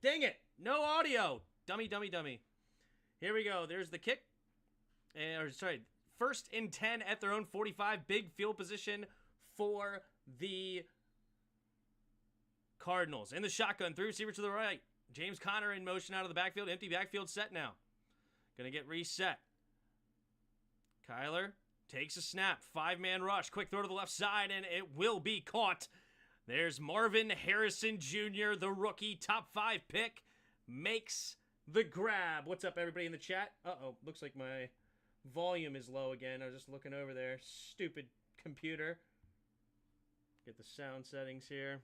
Dang it. No audio. Dummy. Here we go. There's the kick. First and 10 at their own 45. Big field position for the Cardinals. In the shotgun, 3 receivers to the right. James Conner in motion out of the backfield. Empty backfield set now. Going to get reset. Kyler takes a snap. 5-man rush. Quick throw to the left side, and it will be caught. There's Marvin Harrison Jr., the rookie, top 5 pick, makes the grab. What's up, everybody in the chat? Uh-oh, looks like my volume is low again. I was just looking over there. Stupid computer. Get the sound settings here.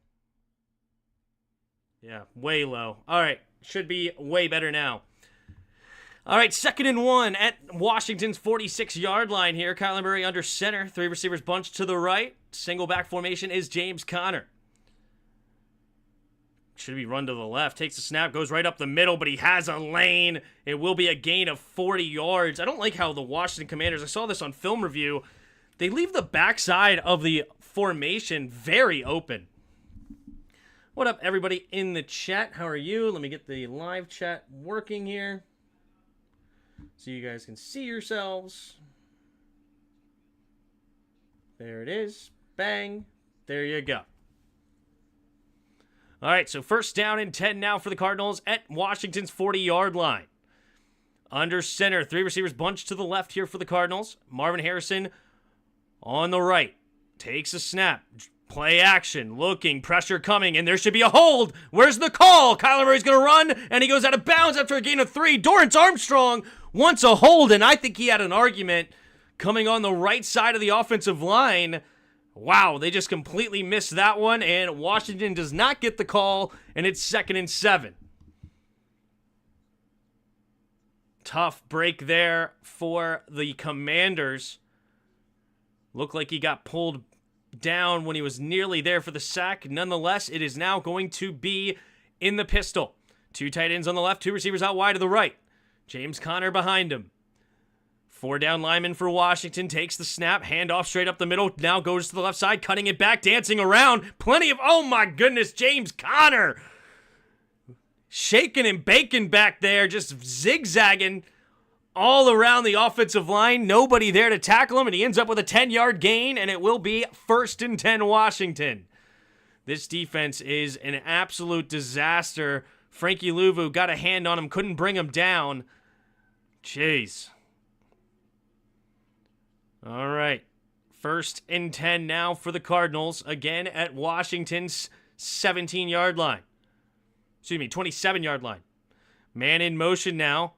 Yeah, way low. All right, should be way better now. All right, 2nd and 1 at Washington's 46-yard line here. Kyler Murray under center. 3 receivers bunched to the right. Single back formation is James Conner. Should be run to the left. Takes the snap, goes right up the middle, but he has a lane. It will be a gain of 40 yards. I don't like how the Washington Commanders, I saw this on film review, they leave the backside of the formation very open. What up, everybody in the chat? How are you? Let me get the live chat working here so you guys can see yourselves. There it is. Bang. There you go. All right, so 1st down and 10 now for the Cardinals at Washington's 40-yard line. Under center, 3 receivers bunched to the left here for the Cardinals. Marvin Harrison on the right. Takes a snap. Play action. Looking. Pressure coming. And there should be a hold. Where's the call? Kyler Murray's going to run. And he goes out of bounds after a gain of 3. Dorrance Armstrong wants a hold. And I think he had an argument coming on the right side of the offensive line. Wow, they just completely missed that one, and Washington does not get the call, and it's 2nd and 7. Tough break there for the Commanders. Looked like he got pulled down when he was nearly there for the sack. Nonetheless, it is now going to be in the pistol. 2 tight ends on the left, 2 receivers out wide to the right. James Conner behind him. 4-down lineman for Washington takes the snap, handoff straight up the middle, now goes to the left side, cutting it back, dancing around, plenty of, oh my goodness, James Conner, shaking and baking back there, just zigzagging all around the offensive line, nobody there to tackle him, and he ends up with a 10-yard gain, and it will be 1st and 10 Washington. This defense is an absolute disaster. Frankie Louvu got a hand on him, couldn't bring him down. Jeez. All right, 1st and 10 now for the Cardinals, again at Washington's 17-yard line. Excuse me, 27-yard line. Man in motion now.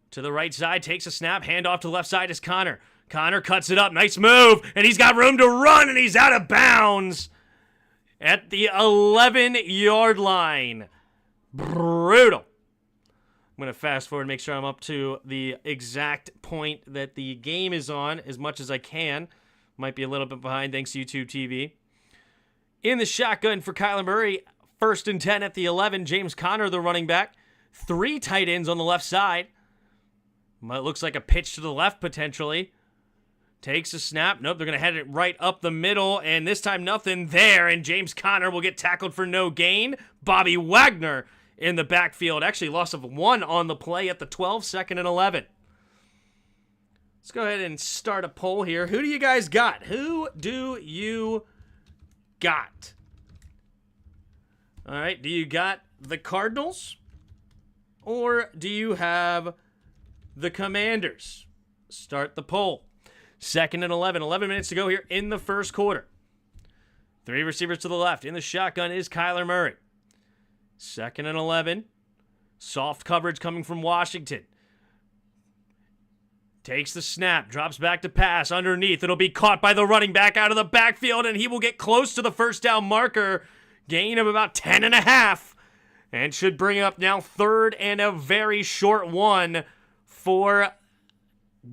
To the right side, takes a snap, handoff to the left side is Conner. Conner cuts it up, nice move, and he's got room to run, and he's out of bounds at the 11-yard line. Brutal. I'm going to fast forward and make sure I'm up to the exact point that the game is on as much as I can. Might be a little bit behind thanks to YouTube TV. In the shotgun for Kyler Murray, 1st and 10 at the 11. James Conner, the running back. 3 tight ends on the left side. It looks like a pitch to the left potentially. Takes a snap. Nope, they're going to head it right up the middle, and this time nothing there, and James Conner will get tackled for no gain. Bobby Wagner in the backfield. Actually, loss of 1 on the play at the 12, 2nd and 11. Let's go ahead and start a poll here. Who do you guys got? Who do you got? All right, do you got the Cardinals? Or do you have the Commanders? Start the poll. 2nd and 11. 11 minutes to go here in the 1st quarter. 3 receivers to the left. In the shotgun is Kyler Murray. 2nd and 11. Soft coverage coming from Washington. Takes the snap. Drops back to pass. Underneath. It'll be caught by the running back out of the backfield, and he will get close to the 1st down marker. Gain of about 10.5. And should bring up now 3rd and a very short one for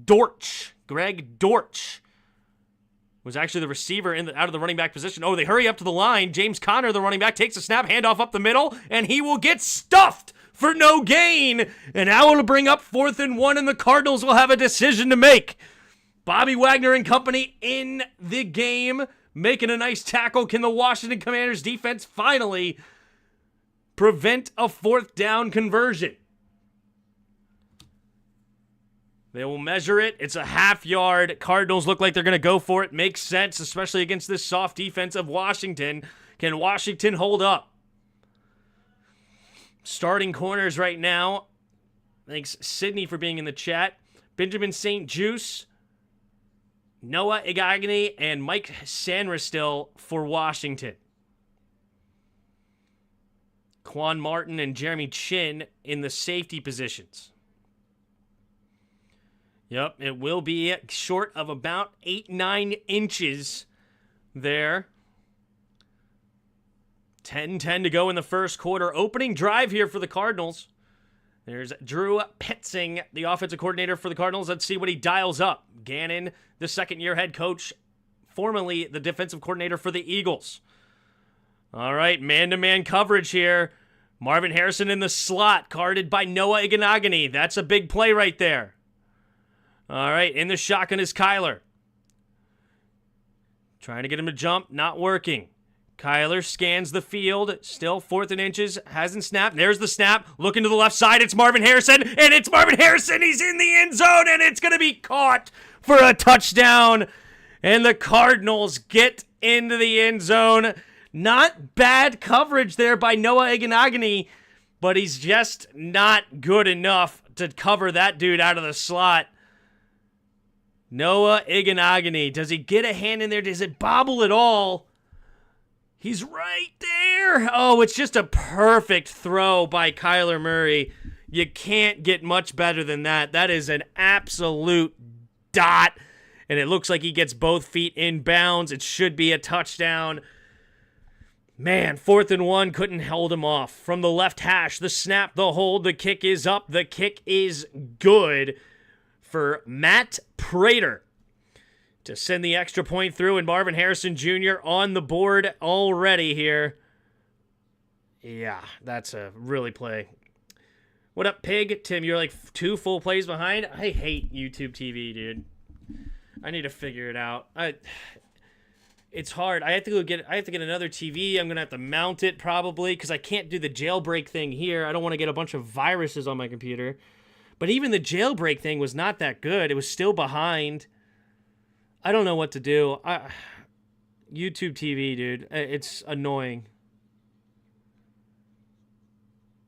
Dortch. Greg Dortch was actually the receiver out of the running back position. Oh, they hurry up to the line. James Conner, the running back, takes a snap, handoff up the middle, and he will get stuffed for no gain. And now it'll bring up 4th and 1, and the Cardinals will have a decision to make. Bobby Wagner and company in the game, making a nice tackle. Can the Washington Commanders defense finally prevent a 4th down conversion. They will measure it. It's a half yard. Cardinals look like they're going to go for it. Makes sense, especially against this soft defense of Washington. Can Washington hold up? Starting corners right now. Thanks, Sydney, for being in the chat. Benjamin St. Juice, Noah Igagni, and Mike Sanristil for Washington. Quan Martin and Jeremy Chin in the safety positions. Yep, it will be short of about 8-9 inches there. 10-10 to go in the first quarter. Opening drive here for the Cardinals. There's Drew Petzing, the offensive coordinator for the Cardinals. Let's see what he dials up. Gannon, the second-year head coach, formerly the defensive coordinator for the Eagles. All right, man-to-man coverage here. Marvin Harrison in the slot, guarded by Noah Iganagani. That's a big play right there. All right, in the shotgun is Kyler. Trying to get him to jump, not working. Kyler scans the field, still 4th and inches, hasn't snapped. There's the snap, looking to the left side, it's Marvin Harrison, and it's Marvin Harrison, he's in the end zone, and it's going to be caught for a touchdown, and the Cardinals get into the end zone. Not bad coverage there by Noah Iganagani, but he's just not good enough to cover that dude out of the slot. Noah Iganagani, does he get a hand in there? Does it bobble at all? He's right there. Oh, it's just a perfect throw by Kyler Murray. You can't get much better than that. That is an absolute dot. And it looks like he gets both feet in bounds. It should be a touchdown. Man, 4th and 1, couldn't hold him off. From the left hash, the snap, the hold, the kick is up. The kick is good for Matt Prater to send the extra point through, and Marvin Harrison Jr. on the board already here. Yeah, that's a really play. What up, Pig? Tim, you're like 2 full plays behind? I hate YouTube TV, dude. I need to figure it out. It's hard. I have to get another TV. I'm going to have to mount it probably because I can't do the jailbreak thing here. I don't want to get a bunch of viruses on my computer. But even the jailbreak thing was not that good. It was still behind. I don't know what to do. YouTube TV, dude. It's annoying.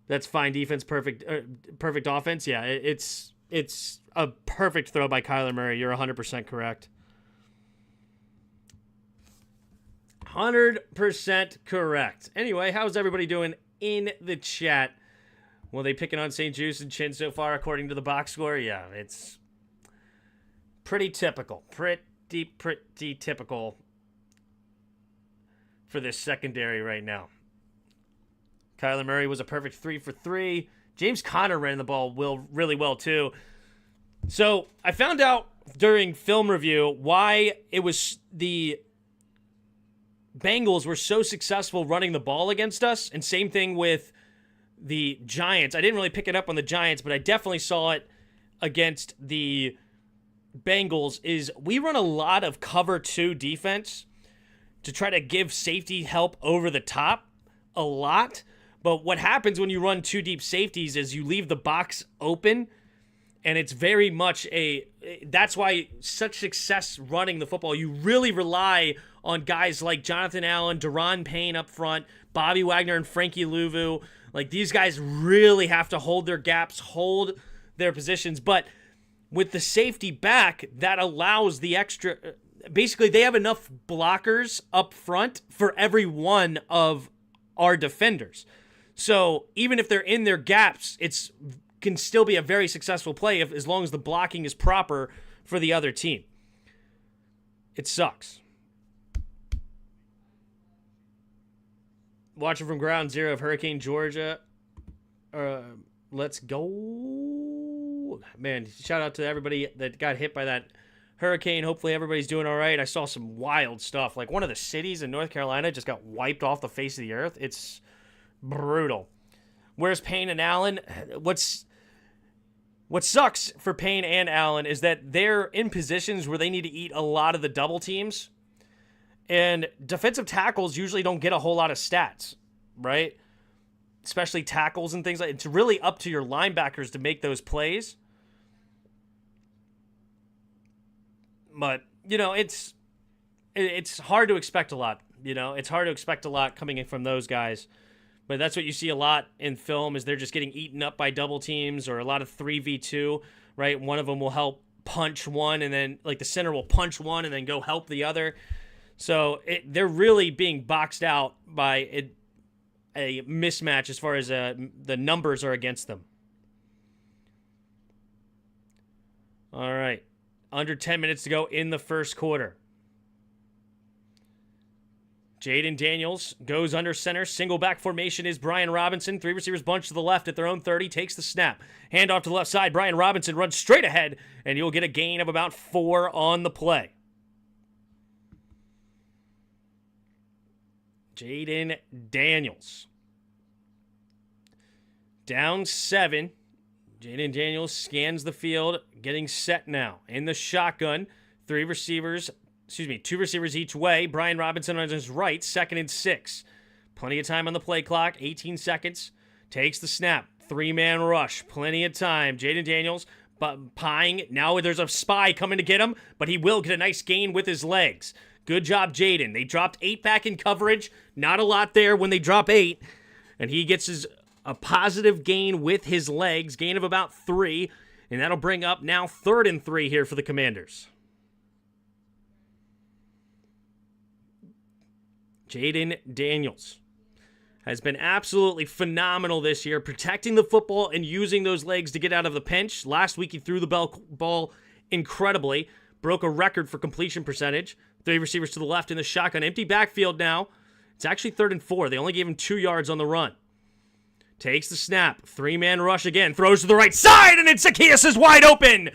That's fine defense, perfect offense. Yeah, it's a perfect throw by Kyler Murray. You're 100% correct. 100% correct. Anyway, how's everybody doing in the chat? Well, they picking on St. Juice and Chin so far, according to the box score? Yeah, it's pretty typical. Pretty typical for this secondary right now. Kyler Murray was a perfect 3 for 3. James Conner ran the ball really well, too. So I found out during film review why it was the Bengals were so successful running the ball against us, and same thing with the Giants. I didn't really pick it up on the Giants, but I definitely saw it against the Bengals, is we run a lot of cover 2 defense to try to give safety help over the top a lot. But what happens when you run 2 deep safeties is you leave the box open, and it's very much that's why such success running the football. You really rely on guys like Jonathan Allen, Deron Payne up front, Bobby Wagner, and Frankie Louvu. Like, these guys really have to hold their gaps, hold their positions. But with the safety back, that allows the extra. Basically, they have enough blockers up front for every one of our defenders. So even if they're in their gaps, it can still be a very successful play as long as the blocking is proper for the other team. It sucks. Watching from ground zero of Hurricane Georgia. Let's go. Man, shout out to everybody that got hit by that hurricane. Hopefully everybody's doing all right. I saw some wild stuff. Like, one of the cities in North Carolina just got wiped off the face of the earth. It's brutal. Where's Payne and Allen? What sucks for Payne and Allen is that they're in positions where they need to eat a lot of the double teams. And defensive tackles usually don't get a whole lot of stats, right? especially tackles and things like that. It's really up to your linebackers to make those plays. But, it's hard to expect a lot. It's hard to expect a lot coming in from those guys. But that's what you see a lot in film is they're just getting eaten up by double teams or a lot of 3v2, right? One of them will help punch one and then the center will punch one and then go help the other. So they're really being boxed out by a mismatch as far as the numbers are against them. All right. Under 10 minutes to go in the first quarter. Jaden Daniels goes under center. Single back formation is Brian Robinson. 3 receivers bunch to the left at their own 30. Takes the snap. Hand off to the left side. Brian Robinson runs straight ahead, and you'll get a gain of about 4 on the play. Jaden Daniels. Down 7. Jaden Daniels scans the field, getting set now. In the shotgun, 2 receivers each way. Brian Robinson on his right, 2nd and 6. Plenty of time on the play clock, 18 seconds. Takes the snap, 3-man rush, plenty of time. Jaden Daniels, pieing. Now there's a spy coming to get him, but he will get a nice gain with his legs. Good job, Jaden. They dropped 8 back in coverage. Not a lot there when they drop 8. And he gets a positive gain with his legs, gain of about 3. And that'll bring up now 3rd and 3 here for the Commanders. Jaden Daniels has been absolutely phenomenal this year, protecting the football and using those legs to get out of the pinch. Last week, he threw the ball incredibly, broke a record for completion percentage. 3 receivers to the left in the shotgun. Empty backfield now. It's actually 3rd and 4. They only gave him 2 yards on the run. Takes the snap. 3-man rush again. Throws to the right side, and Zacchaeus is wide open.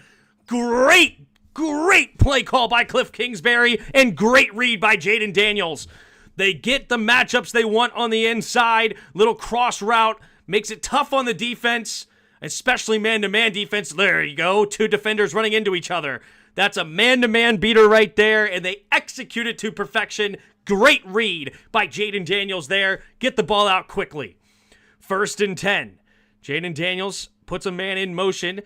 Great play call by Cliff Kingsbury, and great read by Jaden Daniels. They get the matchups they want on the inside. Little cross route. Makes it tough on the defense, especially man-to-man defense. There you go. 2 defenders running into each other. That's a man-to-man beater right there, and they execute it to perfection. Great read by Jaden Daniels there. Get the ball out quickly. 1st and 10. Jaden Daniels puts a man in motion.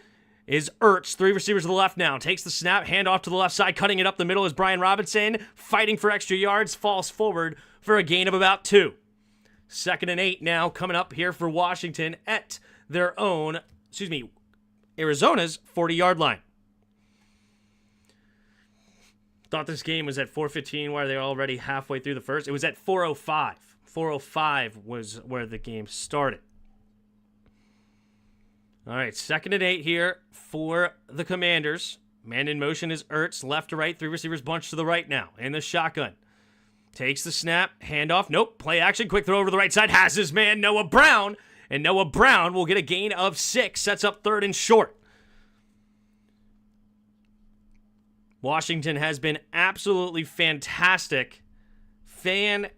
Is Ertz, 3 receivers to the left now. Takes the snap, hand off to the left side. Cutting it up the middle is Brian Robinson. Fighting for extra yards, falls forward for a gain of about 2. 2nd and 8 now coming up here for Washington at their own, Arizona's 40-yard line. Thought this game was at 4:15. Why are they already halfway through the first? It was at 4:05. 4:05 was where the game started. All right, 2nd and 8 here for the Commanders. Man in motion is Ertz, left to right. 3 receivers bunched to the right now in the shotgun. Takes the snap, handoff. Nope, play action, quick throw over the right side. Has his man, Noah Brown. And Noah Brown will get a gain of 6. Sets up 3rd and short. Washington has been absolutely fantastic in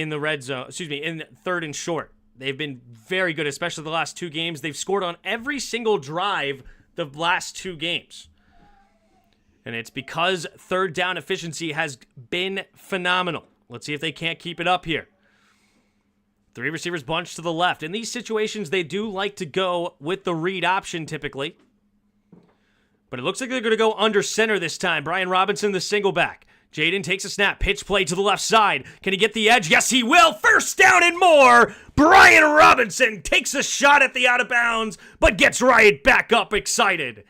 the red zone, in 3rd and short. They've been very good, especially the last 2 games. They've scored on every single drive the last 2 games. And it's because 3rd down efficiency has been phenomenal. Let's see if they can't keep it up here. 3 receivers bunched to the left. In these situations, they do like to go with the read option typically. But it looks like they're going to go under center this time. Brian Robinson, the single back. Jaden takes a snap, pitch play to the left side. Can he get the edge? Yes, he will. 1st down and more. Brian Robinson takes a shot at the out of bounds, but gets right back up excited.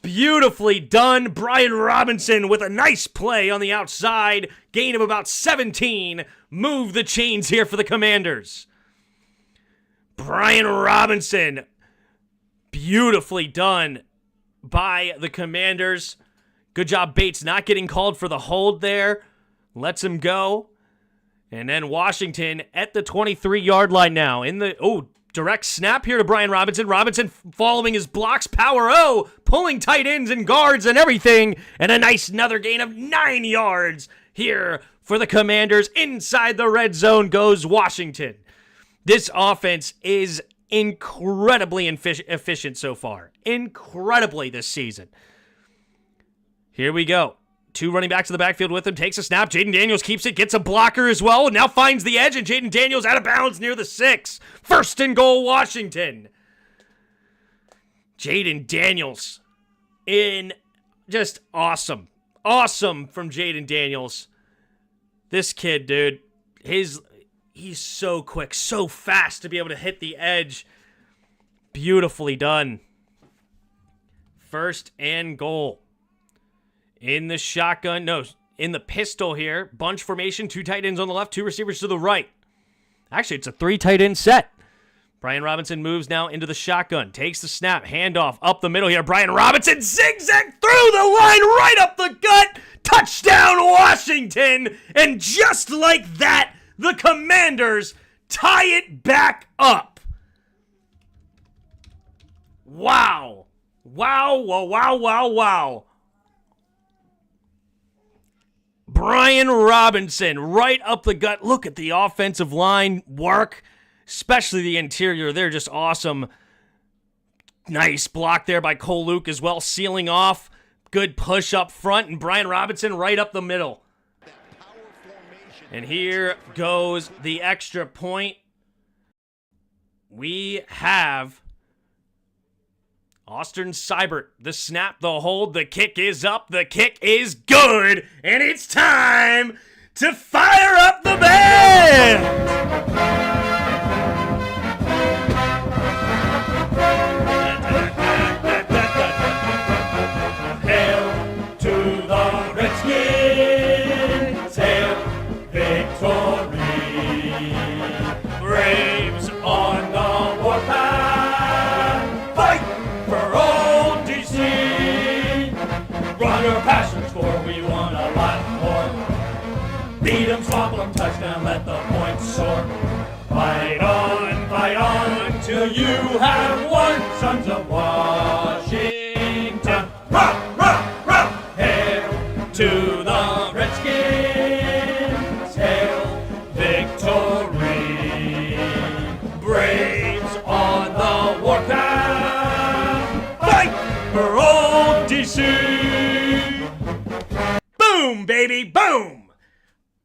Beautifully done. Brian Robinson with a nice play on the outside. Gain of about 17. Move the chains here for the Commanders. Brian Robinson. Beautifully done by the Commanders. Good job, Bates, not getting called for the hold there. Lets him go. And then Washington at the 23-yard line now. Direct snap here to Brian Robinson. Robinson following his blocks. Power pulling tight ends and guards and everything. And a nice another gain of 9 yards here for the Commanders. Inside the red zone goes Washington. This offense is incredibly efficient so far. Incredibly this season. Here we go. Two running backs in the backfield with him. Takes a snap. Jaden Daniels keeps it. Gets a blocker as well. Now finds the edge. And Jaden Daniels out of bounds near the 6. First and goal, Washington. Jaden Daniels in just awesome. Awesome from Jaden Daniels. This kid, dude, he's so quick, so fast to be able to hit the edge. Beautifully done. First and goal. In the shotgun, no, in the pistol here. Bunch formation, 2 tight ends on the left, 2 receivers to the right. Actually, it's a 3 tight end set. Brian Robinson moves now into the shotgun. Takes the snap, handoff up the middle here. Brian Robinson zigzag through the line, right up the gut. Touchdown, Washington. And just like that, the Commanders tie it back up. Wow. Wow, wow, wow, wow, wow. Brian Robinson, right up the gut. Look at the offensive line work, especially the interior. They're just awesome. Nice block there by Cole Luke as well, sealing off. Good push up front, and Brian Robinson right up the middle. And here goes the extra point. We have Austin Seibert, the snap, the hold, the kick is up, the kick is good, and it's time to fire up the band! Hail to the Redskins, hail victory, Braves on the warpath, fight! Run or pass or score, we want a lot more. Beat 'em, swamp 'em, touchdown, let the points soar. Fight on, till you have won. Sons of Washington, rock, rock, rock. Hail to the Redskins, hail victory. Braves on the warpath, fight for old DC. Boom, baby, boom!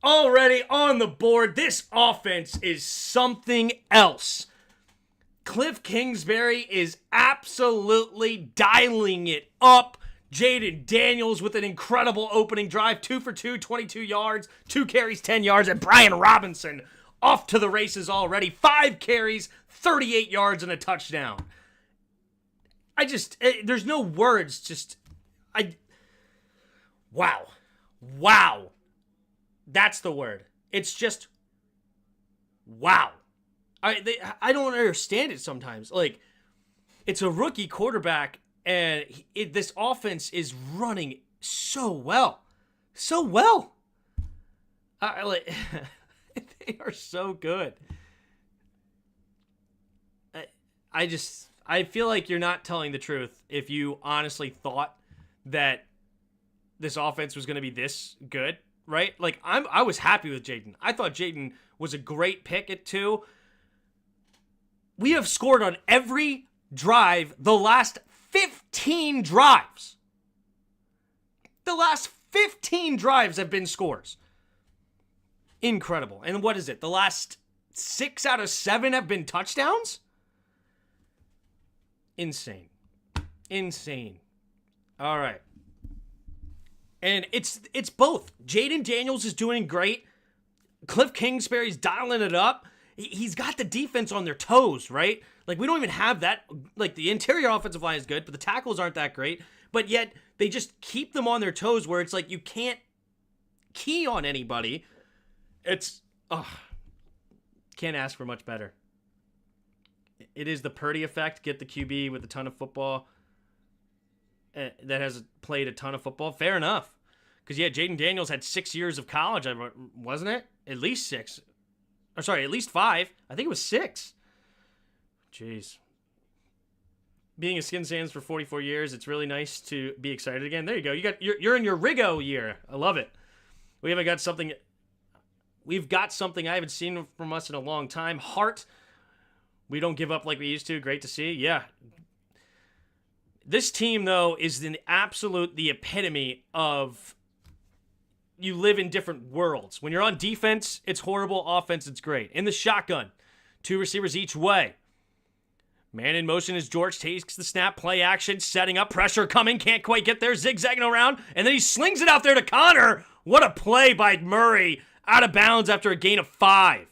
Already on the board, this offense is something else. Cliff Kingsbury is absolutely dialing it up. Jaden Daniels with an incredible opening drive, 2 for 2, 22 yards, 2 carries, 10 yards, and Brian Robinson off to the races already, 5 carries, 38 yards, and a touchdown. There's no words, wow. Wow. That's the word. It's just, wow. I don't understand it sometimes. Like, it's a rookie quarterback, and this offense is running so well. So well. They are so good. I feel like you're not telling the truth if you honestly thought that this offense was going to be this good, right? Like, I was happy with Jaden. I thought Jaden was a great pick at 2. We have scored on every drive the last 15 drives. The last 15 drives have been scores. Incredible. And what is it? The last 6 out of 7 have been touchdowns? Insane. All right. And it's both. Jaden Daniels is doing great. Cliff Kingsbury's dialing it up. He's got the defense on their toes, right? Like, we don't even have that. Like, the interior offensive line is good, but the tackles aren't that great. But yet, they just keep them on their toes where it's like you can't key on anybody. Can't ask for much better. It is the Purdy effect. Get the QB with a ton of football that has played a ton of football. Fair enough. Because, yeah, Jaden Daniels had 6 years of college, wasn't it? At least 6. Or, sorry, at least 5. I think it was 6. Jeez. Being a Skins fan for 44 years, it's really nice to be excited again. There you go. You're in your Rigo year. I love it. We've got something I haven't seen from us in a long time. Heart. We don't give up like we used to. Great to see. Yeah. This team, though, is the epitome of you live in different worlds. When you're on defense, it's horrible. Offense, it's great. In the shotgun, 2 receivers each way. Man in motion as George takes the snap, play action, setting up, pressure coming, can't quite get there, zigzagging around, and then he slings it out there to Connor. What a play by Murray, out of bounds after a gain of 5.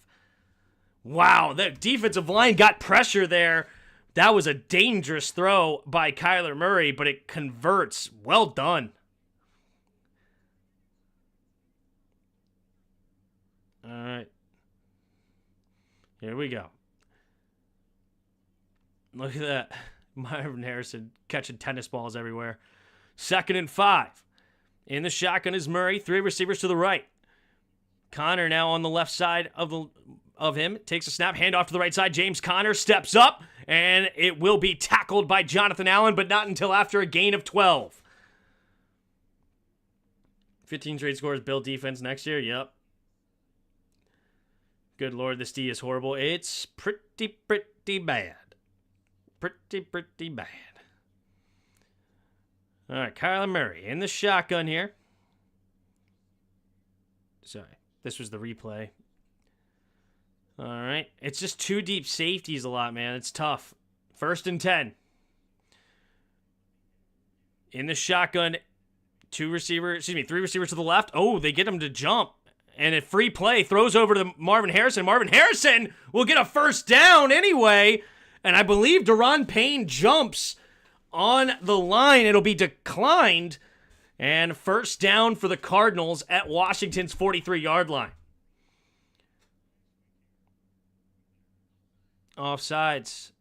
Wow, the defensive line got pressure there. That was a dangerous throw by Kyler Murray, but it converts. Well done. All right. Here we go. Look at that. Marvin Harrison catching tennis balls everywhere. 2nd and 5. In the shotgun is Murray. 3 receivers to the right. Connor now on the left side of him. Takes a snap, handoff to the right side. James Conner steps up, and it will be tackled by Jonathan Allen, but not until after a gain of 12. 15 straight scores, Bill defense next year. Yep. Good Lord, this D is horrible. It's pretty bad. Pretty bad. All right, Kyler Murray in the shotgun here. Sorry, this was the replay. All right, it's just 2 deep safeties a lot, man. It's tough. 1st and 10. In the shotgun, 3 receivers to the left. Oh, they get him to jump. And a free play throws over to Marvin Harrison. Marvin Harrison will get a 1st down anyway. And I believe Daron Payne jumps on the line. It'll be declined. And 1st down for the Cardinals at Washington's 43-yard line. Offsides.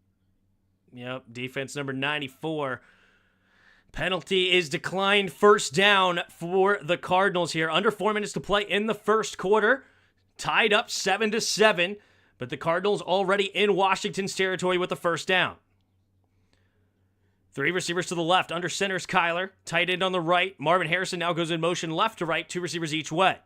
Yep, defense number 94. Penalty is declined. 1st down for the Cardinals here. Under 4 minutes to play in the 1st quarter. Tied up 7-7. But the Cardinals already in Washington's territory with the 1st down. 3 receivers to the left. Under center is Kyler. Tight end on the right. Marvin Harrison now goes in motion left to right. 2 receivers each way.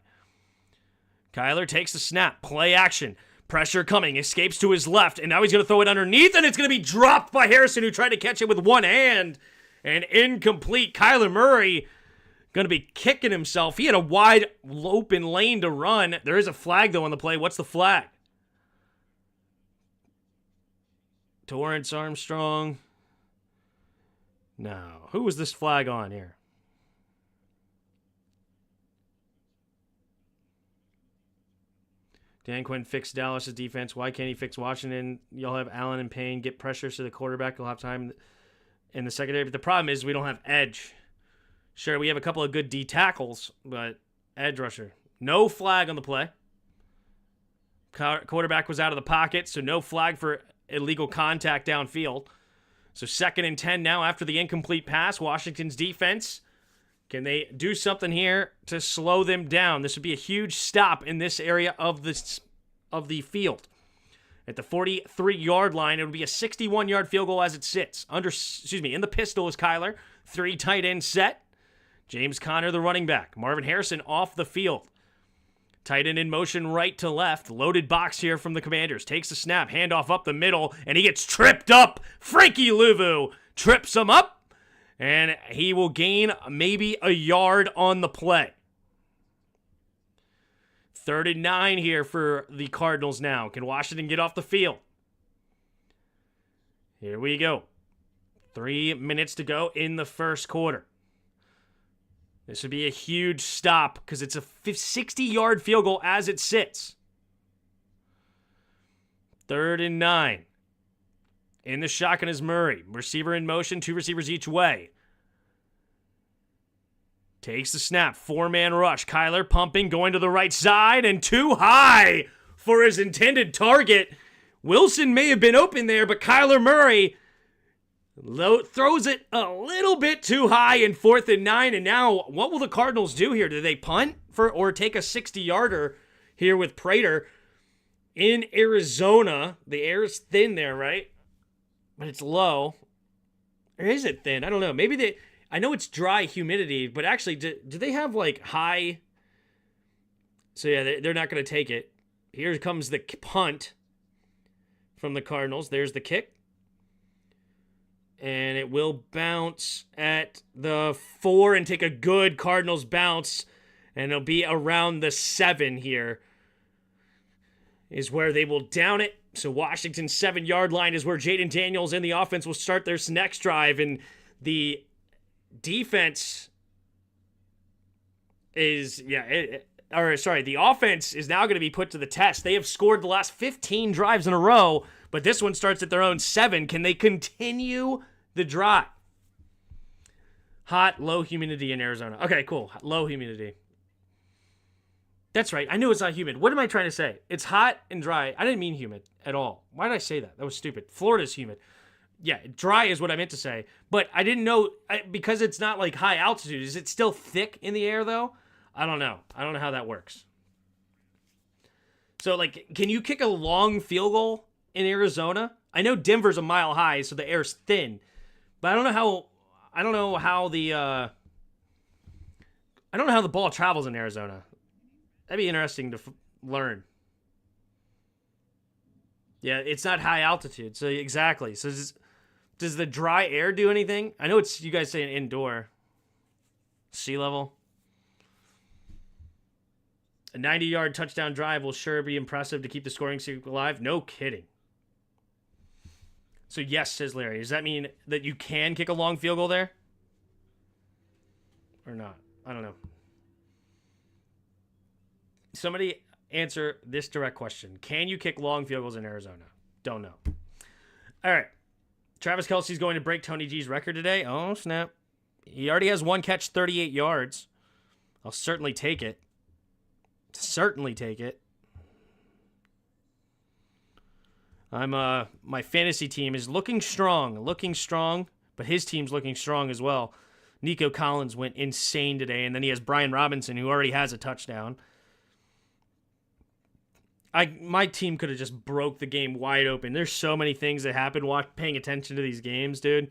Kyler takes the snap. Play action. Pressure coming. Escapes to his left. And now he's going to throw it underneath. And it's going to be dropped by Harrison, who tried to catch it with one hand. And incomplete. Kyler Murray going to be kicking himself. He had a wide open lane to run. There is a flag, though, on the play. What's the flag? Torrance Armstrong. No. Who was this flag on here? Dan Quinn fixed Dallas' defense. Why can't he fix Washington? You'll have Allen and Payne get pressures to the quarterback. You'll have time in the secondary. But the problem is we don't have edge. Sure, we have a couple of good D tackles, but edge rusher. No flag on the play. Quarterback was out of the pocket, so no flag for illegal contact downfield. So 2nd and 10 now after the incomplete pass. Washington's defense, can they do something here to slow them down? This would be a huge stop in this area of the field. At the 43-yard line, it would be a 61-yard field goal as it sits. In the pistol is Kyler. 3 tight end set. James Conner, the running back. Marvin Harrison off the field. Tight end in motion right to left. Loaded box here from the Commanders. Takes the snap. Handoff up the middle. And he gets tripped up. Frankie Luvu trips him up. And he will gain maybe a yard on the play. 3rd and 9 here for the Cardinals now. Can Washington get off the field? Here we go. 3 minutes to go in the 1st quarter. This would be a huge stop because it's a 60-yard field goal as it sits. 3rd and 9. In the shotgun is Murray. Receiver in motion, 2 receivers each way. Takes the snap. 4-man rush. Kyler pumping, going to the right side, and too high for his intended target. Wilson may have been open there, but Kyler Murray throws it a little bit too high in 4th and 9. And now, what will the Cardinals do here? Do they punt or take a 60-yarder here with Prater in Arizona? The air is thin there, right? But it's low. Or is it thin? I don't know. Maybe I know it's dry humidity, but actually, do they have like high? So yeah, they're not going to take it. Here comes the punt from the Cardinals. There's the kick. And it will bounce at the 4 and take a good Cardinals bounce. And it'll be around the 7 here is where they will down it. So Washington's 7-yard line is where Jaden Daniels and the offense will start their next drive. And the defense is, the offense is now going to be put to the test. They have scored the last 15 drives in a row, but this one starts at their own 7. Can they continue the drive? Hot, low humidity in Arizona. Okay, cool. Low humidity. That's right. I knew it's not humid. What am I trying to say? It's hot and dry. I didn't mean humid at all. Why did I say that? That was stupid. Florida's humid. Yeah, dry is what I meant to say. But I didn't know, because it's not like high altitude. Is it still thick in the air, though? I don't know. I don't know how that works. So, can you kick a long field goal in Arizona? I know Denver's a mile high, so the air's thin. But I don't know how the ball travels in Arizona. That'd be interesting to learn. Yeah, it's not high altitude, so exactly. So does the dry air do anything? I know it's, you guys say, an indoor. Sea level. A 90-yard touchdown drive will sure be impressive to keep the scoring streak alive. No kidding. So yes, says Larry. Does that mean that you can kick a long field goal there? Or not? I don't know. Somebody answer this direct question. Can you kick long field goals in Arizona? Don't know. All right. Travis Kelce's going to break Tony G's record today. Oh, snap. He already has 1 catch, 38 yards. I'll certainly take it. Certainly take it. My fantasy team is looking strong, but his team's looking strong as well. Nico Collins went insane today, and then he has Brian Robinson, who already has a touchdown. My team could have just broke the game wide open. There's so many things that happen paying attention to these games, dude.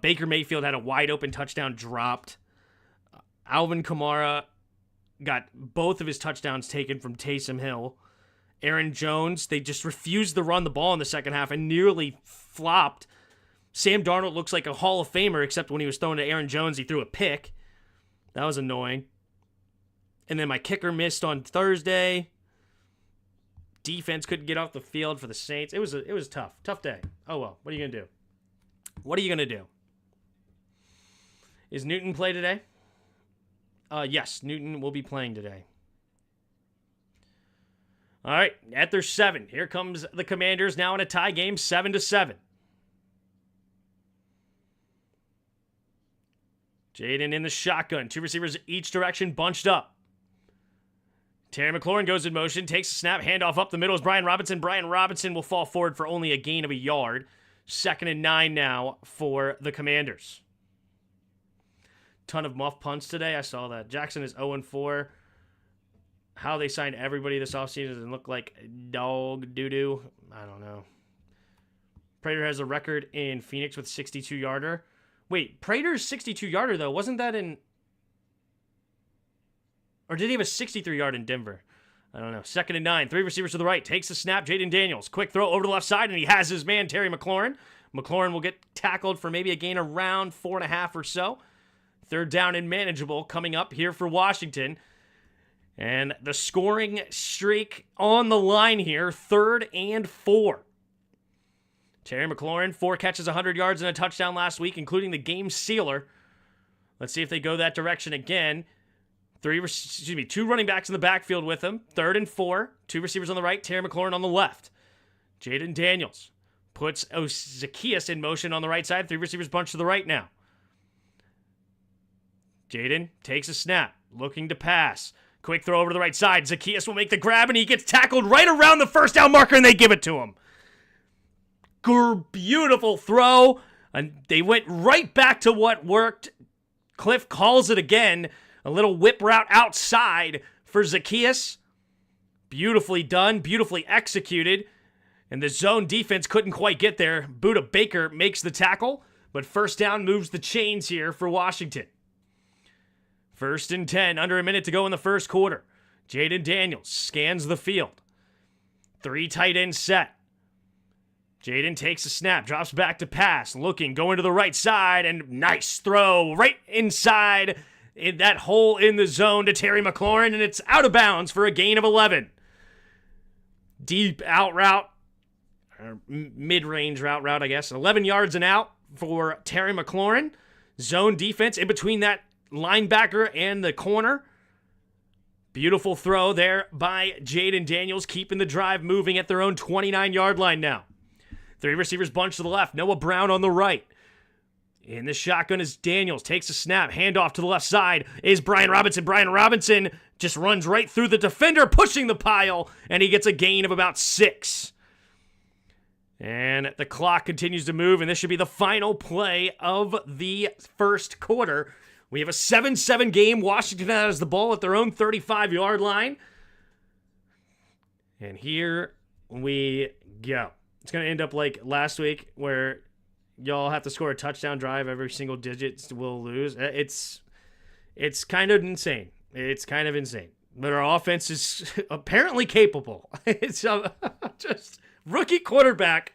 Baker Mayfield had a wide open touchdown dropped. Alvin Kamara got both of his touchdowns taken from Taysom Hill. Aaron Jones, they just refused to run the ball in the second half and nearly flopped. Sam Darnold looks like a Hall of Famer, except when he was throwing to Aaron Jones, he threw a pick. That was annoying. And then my kicker missed on Thursday. Defense couldn't get off the field for the Saints. It was tough. Tough day. Oh, well. What are you going to do? What are you going to do? Is Newton play today? Yes, Newton will be playing today. All right, at their 7. Here comes the Commanders now in a tie game, 7-7. Jaden in the shotgun. 2 receivers each direction, bunched up. Terry McLaurin goes in motion, takes a snap, handoff up the middle is Brian Robinson. Brian Robinson will fall forward for only a gain of a yard. 2nd and 9 now for the Commanders. Ton of muff punts today. I saw that. Jackson is 0-4. How they signed everybody this offseason doesn't look like dog doo-doo. I don't know. Prater has a record in Phoenix with 62-yarder. Wait, Prater's 62-yarder, though. Wasn't that in... Or did he have a 63-yard in Denver? I don't know. 2nd and 9. 3 receivers to the right. Takes the snap. Jaden Daniels. Quick throw over to the left side, and he has his man, Terry McLaurin. McLaurin will get tackled for maybe a gain around 4.5 or so. 3rd down and manageable coming up here for Washington. And the scoring streak on the line here. 3rd and 4. Terry McLaurin, 4 catches, 100 yards, and a touchdown last week, including the game sealer. Let's see if they go that direction again. 2 running backs in the backfield with him. 3rd and 4. 2 receivers on the right. Terry McLaurin on the left. Jaden Daniels puts Zacchaeus in motion on the right side. 3 receivers bunched to the right now. Jaden takes a snap. Looking to pass. Quick throw over to the right side. Zacchaeus will make the grab, and he gets tackled right around the first down marker, and they give it to him. Beautiful throw. And they went right back to what worked. Cliff calls it again. A little whip route outside for Zacchaeus. Beautifully done. Beautifully executed. And the zone defense couldn't quite get there. Buda Baker makes the tackle. But first down moves the chains here for Washington. 1st and 10. Under a minute to go in the first quarter. Jaden Daniels scans the field. 3 tight ends set. Jaden takes a snap, drops back to pass, looking, going to the right side, and nice throw right inside in that hole in the zone to Terry McLaurin, and it's out of bounds for a gain of 11. Deep out route, or mid-range route, I guess. 11 yards and out for Terry McLaurin. Zone defense in between that linebacker and the corner. Beautiful throw there by Jaden Daniels, keeping the drive moving at their own 29-yard line now. 3 receivers bunch to the left. Noah Brown on the right. In the shotgun is Daniels. Takes a snap. Handoff to the left side is Brian Robinson. Brian Robinson just runs right through the defender, pushing the pile, and he gets a gain of about 6. And the clock continues to move, and this should be the final play of the first quarter. We have a 7-7 game. Washington has the ball at their own 35-yard line. And here we go. It's going to end up like last week where y'all have to score a touchdown drive every single digit will lose. It's kind of insane. It's kind of insane. But our offense is apparently capable. It's just rookie quarterback.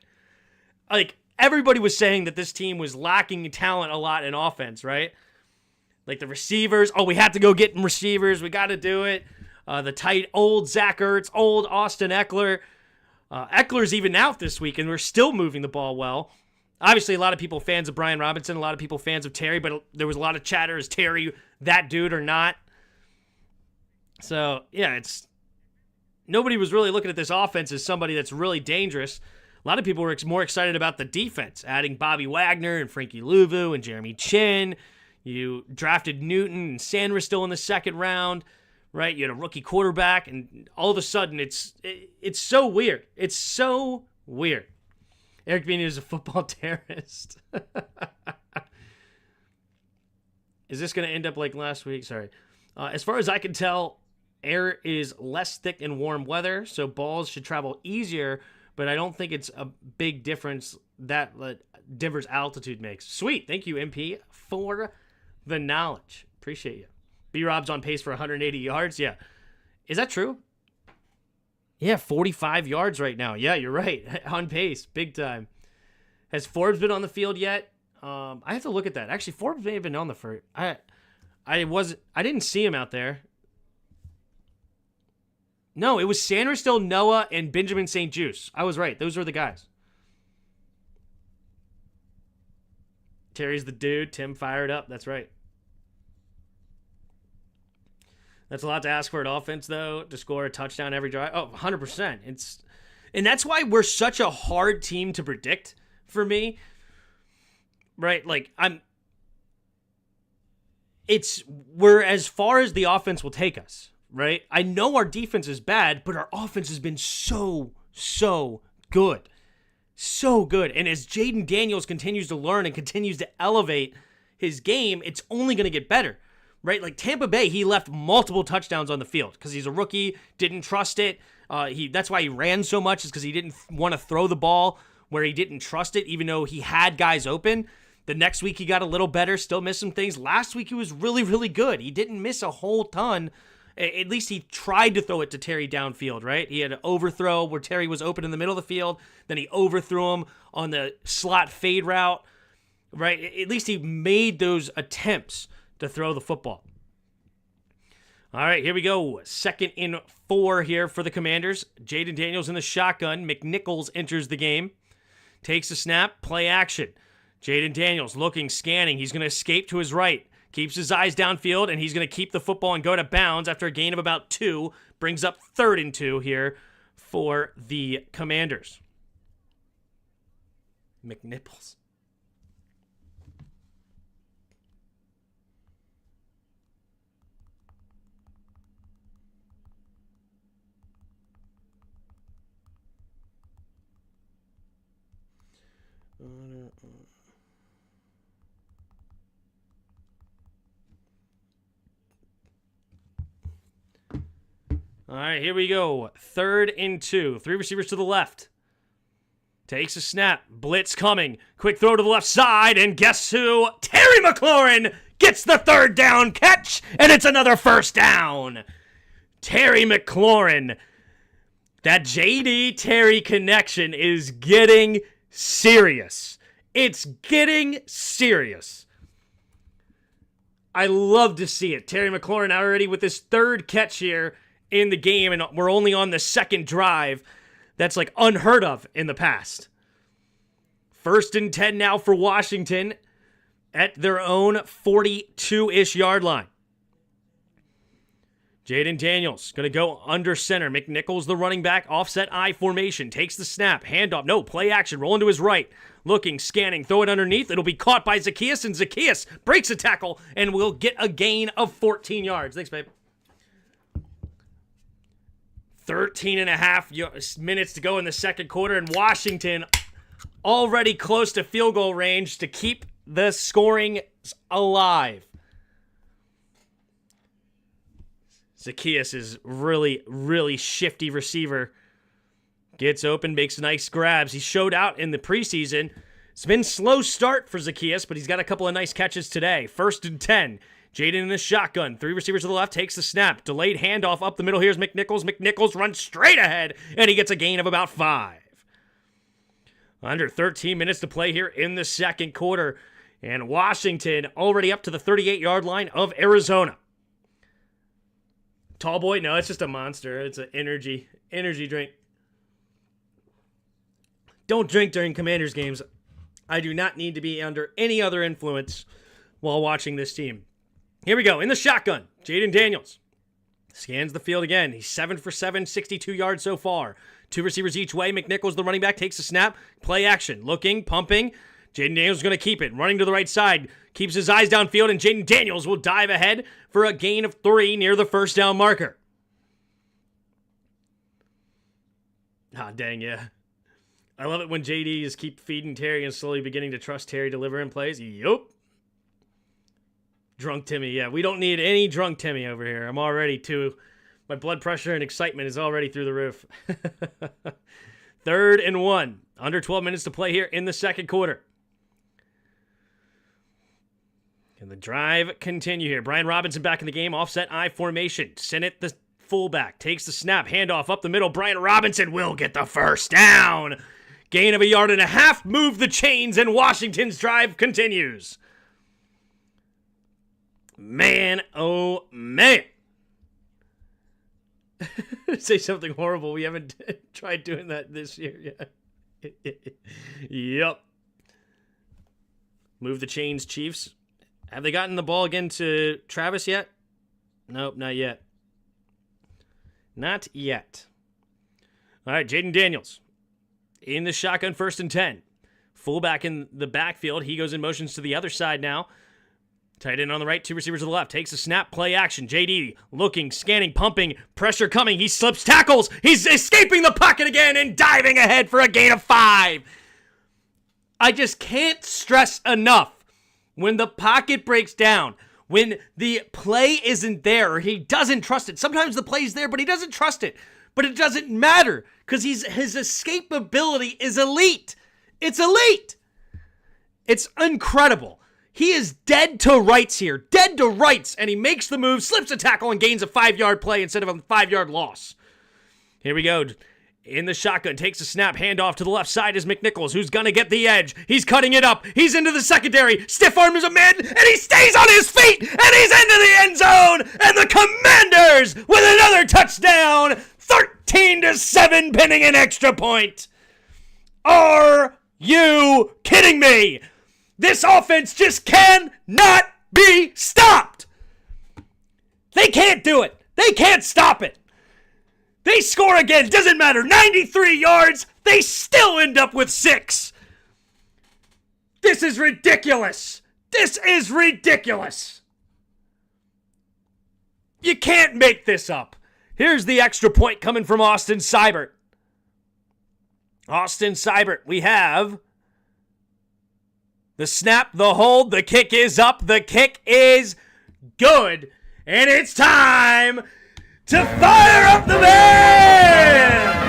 Like, everybody was saying that this team was lacking talent a lot in offense, right? Like the receivers. Oh, we have to go get receivers. We got to do it. The tight old Zach Ertz, old Austin Eckler. Eckler's even out this week, and we're still moving the ball well. Obviously, a lot of people fans of Brian Robinson, a lot of people fans of Terry, but there was a lot of chatter, is Terry that dude or not? So, yeah, nobody was really looking at this offense as somebody that's really dangerous. A lot of people were more excited about the defense, adding Bobby Wagner and Frankie Louvu and Jeremy Chin. You drafted Newton and Sanders still in the second round, right? You had a rookie quarterback, and all of a sudden, it's so weird. It's so weird. Eric Beanie is a football terrorist. Is this going to end up like last week? Sorry. As far as I can tell, air is less thick in warm weather, so balls should travel easier, but I don't think it's a big difference that Denver's altitude makes. Sweet. Thank you, MP, for the knowledge. Appreciate you. B-Rob's on pace for 180 yards. Yeah. Is that true? Yeah, 45 yards right now. Yeah, you're right. On pace. Big time. Has Forbes been on the field yet? I have to look at that. Actually, Forbes may have been on the first. I didn't see him out there. No, it was Sanders still, Noah, and Benjamin St. Juste. I was right. Those were the guys. Terry's the dude. Tim fired up. That's right. That's a lot to ask for an offense, though, to score a touchdown every drive. Oh, 100%. And that's why we're such a hard team to predict for me. Right? Like, we're as far as the offense will take us, right? I know our defense is bad, but our offense has been so good. So good. And as Jaden Daniels continues to learn and continues to elevate his game, it's only going to get better. Right, like Tampa Bay, he left multiple touchdowns on the field because he's a rookie, didn't trust it. That's why he ran so much, is because he didn't want to throw the ball where he didn't trust it, even though he had guys open. The next week he got a little better, still missed some things. Last week he was really, really good. He didn't miss a whole ton. At least he tried to throw it to Terry downfield, right? He had an overthrow where Terry was open in the middle of the field. Then he overthrew him on the slot fade route, right? At least he made those attempts to throw the football. All right, here we go. 2nd and 4 here for the Commanders. Jaden Daniels in the shotgun. McNichols enters the game. Takes a snap. Play action. Jaden Daniels looking, scanning. He's going to escape to his right. Keeps his eyes downfield, and he's going to keep the football and go to bounds after a gain of about 2. Brings up 3rd and 2 here for the Commanders. McNichols. All right, here we go. 3rd and 2. 3 receivers to the left. Takes a snap. Blitz coming. Quick throw to the left side, and guess who? Terry McLaurin gets the 3rd down catch, and it's another 1st down. Terry McLaurin. That JD Terry connection is getting serious. It's getting serious. I love to see it. Terry McLaurin already with his third catch here in the game, and we're only on the second drive. That's like unheard of in the past. 1st and 10 now for Washington at their own 42-ish yard line. Jaden Daniels going to go under center. McNichols, the running back, offset I formation. Takes the snap. Handoff. No, play action. Rolling to his right. Looking, scanning. Throw it underneath. It'll be caught by Zacchaeus, and Zacchaeus breaks a tackle and will get a gain of 14 yards. Thanks, babe. 13 and a half minutes to go in the second quarter, and Washington already close to field goal range to keep the scoring alive. Zacchaeus is really, really shifty receiver. Gets open, makes nice grabs. He showed out in the preseason. It's been a slow start for Zacchaeus, but he's got a couple of nice catches today. 1st and 10. Jaden in the shotgun. 3 receivers to the left. Takes the snap. Delayed handoff up the middle. Here's McNichols. McNichols runs straight ahead, and he gets a gain of about 5. Under 13 minutes to play here in the second quarter. And Washington already up to the 38-yard line of Arizona. Tall boy? No, it's just a monster. It's an energy drink. Don't drink during Commanders games. I do not need to be under any other influence while watching this team. Here we go. In the shotgun, Jaden Daniels scans the field again. He's 7 for 7, 62 yards so far. 2 receivers each way. McNichols, the running back, takes the snap. Play action. Looking, pumping. Jaden Daniels is going to keep it. Running to the right side. Keeps his eyes downfield, and Jaden Daniels will dive ahead for a gain of 3 near the first down marker. Ah, dang, yeah. I love it when JDs keep feeding Terry and slowly beginning to trust Terry delivering plays. Yup. Drunk Timmy, yeah. We don't need any drunk Timmy over here. I'm already my blood pressure and excitement is already through the roof. 3rd and 1. Under 12 minutes to play here in the second quarter. Can the drive continue here? Brian Robinson back in the game. Offset I formation. Send it the fullback. Takes the snap. Handoff up the middle. Brian Robinson will get the first down. Gain of 1.5 yards. Move the chains, and Washington's drive continues. Man, oh man. Say something horrible. We haven't tried doing that this year yet. Yep. Move the chains, Chiefs. Have they gotten the ball again to Travis yet? Nope, not yet. Not yet. All right, Jaden Daniels in the shotgun, 1st and 10. Fullback in the backfield. He goes in motions to the other side now. Tight end on the right, 2 receivers to the left. Takes a snap, play action. JD looking, scanning, pumping, pressure coming. He slips tackles. He's escaping the pocket again and diving ahead for a gain of 5. I just can't stress enough when the pocket breaks down, when the play isn't there or he doesn't trust it. Sometimes the play's there, but he doesn't trust it. But it doesn't matter because his escapability is elite. It's elite. It's incredible. He is dead to rights here. Dead to rights. And he makes the move, slips a tackle, and gains a 5-yard play instead of a 5-yard loss. Here we go. In the shotgun, takes a snap, handoff to the left side is McNichols, who's going to get the edge. He's cutting it up. He's into the secondary. Stiff arm is a man, and he stays on his feet, and he's into the end zone. And the Commanders with another touchdown. 13-7, pinning an extra point. Are you kidding me? This offense just cannot be stopped. They can't do it. They can't stop it. They score again. Doesn't matter. 93 yards. They still end up with 6. This is ridiculous. This is ridiculous. You can't make this up. Here's the extra point coming from Austin Seibert. Austin Seibert, we have the snap, the hold, the kick is up, the kick is good, and it's time to fire up the band!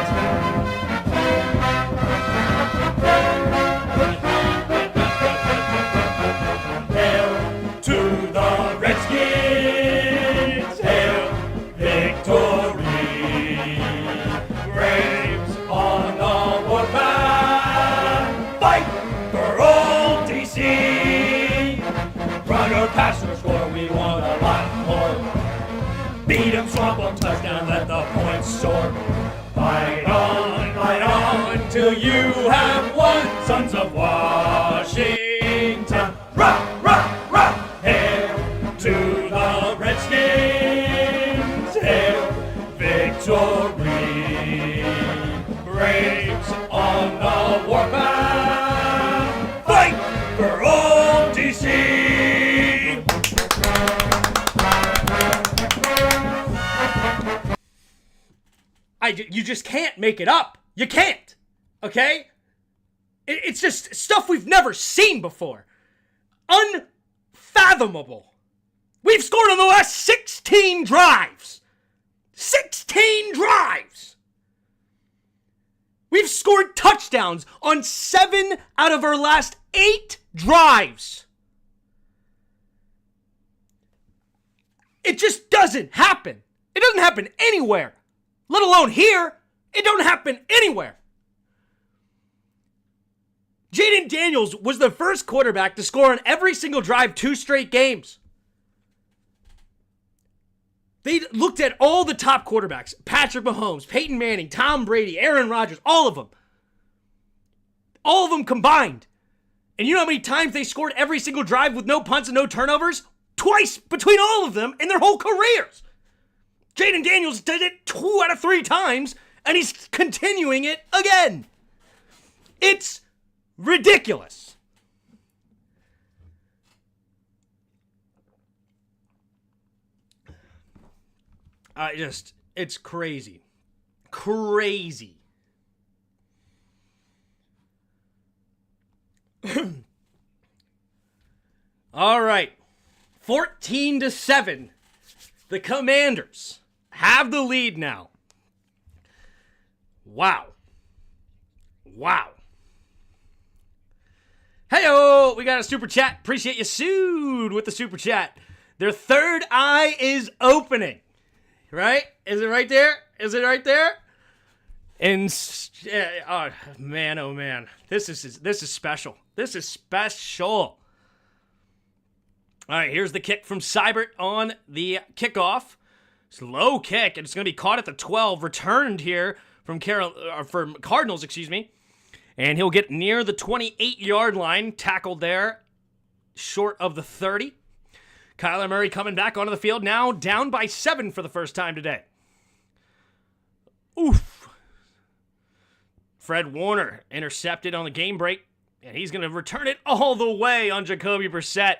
Hail to the Redskins, hail victory, Braves on the warpath, fight for old DC, run or pass or score, we want Beat 'em, swamp 'em, touchdown, let the points soar. Fight on, till you have won. Sons of Washington, rock, rock, rock. Hail to the Redskins, hail victory. Braves on the warpath, fight for old DC. You just can't make it up. You can't. Okay? It's just stuff we've never seen before. Unfathomable. We've scored on the last 16 drives. 16 drives. We've scored touchdowns on 7 out of our last 8 drives. It just doesn't happen. It doesn't happen anywhere. Let alone here. It don't happen anywhere. Jaden Daniels was the first quarterback to score on every single drive 2 straight games. They looked at all the top quarterbacks. Patrick Mahomes, Peyton Manning, Tom Brady, Aaron Rodgers, all of them. All of them combined. And you know how many times they scored every single drive with no punts and no turnovers? Twice between all of them in their whole careers. Jaden Daniels did it 2 out of 3 times, and he's continuing it again. It's ridiculous. It's crazy. Crazy. All right. 14-7. The Commanders have the lead now. Wow. Hey-oh, we got a super chat. Appreciate you, Sued, with the super chat. Their third eye is opening. Right? Is it right there? And oh man. This is special. This is special. All right, here's the kick from Seibert on the kickoff. It's a low kick, and it's going to be caught at the 12, returned here from Cardinals, and he'll get near the 28-yard line, tackled there, short of the 30. Kyler Murray coming back onto the field now, down by 7 for the first time today. Oof. Fred Warner intercepted on the game break, and he's going to return it all the way on Jacoby Brissett.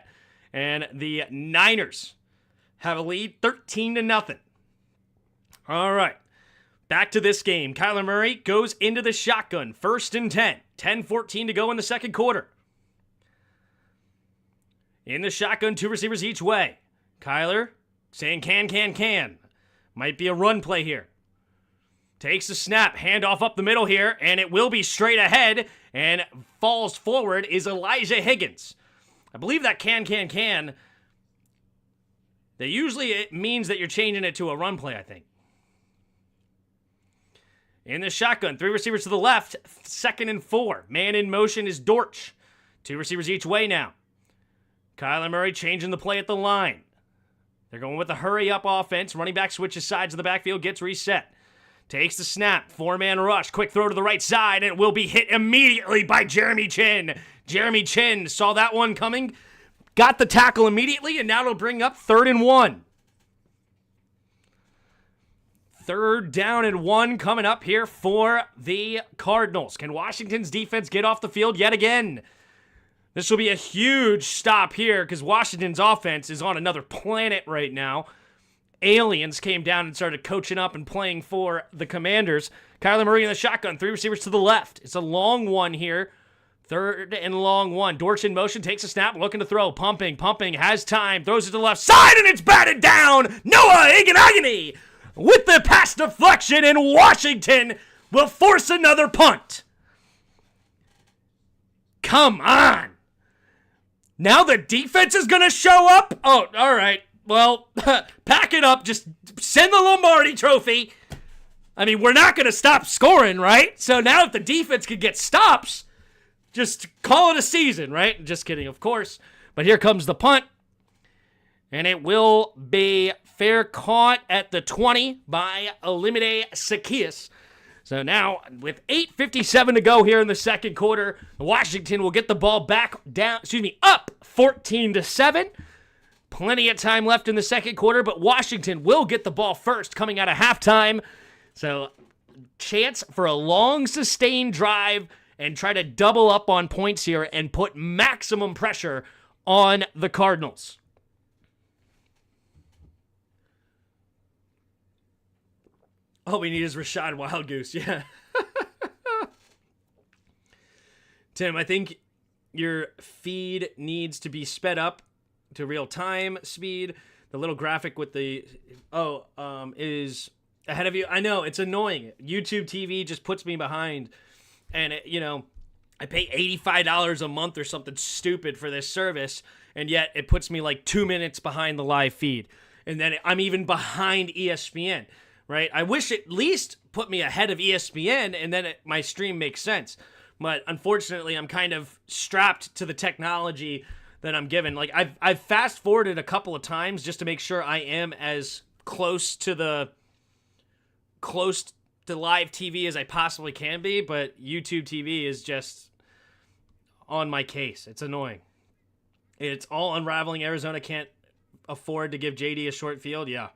And the Niners have a lead 13-0. All right. Back to this game. Kyler Murray goes into the shotgun. 1st and 10. 10-14 to go in the second quarter. In the shotgun, 2 receivers each way. Kyler saying can. Might be a run play here. Takes the snap. Handoff up the middle here. And it will be straight ahead. And falls forward is Elijah Higgins. I believe that can. That usually it means that you're changing it to a run play, I think. In the shotgun, 3 receivers to the left, 2nd and 4. Man in motion is Dortch. 2 receivers each way now. Kyler Murray changing the play at the line. They're going with the hurry-up offense. Running back switches sides of the backfield, gets reset. Takes the snap, 4-man rush, quick throw to the right side, and it will be hit immediately by Jeremy Chinn. Jeremy Chinn saw that one coming, got the tackle immediately, and now it'll bring up 3rd and 1. 3rd down and 1 coming up here for the Cardinals. Can Washington's defense get off the field yet again? This will be a huge stop here because Washington's offense is on another planet right now. Aliens came down and started coaching up and playing for the Commanders. Kyler Murray in the shotgun, 3 receivers to the left. It's a long one here. 3rd and long 1. Dortch in motion, takes a snap, looking to throw. Pumping, has time, throws it to the left side, and it's batted down. Noah Iganagini with the pass deflection, and Washington will force another punt. Come on. Now the defense is going to show up? Oh, all right. Well, pack it up. Just send the Lombardi trophy. I mean, we're not going to stop scoring, right? So now if the defense could get stops, just call it a season, right? Just kidding, of course. But here comes the punt. And it will be fair caught at the 20 by Olamide Zaccheaus. So now, with 8:57 to go here in the second quarter, Washington will get the ball back down, up 14-7. Plenty of time left in the second quarter, but Washington will get the ball first coming out of halftime. So, chance for a long, sustained drive and try to double up on points here and put maximum pressure on the Cardinals. All we need is Rashad Wildgoose, yeah. Tim, I think your feed needs to be sped up to real-time speed. The little graphic with the, is ahead of you. I know, it's annoying. YouTube TV just puts me behind. And, I pay $85 a month or something stupid for this service, and yet it puts me like 2 minutes behind the live feed. And then I'm even behind ESPN. Right? I wish it at least put me ahead of ESPN and then my stream makes sense. But unfortunately, I'm kind of strapped to the technology that I'm given. Like I've fast forwarded a couple of times just to make sure I am as close to live TV as I possibly can be, but YouTube TV is just on my case. It's annoying. It's all unraveling. Arizona can't afford to give JD a short field. Yeah.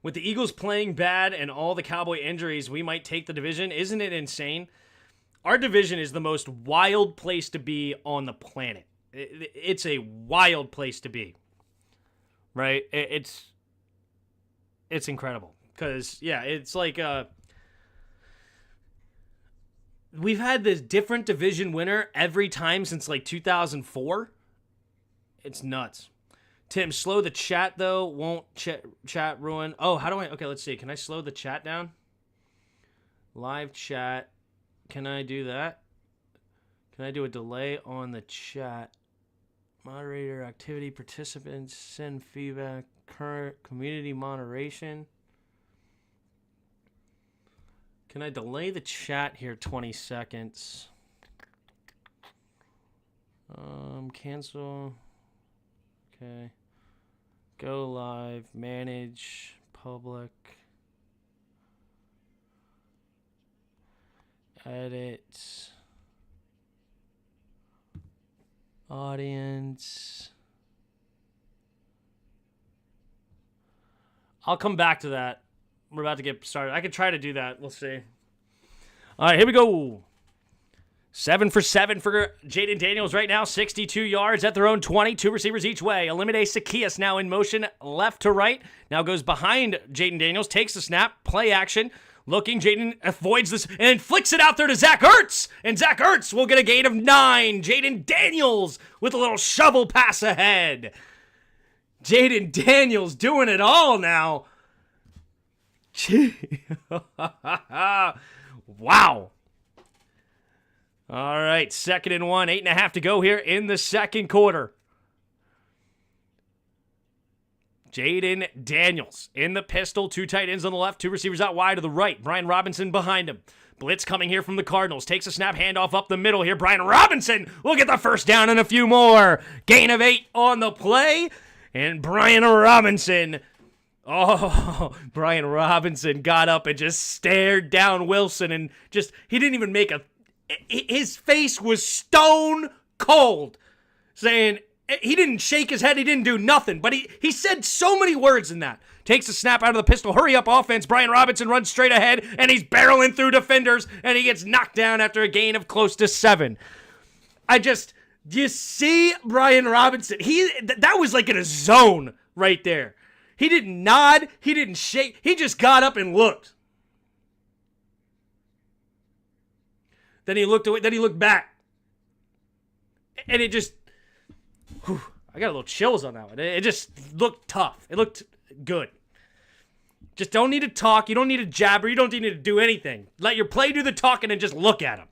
With the Eagles playing bad and all the Cowboy injuries, we might take the division. Isn't it insane? Our division is the most wild place to be on the planet. It's a wild place to be. Right? It's incredible. Because, yeah, it's like we've had this different division winner every time since like 2004. It's nuts. Tim, slow the chat, though. Won't chat ruin? Oh, how do I? Okay, let's see. Can I slow the chat down? Live chat. Can I do that? Can I do a delay on the chat? Moderator, activity, participants, send feedback, current community moderation. Can I delay the chat here 20 seconds? Cancel. Okay. Go live, manage, public, edit, audience. I'll come back to that. We're about to get started. I could try to do that. We'll see. All right, here we go. 7 for 7 for Jaden Daniels right now. 62 yards at their own 20. Two receivers each way. Olamide Zaccheaus now in motion left to right. Now goes behind Jaden Daniels. Takes the snap. Play action. Looking. Jaden avoids this and flicks it out there to Zach Ertz. And Zach Ertz will get a gain of 9. Jaden Daniels with a little shovel pass ahead. Jaden Daniels doing it all now. Wow. All right, 2nd and 1, 8.5 to go here in the second quarter. Jaden Daniels in the pistol, 2 tight ends on the left, 2 receivers out wide to the right. Brian Robinson behind him. Blitz coming here from the Cardinals. Takes a snap, handoff up the middle here. Brian Robinson will get the first down and a few more. Gain of 8 on the play. And Brian Robinson, Brian Robinson got up and just stared down Wilson and he didn't even make his face was stone cold, saying he didn't shake his head, he didn't do nothing, but he said so many words in that. Takes a snap out of the pistol, hurry up offense, Brian Robinson runs straight ahead, and he's barreling through defenders, and he gets knocked down after a gain of close to 7. You see Brian Robinson, that was like in a zone right there. He didn't nod, he didn't shake, he just got up and looked. Then he looked away. Then he looked back. And it just... I got a little chills on that one. It just looked tough. It looked good. Just don't need to talk. You don't need to jabber. You don't need to do anything. Let your play do the talking and just look at him.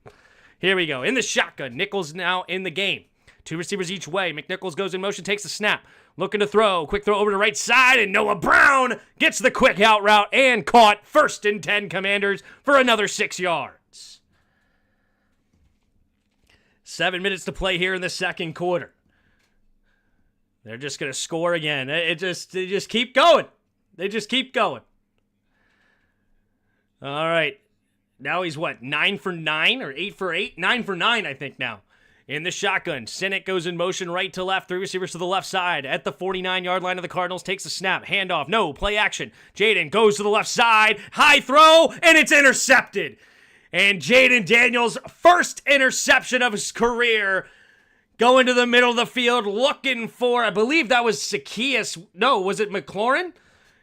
Here we go. In the shotgun. Nichols now in the game. 2 receivers each way. McNichols goes in motion, takes the snap. Looking to throw. Quick throw over to the right side. And Noah Brown gets the quick out route and caught. 1st and 10 Commanders for another 6 yards. 7 minutes to play here in the second quarter. They're just going to score again. They just keep going. They just keep going. All right. Now he's what, 9 for 9 or 8 for 8? 9 for 9, I think now. In the shotgun, Sinnott goes in motion right to left, 3 receivers to the left side. At the 49-yard line of the Cardinals, takes the snap, handoff, no, play action. Jaden goes to the left side, high throw, and it's intercepted. And Jaden Daniels' first interception of his career, going to the middle of the field, looking for, I believe that was Zacchaeus. No, was it McLaurin?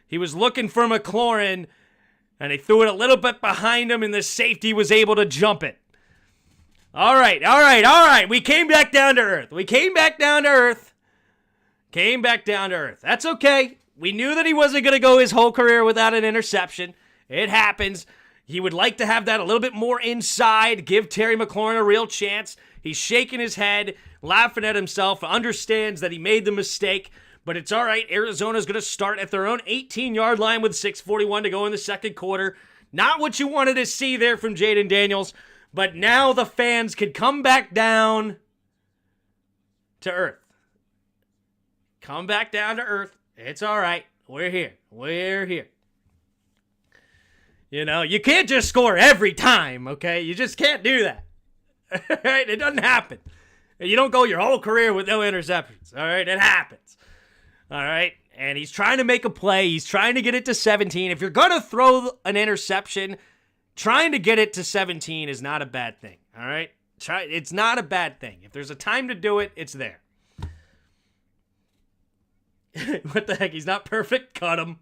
He was looking for McLaurin, and he threw it a little bit behind him, and the safety was able to jump it. All right. We came back down to earth. That's okay. We knew that he wasn't going to go his whole career without an interception. It happens. He would like to have that a little bit more inside, give Terry McLaurin a real chance. He's shaking his head, laughing at himself, understands that he made the mistake, but it's all right. Arizona's going to start at their own 18-yard line with 6:41 to go in the second quarter. Not what you wanted to see there from Jaden Daniels, but now the fans can come back down to earth. Come back down to earth. It's all right. We're here. You know, you can't just score every time, okay? You just can't do that. All right? It doesn't happen. You don't go your whole career with no interceptions, all right? It happens. All right? And he's trying to make a play. He's trying to get it to 17. If you're going to throw an interception, trying to get it to 17 is not a bad thing, all right? It's not a bad thing. If there's a time to do it, it's there. What the heck? He's not perfect? Cut him.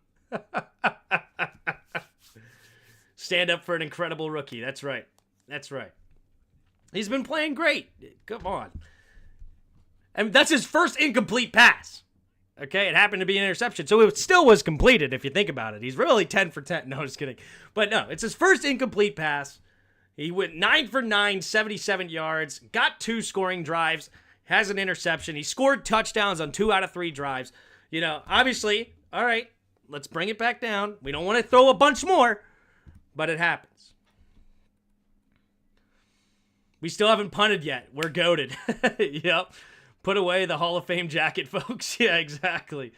Stand up for an incredible rookie. That's right. He's been playing great. Come on. And that's his first incomplete pass. Okay, it happened to be an interception, so it still was completed if you think about it. He's really 10 for 10. No, just kidding. But no, it's his first incomplete pass. He went 9 for 9, 77 yards, got 2 scoring drives, has an interception. He scored touchdowns on 2 out of 3 drives. You know, obviously, all right, let's bring it back down. We don't want to throw a bunch more, but it happens. We still haven't punted yet. We're goated. Yep. Put away the Hall of Fame jacket, folks. Yeah, exactly.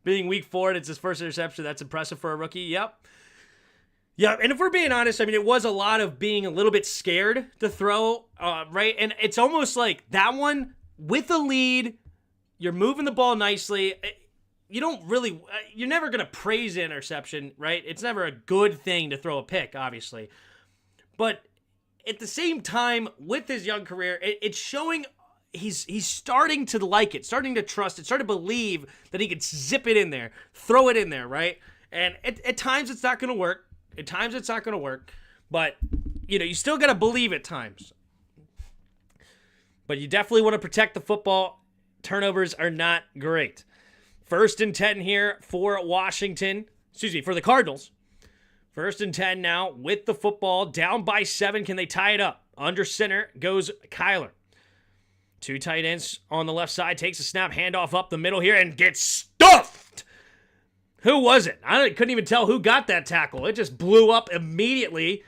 Being week 4 and it's his first interception, that's impressive for a rookie. Yep. And if we're being honest, I mean, it was a lot of being a little bit scared to throw, right? And it's almost like that one, with a lead, you're moving the ball nicely. You don't really, you're never going to praise the interception, right? It's never a good thing to throw a pick, obviously. But at the same time, with his young career, it's showing he's starting to like it, starting to trust it, starting to believe that he could zip it in there, throw it in there, right? And at times it's not going to work. But, you know, you still got to believe at times. But you definitely want to protect the football. Turnovers are not great. 1st and 10 here for for the Cardinals. 1st and 10 now with the football. Down by 7. Can they tie it up? Under center goes Kyler. 2 tight ends on the left side. Takes a snap, handoff up the middle here, and gets stuffed. Who was it? I couldn't even tell who got that tackle. It just blew up immediately.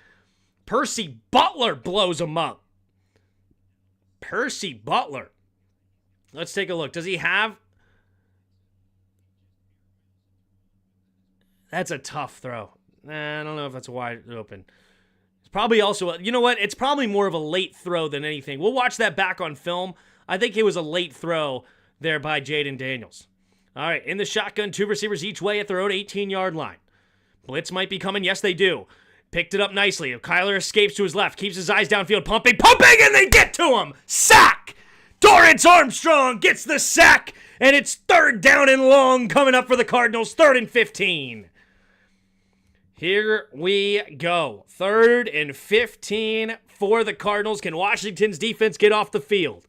Percy Butler blows him up. Percy Butler. Let's take a look. Does he have... That's a tough throw. I don't know if that's wide open. It's probably also... You know what? It's probably more of a late throw than anything. We'll watch that back on film. I think it was a late throw there by Jaden Daniels. All right, in the shotgun, 2 receivers each way at their own 18-yard line. Blitz might be coming. Yes, they do. Picked it up nicely. Kyler escapes to his left, keeps his eyes downfield, pumping, and they get to him. Sack! Dorrance Armstrong gets the sack, and it's 3rd down and long coming up for the Cardinals, 3rd and 15. Here we go. 3rd and 15 for the Cardinals. Can Washington's defense get off the field?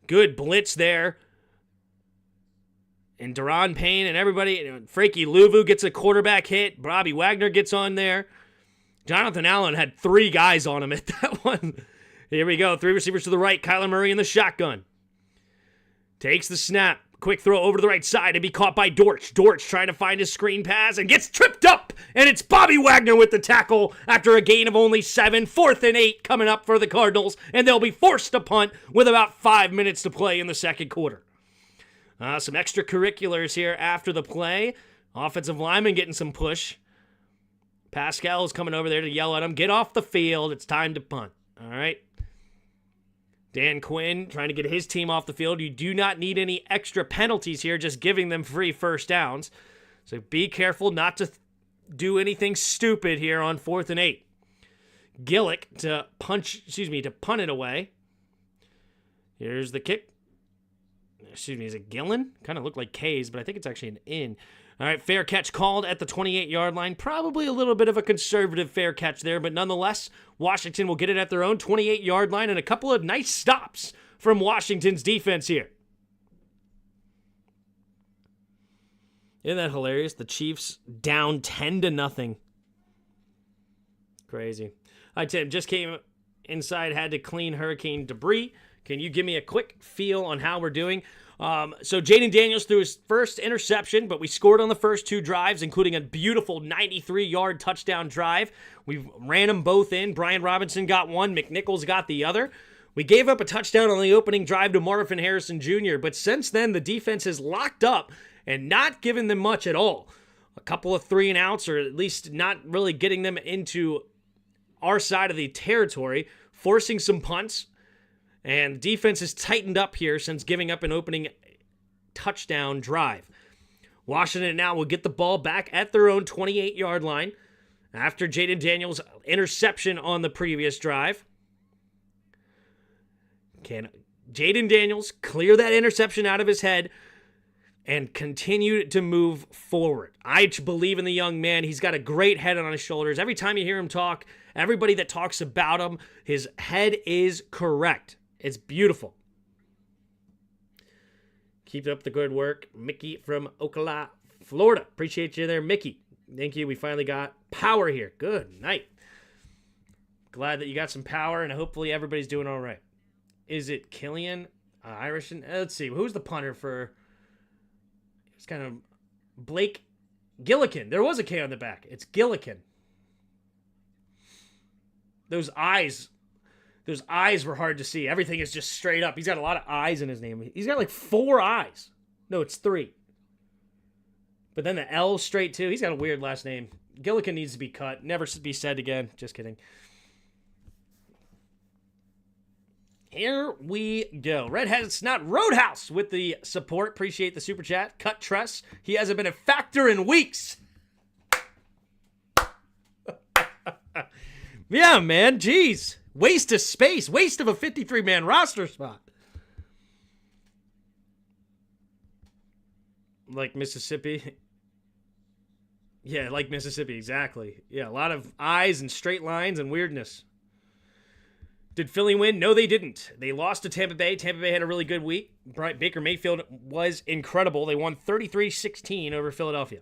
Good blitz there. And Deron Payne and everybody, Frankie Louvu gets a quarterback hit. Bobby Wagner gets on there. Jonathan Allen had 3 guys on him at that one. Here we go. 3 receivers to the right. Kyler Murray in the shotgun. Takes the snap. Quick throw over to the right side to be caught by Dortch. Dortch trying to find his screen pass and gets tripped up. And it's Bobby Wagner with the tackle after a gain of only 7. 4th and 8 coming up for the Cardinals. And they'll be forced to punt with about 5 minutes to play in the second quarter. Some extracurriculars here after the play. Offensive lineman getting some push. Pascal is coming over there to yell at him, get off the field, it's time to punt. All right. Dan Quinn trying to get his team off the field. You do not need any extra penalties here, just giving them free first downs. So be careful not to do anything stupid here on 4th and 8. Gillick to punt it away. Here's the kick. Is it Gillen? Kind of looked like K's, but I think it's actually an in. All right, fair catch called at the 28-yard line. Probably a little bit of a conservative fair catch there, but nonetheless, Washington will get it at their own 28-yard line, and a couple of nice stops from Washington's defense here. Isn't that hilarious? The Chiefs down 10-0. Crazy. All right, Tim, just came inside, had to clean hurricane debris. Can you give me a quick feel on how we're doing? So Jaden Daniels threw his first interception, but we scored on the first 2 drives, including a beautiful 93-yard touchdown drive. We ran them both in. Brian Robinson got one. McNichols got the other. We gave up a touchdown on the opening drive to Marvin Harrison Jr., but since then, the defense has locked up and not given them much at all. A couple of 3-and-outs, or at least not really getting them into our side of the territory, forcing some punts. And defense has tightened up here since giving up an opening touchdown drive. Washington now will get the ball back at their own 28-yard line after Jaden Daniels' interception on the previous drive. Can Jaden Daniels clear that interception out of his head and continue to move forward? I believe in the young man. He's got a great head on his shoulders. Every time you hear him talk, everybody that talks about him, his head is correct. It's beautiful. Keep up the good work. Mickey from Ocala, Florida. Appreciate you there, Mickey. Thank you. We finally got power here. Good night. Glad that you got some power, and hopefully everybody's doing all right. Is it Killian? Irish? Let's see. Who's the punter for... It's kind of Blake Gillikin. There was a K on the back. It's Gillikin. Those eyes were hard to see. Everything is just straight up. He's got a lot of eyes in his name. He's got like 4 eyes. No, it's 3. But then the L straight too. He's got a weird last name. Gillikin needs to be cut. Never be said again. Just kidding. Here we go. Redhead's Snot Roadhouse with the support. Appreciate the super chat. Cut Tress. He hasn't been a factor in weeks. Yeah, man. Jeez. Waste of space. Waste of a 53-man roster spot. Like Mississippi. Yeah, like Mississippi, exactly. Yeah, a lot of eyes and straight lines and weirdness. Did Philly win? No, they didn't. They lost to Tampa Bay. Tampa Bay had a really good week. Baker Mayfield was incredible. They won 33-16 over Philadelphia.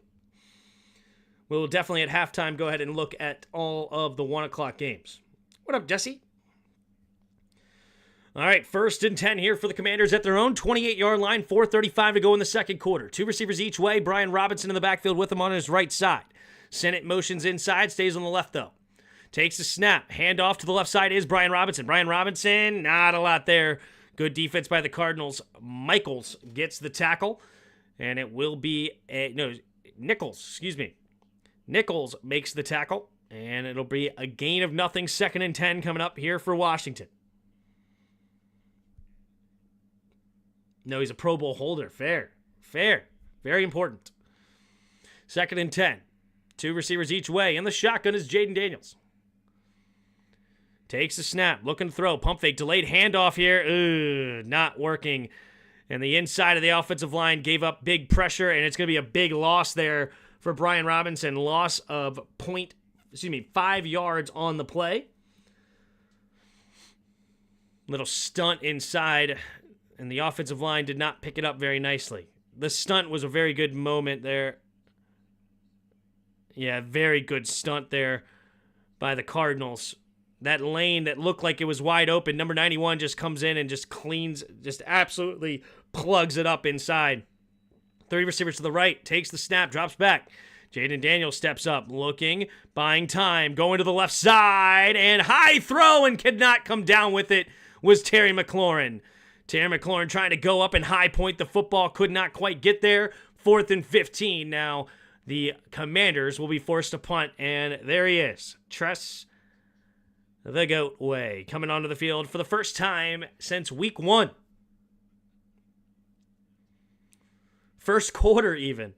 We'll definitely at halftime go ahead and look at all of the 1 o'clock games. What up, Jesse? All right, 1st and 10 here for the Commanders at their own 28-yard line. 4:35 to go in the second quarter. 2 receivers each way. Brian Robinson in the backfield with him on his right side. Sennett motions inside, stays on the left, though. Takes a snap. Handoff to the left side is Brian Robinson. Brian Robinson, not a lot there. Good defense by the Cardinals. Michaels gets the tackle, and it will be Nichols, Nichols makes the tackle, and it'll be a gain of nothing. 2nd and 10 coming up here for Washington. No, he's a Pro Bowl holder. Fair. Very important. 2nd and 10. 2 receivers each way. In the shotgun is Jaden Daniels. Takes a snap. Looking to throw. Pump fake. Delayed handoff here. Not working. And the inside of the offensive line gave up big pressure, and it's going to be a big loss there for Brian Robinson. Loss of 5 yards on the play. Little stunt inside, and the offensive line did not pick it up very nicely. The stunt was a very good moment there. Yeah, very good stunt there by the Cardinals. That lane that looked like it was wide open, number 91 just comes in and just absolutely plugs it up inside. 3 receivers to the right, takes the snap, drops back. Jaden Daniels steps up, looking, buying time, going to the left side, and high throw and could not come down with it was Terry McLaurin. Terry McLaurin trying to go up and high point the football, could not quite get there. 4th and 15 now. The Commanders will be forced to punt, and there he is. Tress the Goat Way coming onto the field for the first time since week 1. First quarter even.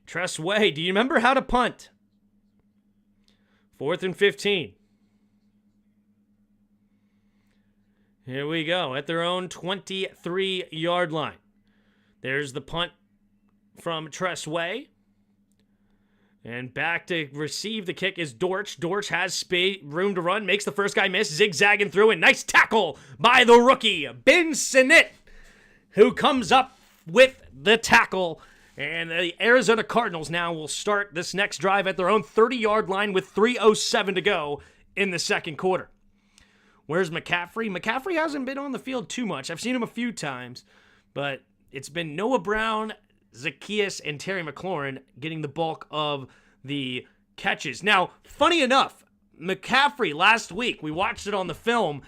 Tress Way, do you remember how to punt? 4th and 15. Here we go, at their own 23-yard line. There's the punt from Tress Way. And back to receive the kick is Dortch. Dortch has room to run, makes the first guy miss, zigzagging through, and nice tackle by the rookie, Ben Sinnott, who comes up with the tackle. And the Arizona Cardinals now will start this next drive at their own 30-yard line with 3:07 to go in the second quarter. Where's McCaffrey? McCaffrey hasn't been on the field too much. I've seen him a few times, but it's been Noah Brown, Zacchaeus, and Terry McLaurin getting the bulk of the catches. Now, funny enough, McCaffrey last week, we watched it on the film,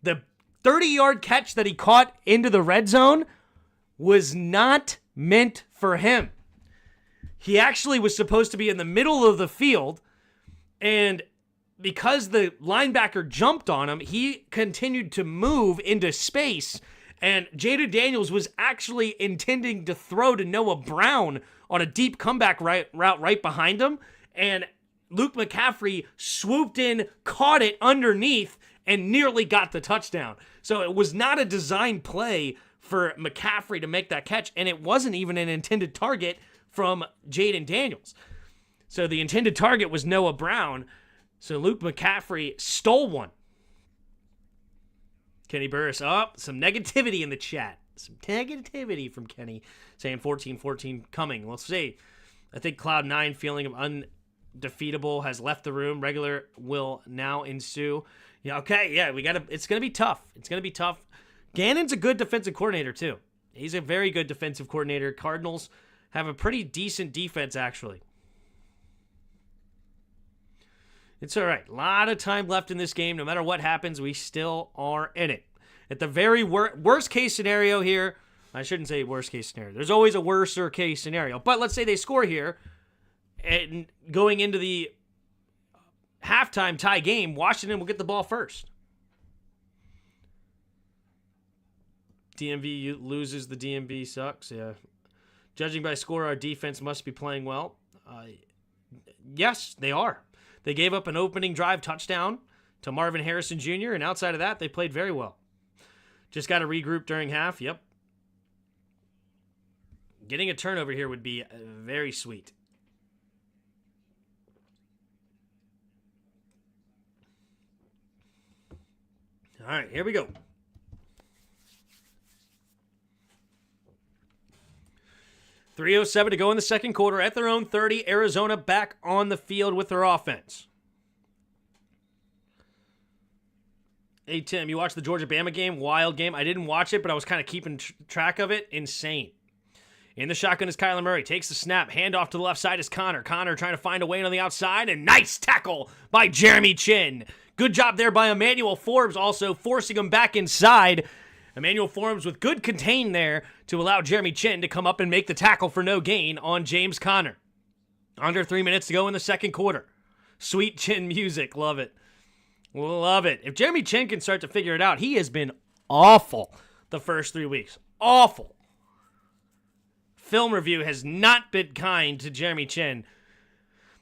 the 30-yard catch that he caught into the red zone was not meant for him. He actually was supposed to be in the middle of the field, and because the linebacker jumped on him, he continued to move into space, and Jaden Daniels was actually intending to throw to Noah Brown on a deep comeback route right behind him, and Luke McCaffrey swooped in, caught it underneath, and nearly got the touchdown. So it was not a design play for McCaffrey to make that catch, and it wasn't even an intended target from Jaden Daniels. So the intended target was Noah Brown. So Luke McCaffrey stole one. Kenny Burris, some negativity in the chat. Some negativity from Kenny saying 14-14 coming. Let's see. I think Cloud9 feeling of undefeatable has left the room. Regular will now ensue. Yeah, okay, yeah, it's going to be tough. It's going to be tough. Gannon's a good defensive coordinator, too. He's a very good defensive coordinator. Cardinals have a pretty decent defense, actually. It's all right. A lot of time left in this game. No matter what happens, we still are in it. At the very worst case scenario here, I shouldn't say worst case scenario. There's always a worser case scenario. But let's say they score here, and going into the halftime tie game, Washington will get the ball first. DMV loses, the DMV sucks. Yeah. Judging by score, our defense must be playing well. Yes, they are. They gave up an opening drive touchdown to Marvin Harrison Jr., and outside of that, they played very well. Just got to regroup during half. Yep. Getting a turnover here would be very sweet. All right, here we go. .307 to go in the second quarter at their own 30. Arizona back on the field with their offense. Hey, Tim, you watched the Georgia-Bama game? Wild game. I didn't watch it, but I was kind of keeping track of it. Insane. In the shotgun is Kyler Murray. Takes the snap. Handoff to the left side is Connor. Connor trying to find a way on the outside. And nice tackle by Jeremy Chin. Good job there by Emmanuel Forbes, also forcing him back inside. Emmanuel Forbes with good contain there to allow Jeremy Chin to come up and make the tackle for no gain on James Conner. Under 3 minutes to go in the second quarter. Sweet Chin music. Love it. Love it. If Jeremy Chin can start to figure it out, he has been awful the first 3 weeks. Awful. Film review has not been kind to Jeremy Chin.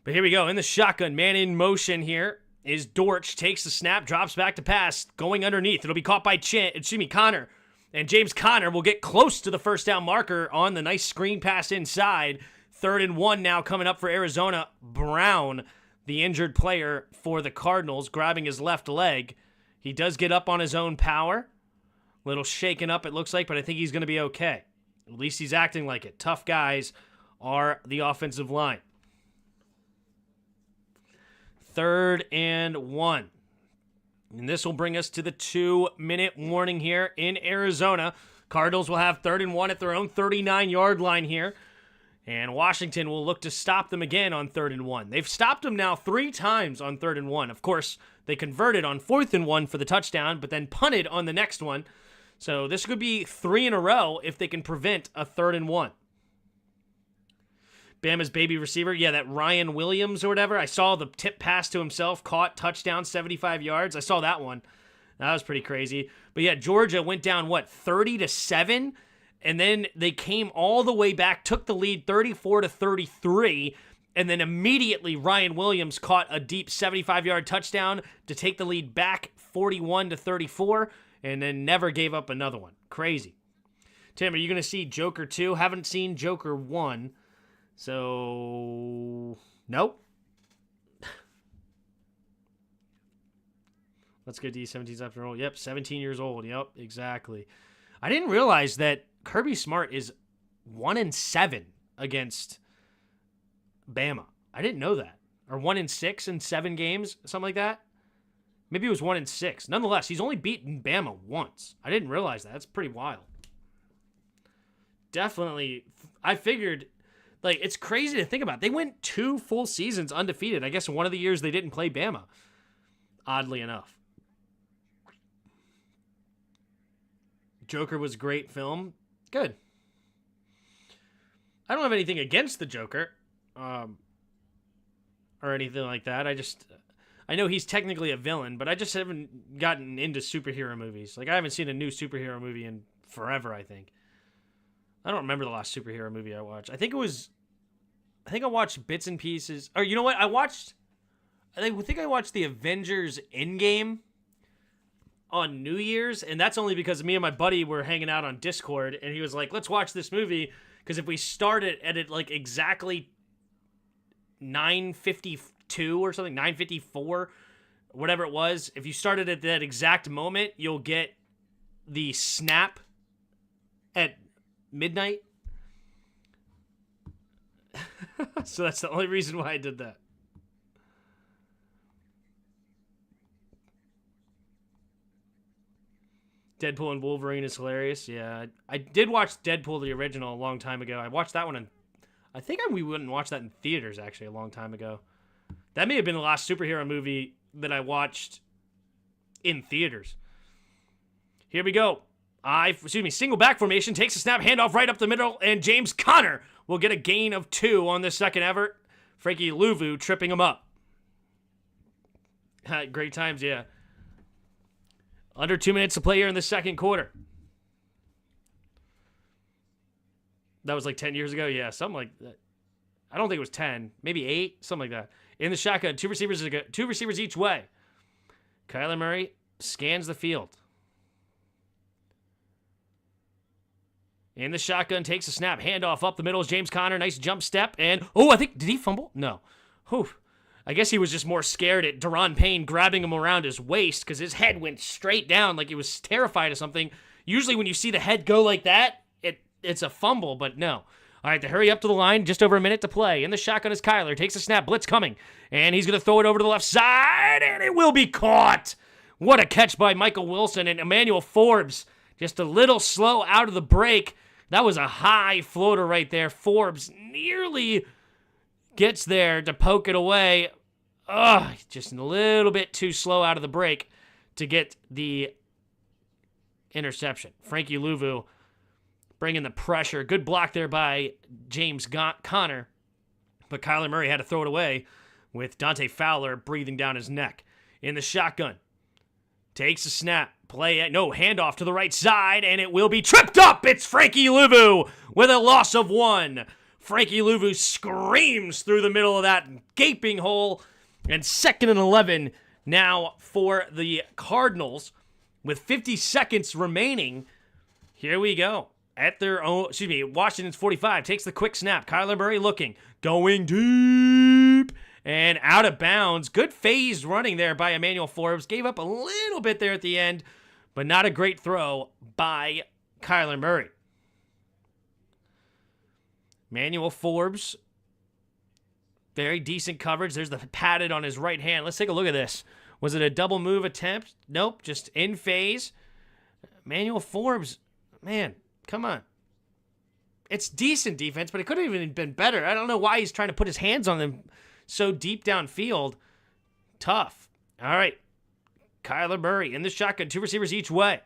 But here we go. In the shotgun, man in motion here is Dortch. Takes the snap, drops back to pass, going underneath. It'll be caught by Connor. And James Conner will get close to the first down marker on the nice screen pass inside. 3rd and 1 now coming up for Arizona. Brown, the injured player for the Cardinals, grabbing his left leg. He does get up on his own power. A little shaken up, it looks like, but I think he's going to be okay. At least he's acting like it. Tough guys are the offensive line. 3rd and 1. And this will bring us to the 2-minute warning here in Arizona. Cardinals will have 3rd and 1 at their own 39-yard line here. And Washington will look to stop them again on 3rd and 1. They've stopped them now 3 times on 3rd and 1. Of course, they converted on 4th and 1 for the touchdown, but then punted on the next one. So this could be 3 in a row if they can prevent a 3rd and 1. Bama's baby receiver, yeah, that Ryan Williams or whatever. I saw the tip pass to himself, caught, touchdown, 75 yards. I saw that one. That was pretty crazy. But yeah, Georgia went down, 30-7? And then they came all the way back, took the lead 34-33, and then immediately Ryan Williams caught a deep 75-yard touchdown to take the lead back 41-34, and then never gave up another one. Crazy. Tim, are you going to see Joker 2? Haven't seen Joker 1. So, nope. Let's go D17's after all. Yep, 17 years old. Yep, exactly. I didn't realize that Kirby Smart is 1-7 against Bama. I didn't know that. Or 1-6 in 7 games, something like that. Maybe it was 1-6. Nonetheless, he's only beaten Bama once. I didn't realize that. That's pretty wild. Definitely, I figured... Like, it's crazy to think about. They went 2 full seasons undefeated. I guess one of the years they didn't play Bama. Oddly enough. Joker was a great film. Good. I don't have anything against the Joker. Or anything like that. I know he's technically a villain, but I just haven't gotten into superhero movies. Like, I haven't seen a new superhero movie in forever, I think. I don't remember the last superhero movie I watched. I think I watched bits and pieces. Or you know what? I think I watched the Avengers Endgame on New Year's, and that's only because me and my buddy were hanging out on Discord, and he was like, let's watch this movie, because if we start it at like exactly 9:52 or something, 9:54, whatever it was, if you started at that exact moment, you'll get the snap at midnight. So that's the only reason why I did that. Deadpool and Wolverine is hilarious. Yeah, I did watch Deadpool the original a long time ago. I watched that one, and I think we wouldn't watch that in theaters actually a long time ago. That may have been the last superhero movie that I watched in theaters. Here we go. Single back formation, takes a snap, handoff right up the middle, and James Conner will get a gain of 2 on this second effort. Frankie Louvu tripping him up. Great times, yeah. Under 2 minutes to play here in the second quarter. That was like 10 years ago? Yeah, something like that. I don't think it was 10. Maybe 8, something like that. In the shotgun, two receivers each way. Kyler Murray scans the field. In the shotgun, takes a snap, handoff up the middle is James Conner, nice jump step, and, did he fumble? No. Whew. I guess he was just more scared at Daron Payne grabbing him around his waist because his head went straight down like he was terrified of something. Usually when you see the head go like that, it's a fumble, but no. All right, to hurry up to the line, just over a minute to play. In the shotgun is Kyler, takes a snap, blitz coming, and he's going to throw it over to the left side, and it will be caught. What a catch by Michael Wilson and Emmanuel Forbes. Just a little slow out of the break. That was a high floater right there. Forbes nearly gets there to poke it away. Just a little bit too slow out of the break to get the interception. Frankie Louvu bringing the pressure. Good block there by James Conner. But Kyler Murray had to throw it away with Dante Fowler breathing down his neck. In the shotgun. Takes a snap. Handoff to the right side, and it will be tripped up. It's Frankie Louvu with a loss of 1. Frankie Louvu screams through the middle of that gaping hole. And 2nd and 11 now for the Cardinals with 50 seconds remaining. Here we go. Washington's 45 takes the quick snap. Kyler Murray looking, going deep and out of bounds. Good phased running there by Emmanuel Forbes. Gave up a little bit there at the end, but not a great throw by Kyler Murray. Emmanuel Forbes, very decent coverage. There's the padded on his right hand. Let's take a look at this. Was it a double move attempt? Nope, just in phase. Emmanuel Forbes, man, come on. It's decent defense, but it could have even been better. I don't know why he's trying to put his hands on them so deep downfield. Tough. All right. Kyler Murray in the shotgun. 2 receivers each way.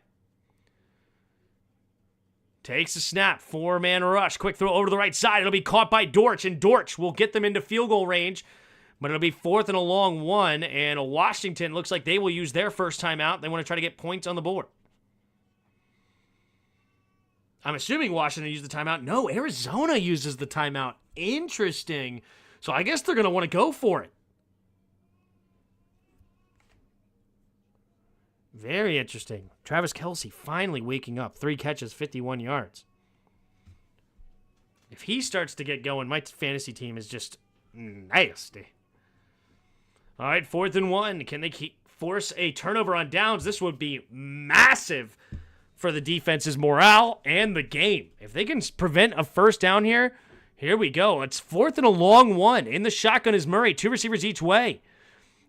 Takes a snap, 4-man rush, quick throw over to the right side. It'll be caught by Dortch, and Dortch will get them into field goal range, but it'll be 4th and a long one, and Washington looks like they will use their first timeout. They want to try to get points on the board. I'm assuming Washington used the timeout. No, Arizona uses the timeout. Interesting. So I guess they're going to want to go for it. Very interesting. Travis Kelce finally waking up. 3 catches, 51 yards. If he starts to get going, my fantasy team is just nasty. All right, 4th and 1. Can they force a turnover on downs? This would be massive for the defense's morale and the game. If they can prevent a first down here, here we go. It's 4th and a long one. In the shotgun is Murray. 2 receivers each way.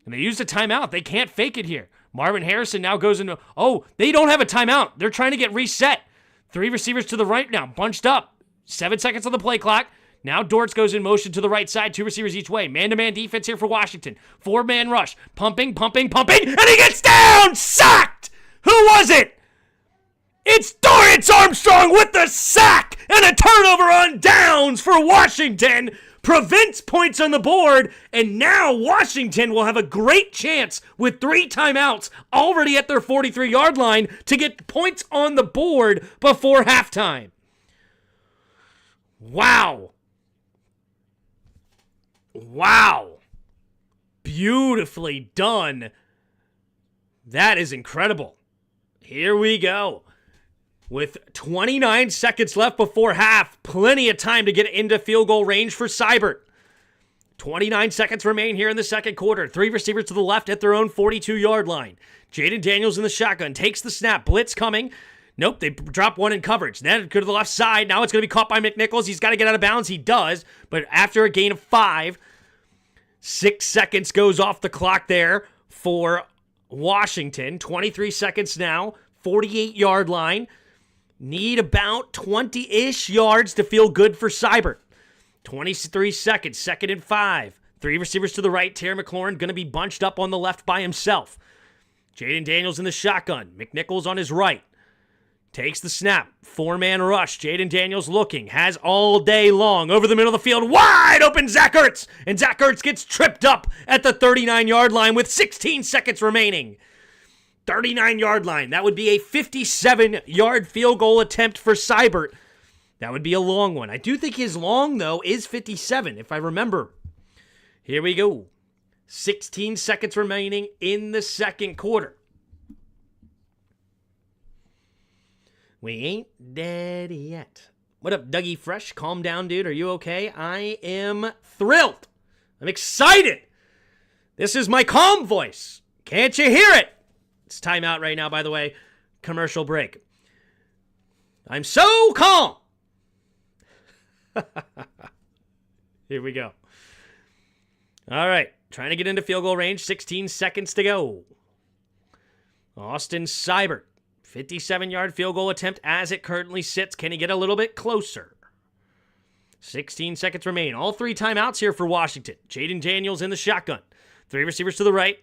And they used a timeout. They can't fake it here. Marvin Harrison now goes into... Oh, they don't have a timeout. They're trying to get reset. 3 receivers to the right now, bunched up. 7 seconds on the play clock. Now Dortz goes in motion to the right side. 2 receivers each way. Man-to-man defense here for Washington. 4-man rush. Pumping, and he gets down! Sacked! Who was it? It's Dorrance Armstrong with the sack and a turnover on downs for Washington. Prevents points on the board, and now Washington will have a great chance with 3 timeouts already at their 43-yard line to get points on the board before halftime. Wow. Beautifully done. That is incredible. Here we go. With 29 seconds left before half, plenty of time to get into field goal range for Seibert. 29 seconds remain here in the second quarter. 3 receivers to the left at their own 42-yard line. Jaden Daniels in the shotgun, takes the snap, blitz coming. Nope, they drop 1 in coverage. Then go to the left side. Now it's going to be caught by McNichols. He's got to get out of bounds. He does, but after a gain of 5, 6 seconds goes off the clock there for Washington. 23 seconds now, 48-yard line. Need about 20-ish yards to feel good for Seibert. 23 seconds, 2nd and 5. 3 receivers to the right. Terry McLaurin going to be bunched up on the left by himself. Jaden Daniels in the shotgun. McNichols on his right. Takes the snap. 4-man rush. Jaden Daniels looking. Has all day long. Over the middle of the field. Wide open Zach Ertz. And Zach Ertz gets tripped up at the 39-yard line with 16 seconds remaining. 39-yard line. That would be a 57-yard field goal attempt for Seibert. That would be a long one. I do think his long, though, is 57, if I remember. Here we go. 16 seconds remaining in the second quarter. We ain't dead yet. What up, Dougie Fresh? Calm down, dude. Are you okay? I am thrilled. I'm excited. This is my calm voice. Can't you hear it? It's timeout right now, by the way. Commercial break. I'm so calm. Here we go. All right. Trying to get into field goal range. 16 seconds to go. Austin Seibert. 57-yard field goal attempt as it currently sits. Can he get a little bit closer? 16 seconds remain. All 3 timeouts here for Washington. Jaden Daniels in the shotgun. 3 receivers to the right.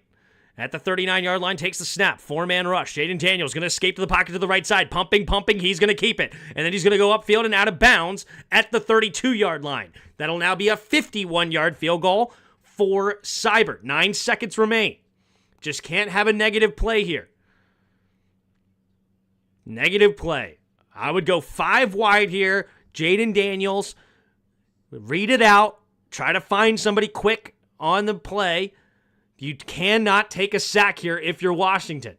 At the 39-yard line, takes the snap. 4-man rush. Jaden Daniels going to escape to the pocket to the right side. Pumping. He's going to keep it. And then he's going to go upfield and out of bounds at the 32-yard line. That'll now be a 51-yard field goal for Seibert. 9 seconds remain. Just can't have a negative play here. Negative play. I would go 5 wide here. Jaden Daniels. Read it out. Try to find somebody quick on the play. You cannot take a sack here if you're Washington.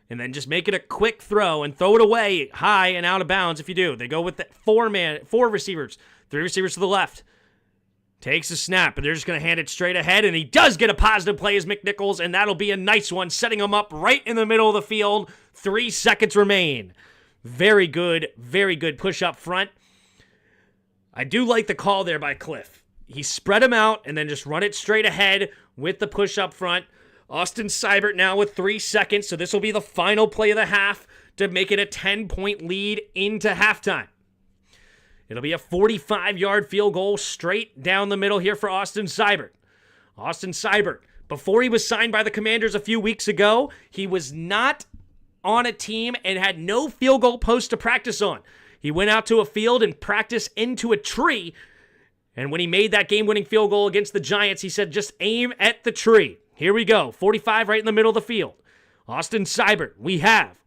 And then just make it a quick throw and throw it away high and out of bounds if you do. They go with the 4 receivers. 3 receivers to the left. Takes a snap, and they're just going to hand it straight ahead, and he does get a positive play as McNichols, and that'll be a nice one, setting him up right in the middle of the field. 3 seconds remain. Very good push up front. I do like the call there by Cliff. He spread him out and then just run it straight ahead with the push up front. Austin Seibert now with 3 seconds, so this will be the final play of the half to make it a 10-point lead into halftime. It'll be a 45-yard field goal straight down the middle here for Austin Seibert. Austin Seibert, before he was signed by the Commanders a few weeks ago, he was not on a team and had no field goal post to practice on. He went out to a field and practiced into a tree. And when he made that game-winning field goal against the Giants, he said, just aim at the tree. Here we go. 45 right in the middle of the field. Austin Seibert, we have.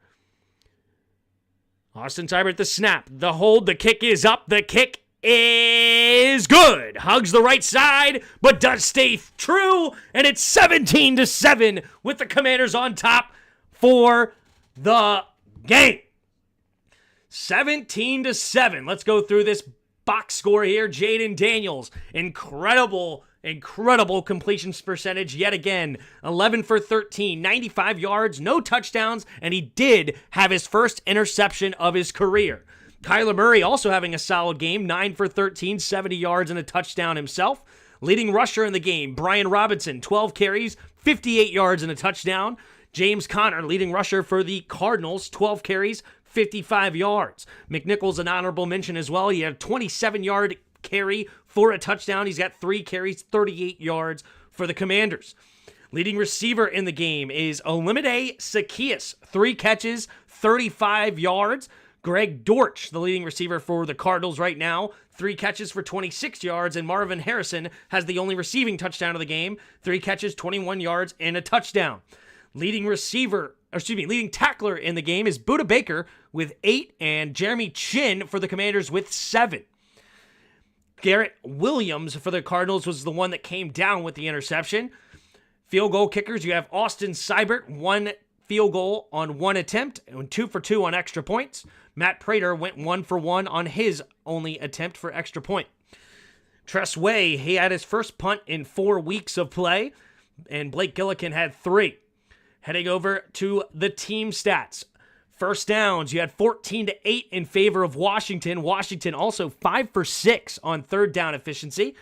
Austin Seibert, the snap, the hold, the kick is up, the kick is good. Hugs the right side, but does stay true, and it's 17-7 with the Commanders on top for the game. 17-7. Let's go through this box score here. Jaden Daniels, incredible completions percentage yet again. 11 for 13, 95 yards, no touchdowns, and he did have his first interception of his career. Kyler Murray also having a solid game, 9 for 13, 70 yards and a touchdown himself. Leading rusher in the game, Brian Robinson, 12 carries, 58 yards and a touchdown. James Conner, leading rusher for the Cardinals, 12 carries, 55 yards. McNichols, an honorable mention as well. He had a 27-yard carry for a touchdown. He's got 3 carries, 38 yards for the Commanders. Leading receiver in the game is Olamide Zaccheaus, 3 catches, 35 yards. Greg Dortch, the leading receiver for the Cardinals right now, 3 catches for 26 yards, and Marvin Harrison has the only receiving touchdown of the game, 3 catches, 21 yards, and a touchdown. Leading tackler in the game is Budda Baker with 8, and Jeremy Chin for the Commanders with 7. Garrett Williams for the Cardinals was the one that came down with the interception. Field goal kickers, you have Austin Seibert, 1 field goal on 1 attempt, and 2 for 2 on extra points. Matt Prater went 1 for 1 on his only attempt for extra point. Tress Way, he had his first punt in 4 weeks of play, and Blake Gillikin had 3. Heading over to the team stats. First downs, you had 14-8 in favor of Washington. Washington also 5 for 6 on third down efficiency.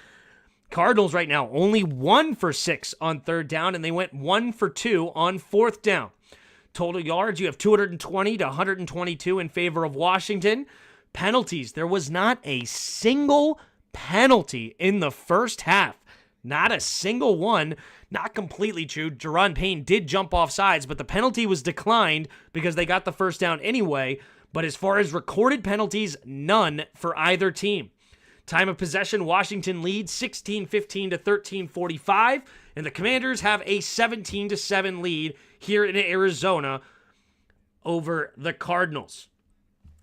Cardinals right now only 1 for 6 on third down, and they went 1 for 2 on fourth down. Total yards, you have 220 to 122 in favor of Washington. Penalties, there was not a single penalty in the first half. Not a single one. Not completely true. Jerron Payne did jump off sides, but the penalty was declined because they got the first down anyway. But as far as recorded penalties, none for either team. Time of possession, Washington leads 16-15 to 13-45, and the Commanders have a 17-7 lead here in Arizona over the Cardinals.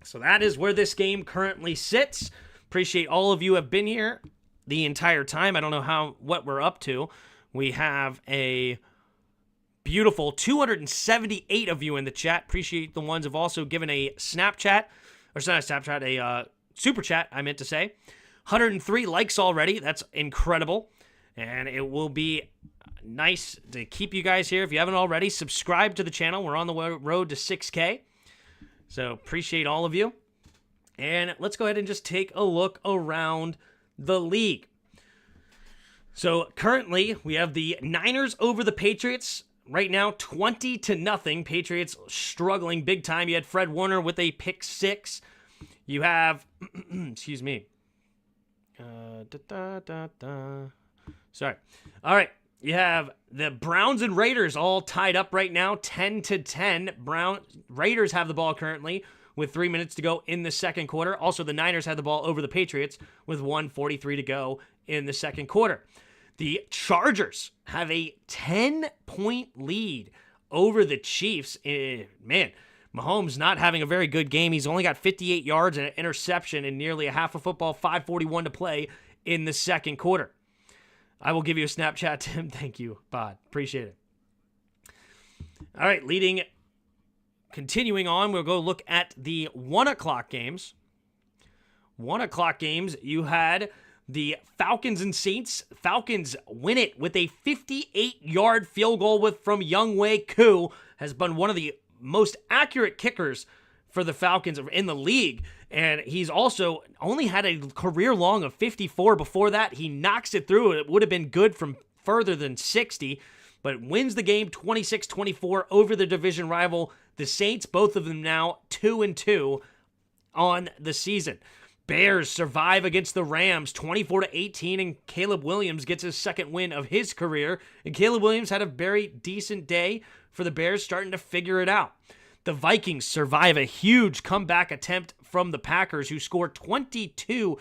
So that is where this game currently sits. Appreciate all of you have been here the entire time. I don't know what we're up to. We have a beautiful 278 of you in the chat. Appreciate the ones who have also given a Snapchat, or it's not a Snapchat, a Super Chat, I meant to say. 103 likes already. That's incredible. And it will be nice to keep you guys here. If you haven't already, subscribe to the channel. We're on the road to 6K. So appreciate all of you. And let's go ahead and just take a look around the league. So currently, we have the Niners over the Patriots. Right now, 20-0. Patriots struggling big time. You had Fred Warner with a pick 6. You have, excuse me. Sorry. All right. You have the Browns and Raiders all tied up right now, 10-10. Raiders have the ball currently with 3 minutes to go in the second quarter. Also, the Niners had the ball over the Patriots with 1:43 to go in the second quarter. The Chargers have a 10-point lead over the Chiefs. Man, Mahomes not having a very good game. He's only got 58 yards and an interception in nearly a half a football, 5:41 to play in the second quarter. I will give you a Snapchat, Tim. Thank you, Bod. Appreciate it. All right, continuing on, we'll go look at the 1 o'clock games. 1 o'clock games, you had the Falcons and Saints. Falcons win it with a 58-yard field goal from Younghoe Koo. Has been one of the most accurate kickers for the Falcons in the league. And he's also only had a career long of 54 before that. He knocks it through. It would have been good from further than 60, but wins the game 26-24 over the division rival, the Saints. Both of them now 2-2 on the season. Bears survive against the Rams 24-18, and Caleb Williams gets his second win of his career. And Caleb Williams had a very decent day for the Bears, starting to figure it out. The Vikings survive a huge comeback attempt from the Packers, who scored 22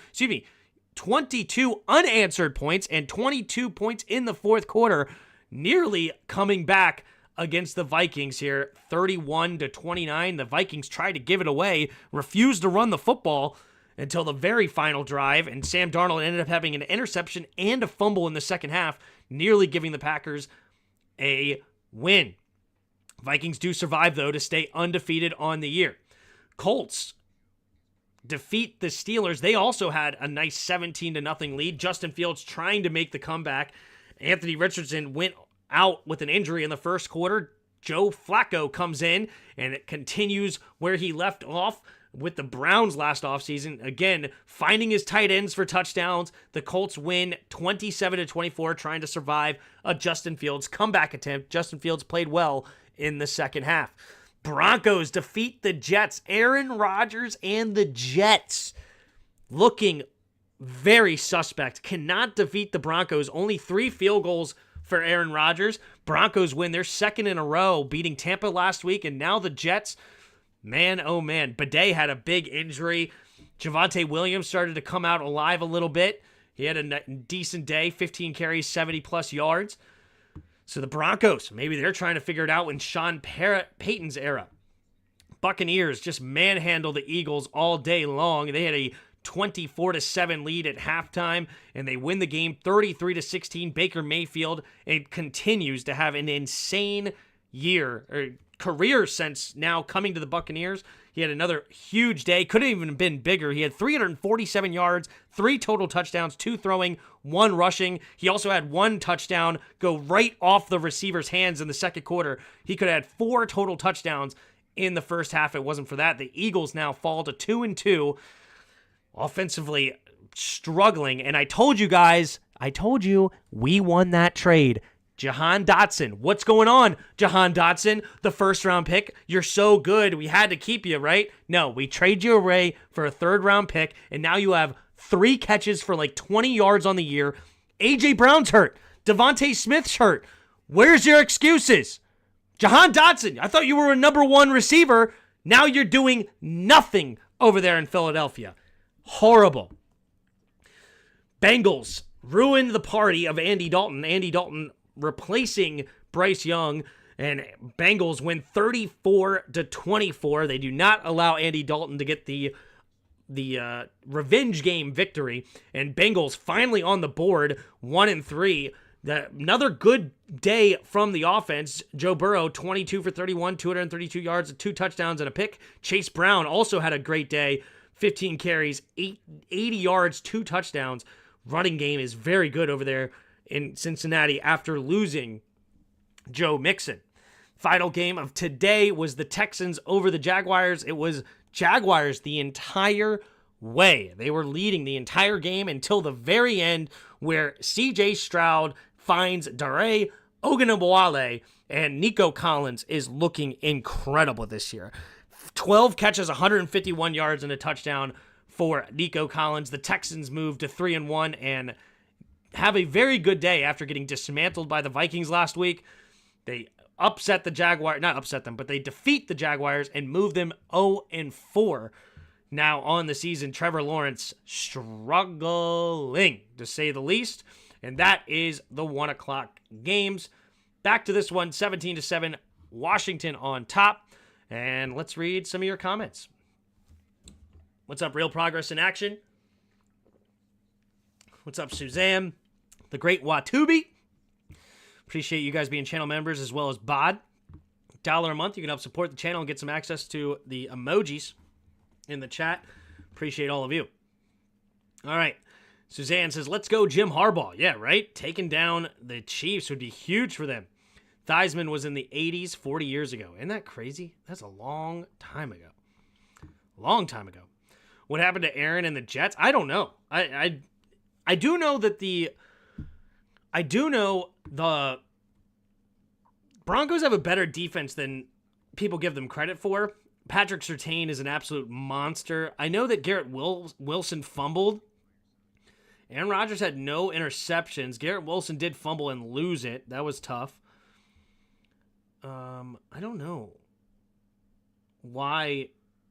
unanswered points and 22 points in the fourth quarter, nearly coming back against the Vikings here, 31-29. The Vikings tried to give it away, refused to run the football until the very final drive, and Sam Darnold ended up having an interception and a fumble in the second half, nearly giving the Packers a win. Vikings do survive, though, to stay undefeated on the year. Colts defeat the Steelers. They also had a nice 17-0 lead. Justin Fields trying to make the comeback. Anthony Richardson went out with an injury in the first quarter. Joe Flacco comes in, and it continues where he left off with the Browns last offseason. Again, finding his tight ends for touchdowns. The Colts win 27-24, trying to survive a Justin Fields comeback attempt. Justin Fields played well in the second half. Broncos defeat the Jets. Aaron Rodgers and the Jets looking very suspect. Cannot defeat the Broncos. Only 3 field goals for Aaron Rodgers. Broncos win their second in a row, beating Tampa last week, and now the Jets, man, oh man. Bidet had a big injury. Javonte Williams started to come out alive a little bit. He had a decent day, 15 carries, 70-plus yards. So the Broncos, maybe they're trying to figure it out in Sean Payton's era. Buccaneers just manhandle the Eagles all day long. They had a 24-7 lead at halftime, and they win the game 33-16. Baker Mayfield, it continues to have an insane year, or career since now coming to the Buccaneers. He had another huge day. Could have even been bigger. He had 347 yards, 3 total touchdowns, 2 throwing, 1 rushing. He also had 1 touchdown go right off the receiver's hands in the second quarter. He could have had 4 total touchdowns in the first half. It wasn't for that. The Eagles now fall to 2-2. Offensively struggling. And I told you guys, we won that trade. Jahan Dotson. What's going on, Jahan Dotson? The first-round pick. You're so good. We had to keep you, right? No, we trade you away for a third-round pick, and now you have 3 catches for like 20 yards on the year. A.J. Brown's hurt. Devontae Smith's hurt. Where's your excuses? Jahan Dotson, I thought you were a number 1 receiver. Now you're doing nothing over there in Philadelphia. Horrible. Bengals ruined the party of Andy Dalton. Andy Dalton replacing Bryce Young, and Bengals win 34-24. They do not allow Andy Dalton to get the revenge game victory, and Bengals finally on the board, 1-3. Another good day from the offense. Joe Burrow, 22 for 31, 232 yards, 2 touchdowns, and a pick. Chase Brown also had a great day, 15 carries, 80 yards, 2 touchdowns. Running game is very good over there in Cincinnati after losing Joe Mixon. Final game of today was the Texans over the Jaguars. It was Jaguars the entire way. They were leading the entire game until the very end, where C.J. Stroud finds Dare Ogunbowale, and Nico Collins is looking incredible this year. 12 catches, 151 yards, and a touchdown for Nico Collins. The Texans move to 3-1 and have a very good day after getting dismantled by the Vikings last week. They upset the Jaguars, not upset them, but they defeat the Jaguars and move them 0-4. Now on the season, Trevor Lawrence struggling, to say the least. And that is the 1 o'clock games. Back to this one, 17-7, Washington on top. And let's read some of your comments. What's up, Real Progress in Action? What's up, Suzanne? The Great Watubi. Appreciate you guys being channel members, as well as Bod. $1 a month, you can help support the channel and get some access to the emojis in the chat. Appreciate all of you. All right. Suzanne says, let's go Jim Harbaugh. Yeah, right? Taking down the Chiefs would be huge for them. Theismann was in the 80s 40 years ago. Isn't that crazy? That's a long time ago. Long time ago. What happened to Aaron and the Jets? I don't know. I do know that the Broncos have a better defense than people give them credit for. Patrick Surtain is an absolute monster. I know that Garrett Wilson fumbled. Aaron Rodgers had no interceptions. Garrett Wilson did fumble and lose it. That was tough. I don't know. why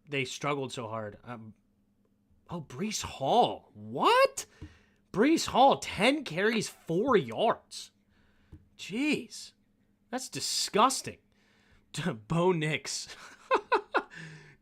they struggled so hard. Breece Hall. What? Breece Hall, 10 carries, 4 yards. Jeez. That's disgusting. Bo Nix.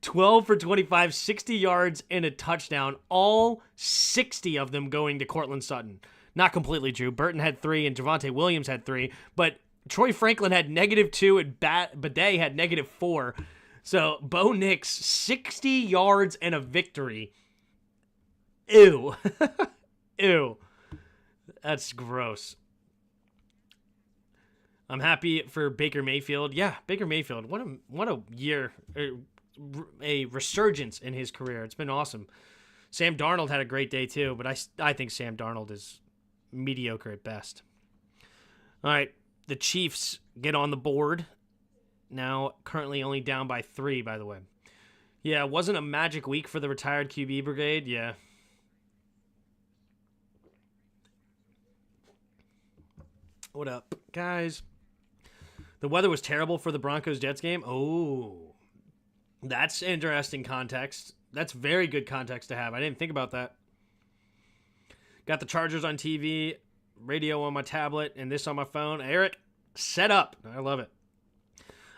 12 for 25, 60 yards and a touchdown. All 60 of them going to Cortland Sutton. Not completely true. Burton had 3 and Javonte Williams had 3. But Troy Franklin had -2 and Bidet had -4. So Bo Nix, 60 yards and a victory. Ew. Ew. That's gross. I'm happy for Baker Mayfield. Yeah, Baker Mayfield. What a year. A resurgence in his career. It's been awesome. Sam Darnold had a great day too, but I think Sam Darnold is mediocre at best. All right, the Chiefs get on the board. Now currently only down by 3, by the way. Yeah, it wasn't a magic week for the retired QB brigade. Yeah. What up, guys? The weather was terrible for the Broncos-Jets game. Oh, that's interesting context. That's very good context to have. I didn't think about that. Got the Chargers on TV, radio on my tablet, and this on my phone. Eric, set up. I love it.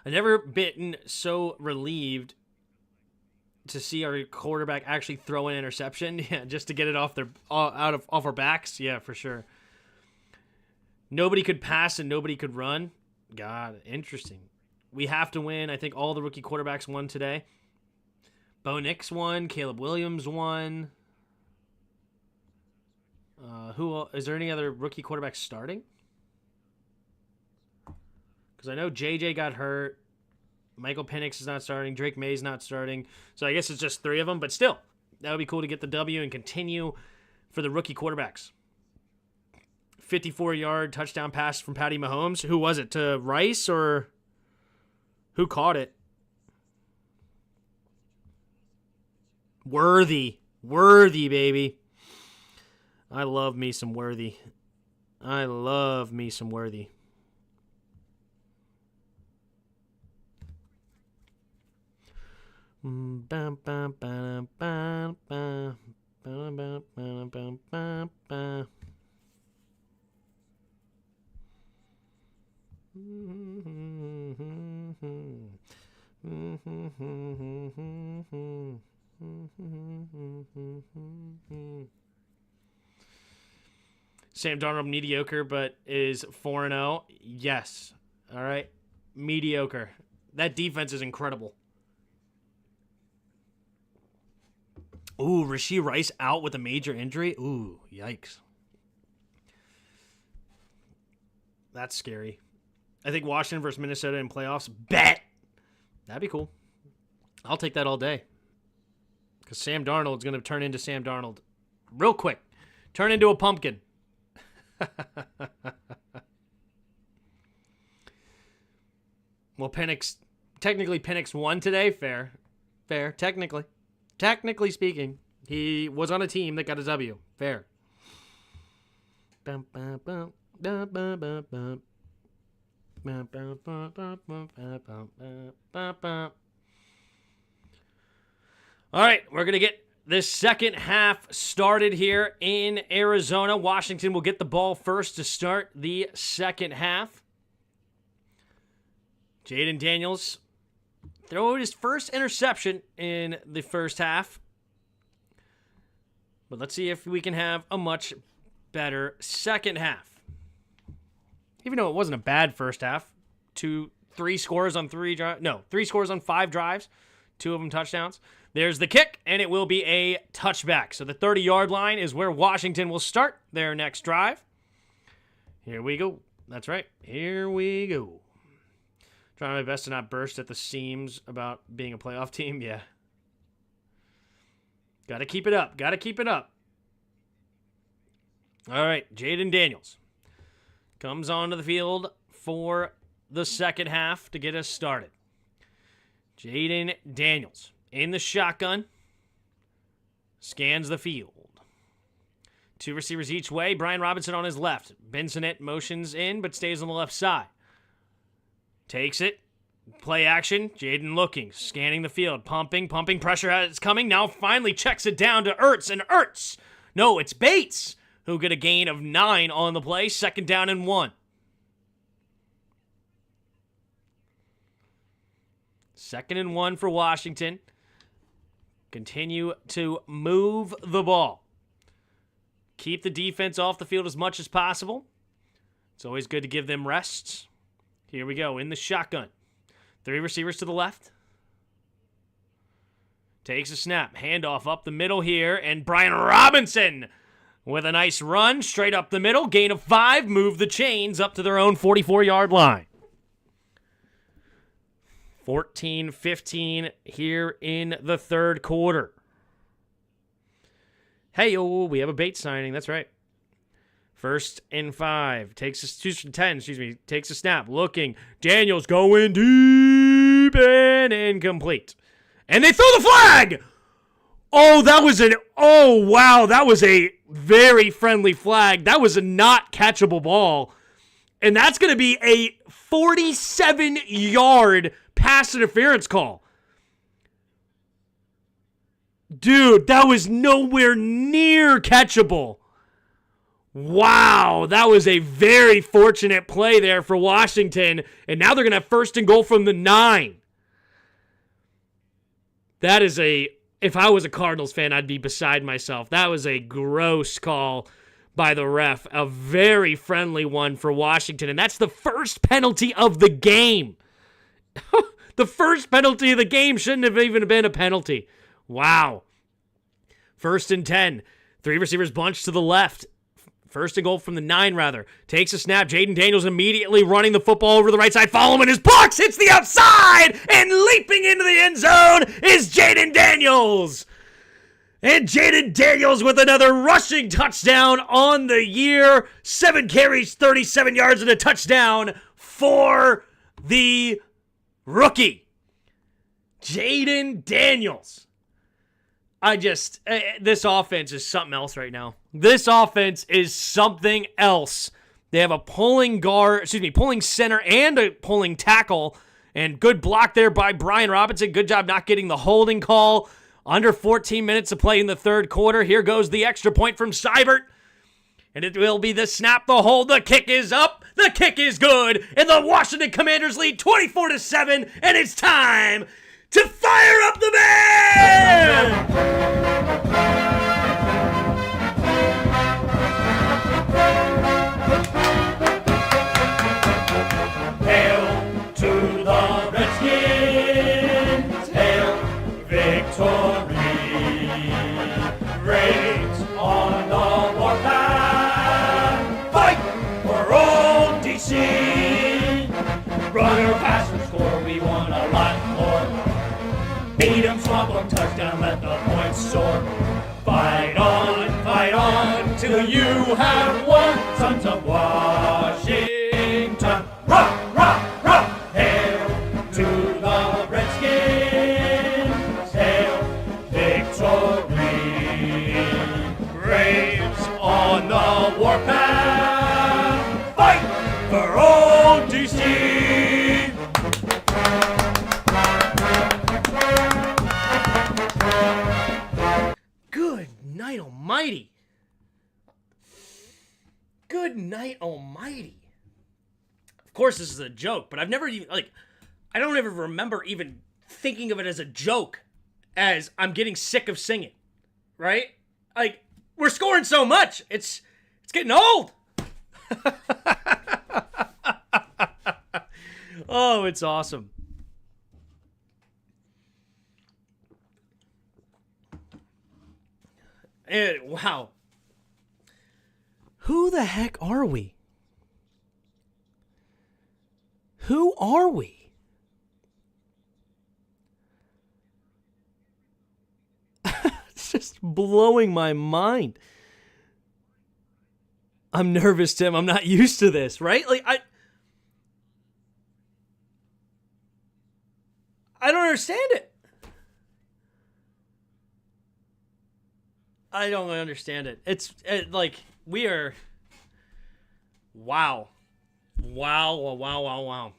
I've never been so relieved to see our quarterback actually throw an interception. Yeah, just to get it off our backs. Yeah, for sure. Nobody could pass and nobody could run. God, interesting. We have to win. I think all the rookie quarterbacks won today. Bo Nix won. Caleb Williams won. Is there any other rookie quarterbacks starting? Because I know JJ got hurt. Michael Penix is not starting. Drake May's not starting. So I guess it's just 3 of them. But still, that would be cool to get the W and continue for the rookie quarterbacks. 54-yard touchdown pass from Patty Mahomes. Who was it? To Rice or who caught it? Worthy, baby. I love me some Worthy. Sam Darnold mediocre, but is 4-0. Yes. All right. Mediocre. That defense is incredible. Ooh, Rashee Rice out with a major injury. Ooh, yikes. That's scary. I think Washington versus Minnesota in playoffs. Bet. That'd be cool. I'll take that all day. Because Sam Darnold's going to turn into Sam Darnold real quick. Turn into a pumpkin. Well, technically Penix won today. Fair. Technically speaking, he was on a team that got a W. Fair. All right, we're going to get this second half started here in Arizona. Washington will get the ball first to start the second half. Jaden Daniels throwing his first interception in the first half. But let's see if we can have a much better second half. Even though it wasn't a bad first half. 3 scores on 3 drives. No, 3 scores on 5 drives. 2 of them touchdowns. There's the kick, and it will be a touchback. So the 30-yard line is where Washington will start their next drive. Here we go. That's right. Here we go. Trying my best to not burst at the seams about being a playoff team. Yeah. Got to keep it up. All right, Jaden Daniels comes onto the field for the second half to get us started. Jaden Daniels in the shotgun, scans the field. 2 receivers each way. Brian Robinson on his left. Bensonet motions in but stays on the left side. Takes it, Play action. Jaden looking, scanning the field, pumping pressure is coming. Now finally checks it down to Ertz, and Ertz. No, it's Bates who get a gain of 9 on the play. 2nd down and 1. 2nd and 1 for Washington. Continue to move the ball. Keep the defense off the field as much as possible. It's always good to give them rests. Here we go, in the shotgun. 3 receivers to the left. Takes a snap. Handoff up the middle here, and Brian Robinson with a nice run straight up the middle. Gain of 5. Move the chains up to their own 44-yard line. 14-15 here in the 3rd quarter. Hey, we have a Bates signing. That's right. 1st and 5. Takes a 10, takes a snap. Looking. Daniels going deep and incomplete. And they throw the flag! Oh, wow, that was a very friendly flag. That was a not catchable ball. And that's going to be a 47-yard pass interference call. Dude, that was nowhere near catchable. Wow, that was a very fortunate play there for Washington. And now they're going to have 1st and goal from the 9. That is if I was a Cardinals fan, I'd be beside myself. That was a gross call by the ref. A very friendly one for Washington. And that's the first penalty of the game. The first penalty of the game shouldn't have even been a penalty. Wow. 1st and 10. 3 receivers bunched to the left. 1st and goal from the 9, rather. Takes a snap. Jaden Daniels immediately running the football over the right side. Follow him in his box. Hits the outside. And leaping into the end zone is Jaden Daniels. And Jaden Daniels with another rushing touchdown on the year. 7 carries, 37 yards, and a touchdown for the rookie. Jaden Daniels. This offense is something else right now. This offense is something else. They have a pulling center and a pulling tackle. And good block there by Brian Robinson. Good job not getting the holding call. Under 14 minutes to play in the 3rd quarter. Here goes the extra point from Seibert. And it will be the snap, the hold, the kick is up, the kick is good, and the Washington Commanders lead 24-7, and it's time to fire up the band! Hail to the Redskins, hail victory, raise on the warpath, fight for old DC, run or pass or score, we want a lot more. Beat 'em, swamp 'em, touchdown, let the points soar. Fight on, till you have won. Sons of Washington, rock, rock, rock. Hail to the Redskins, hail victory. Braves on the warpath, fight for old DC. Good night almighty. Good night almighty. Of course this is a joke, but I've never even, I don't ever remember even thinking of it as a joke, as I'm getting sick of singing, right? We're scoring so much, it's getting old. Oh, it's awesome. Wow. Who the heck are we? Who are we? It's just blowing my mind. I'm nervous, Tim. I'm not used to this, right? I don't understand it. I don't understand it. It's we are. Wow. Wow.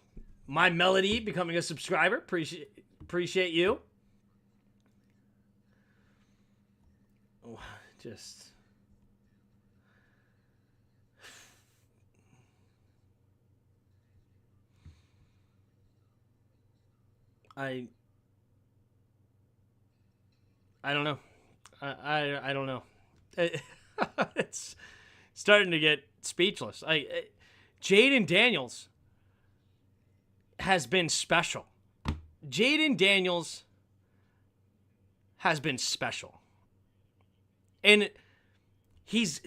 My Melody becoming a subscriber. Appreciate you. Oh, just... I don't know. I don't know. It's starting to get speechless. Jaden Daniels has been special. Jaden Daniels has been special. And he's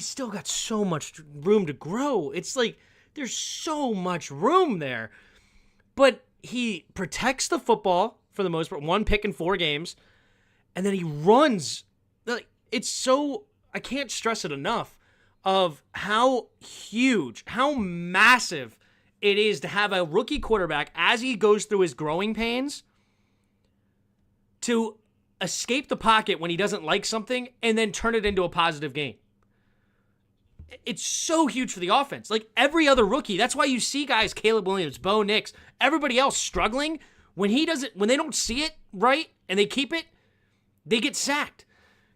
still got so much room to grow. It's like there's so much room there. But he protects the football for the most part, 1 pick in 4 games, and then he runs. Like, it's so, I can't stress it enough of how huge, how massive it is to have a rookie quarterback as he goes through his growing pains to escape the pocket when he doesn't like something and then turn it into a positive game. It's so huge for the offense. Like every other rookie, that's why you see guys, Caleb Williams, Bo Nix, everybody else struggling. When they don't see it right and they keep it, they get sacked.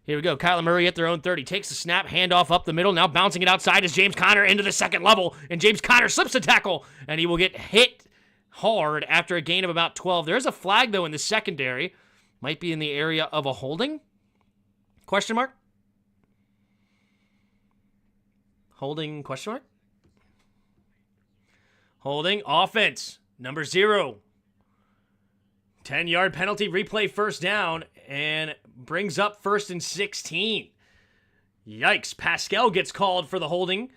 Here we go. Kyler Murray at their own 30. Takes the snap, handoff up the middle. Now bouncing it outside is James Conner into the second level. And James Conner slips the tackle, and he will get hit hard after a gain of about 12. There's a flag, though, in the secondary. Might be in the area of a holding? Question mark? Holding, question mark? Holding, offense, number 0. 10-yard penalty, replay first down, and brings up 1st and 16. Yikes, Pascal gets called for the holding,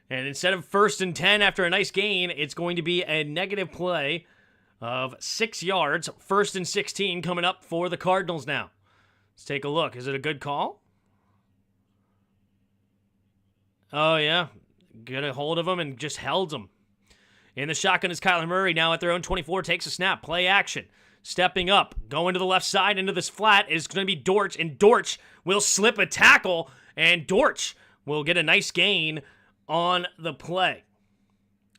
and instead of 1st and 10 after a nice gain, it's going to be a negative play of 6 yards. 1st and 16 coming up for the Cardinals now. Let's take a look. Is it a good call? Oh, yeah. Get a hold of him and just held him. In the shotgun is Kyler Murray now at their own 24. Takes a snap. Play action. Stepping up. Going to the left side into this flat is going to be Dortch. And Dortch will slip a tackle. And Dortch will get a nice gain on the play.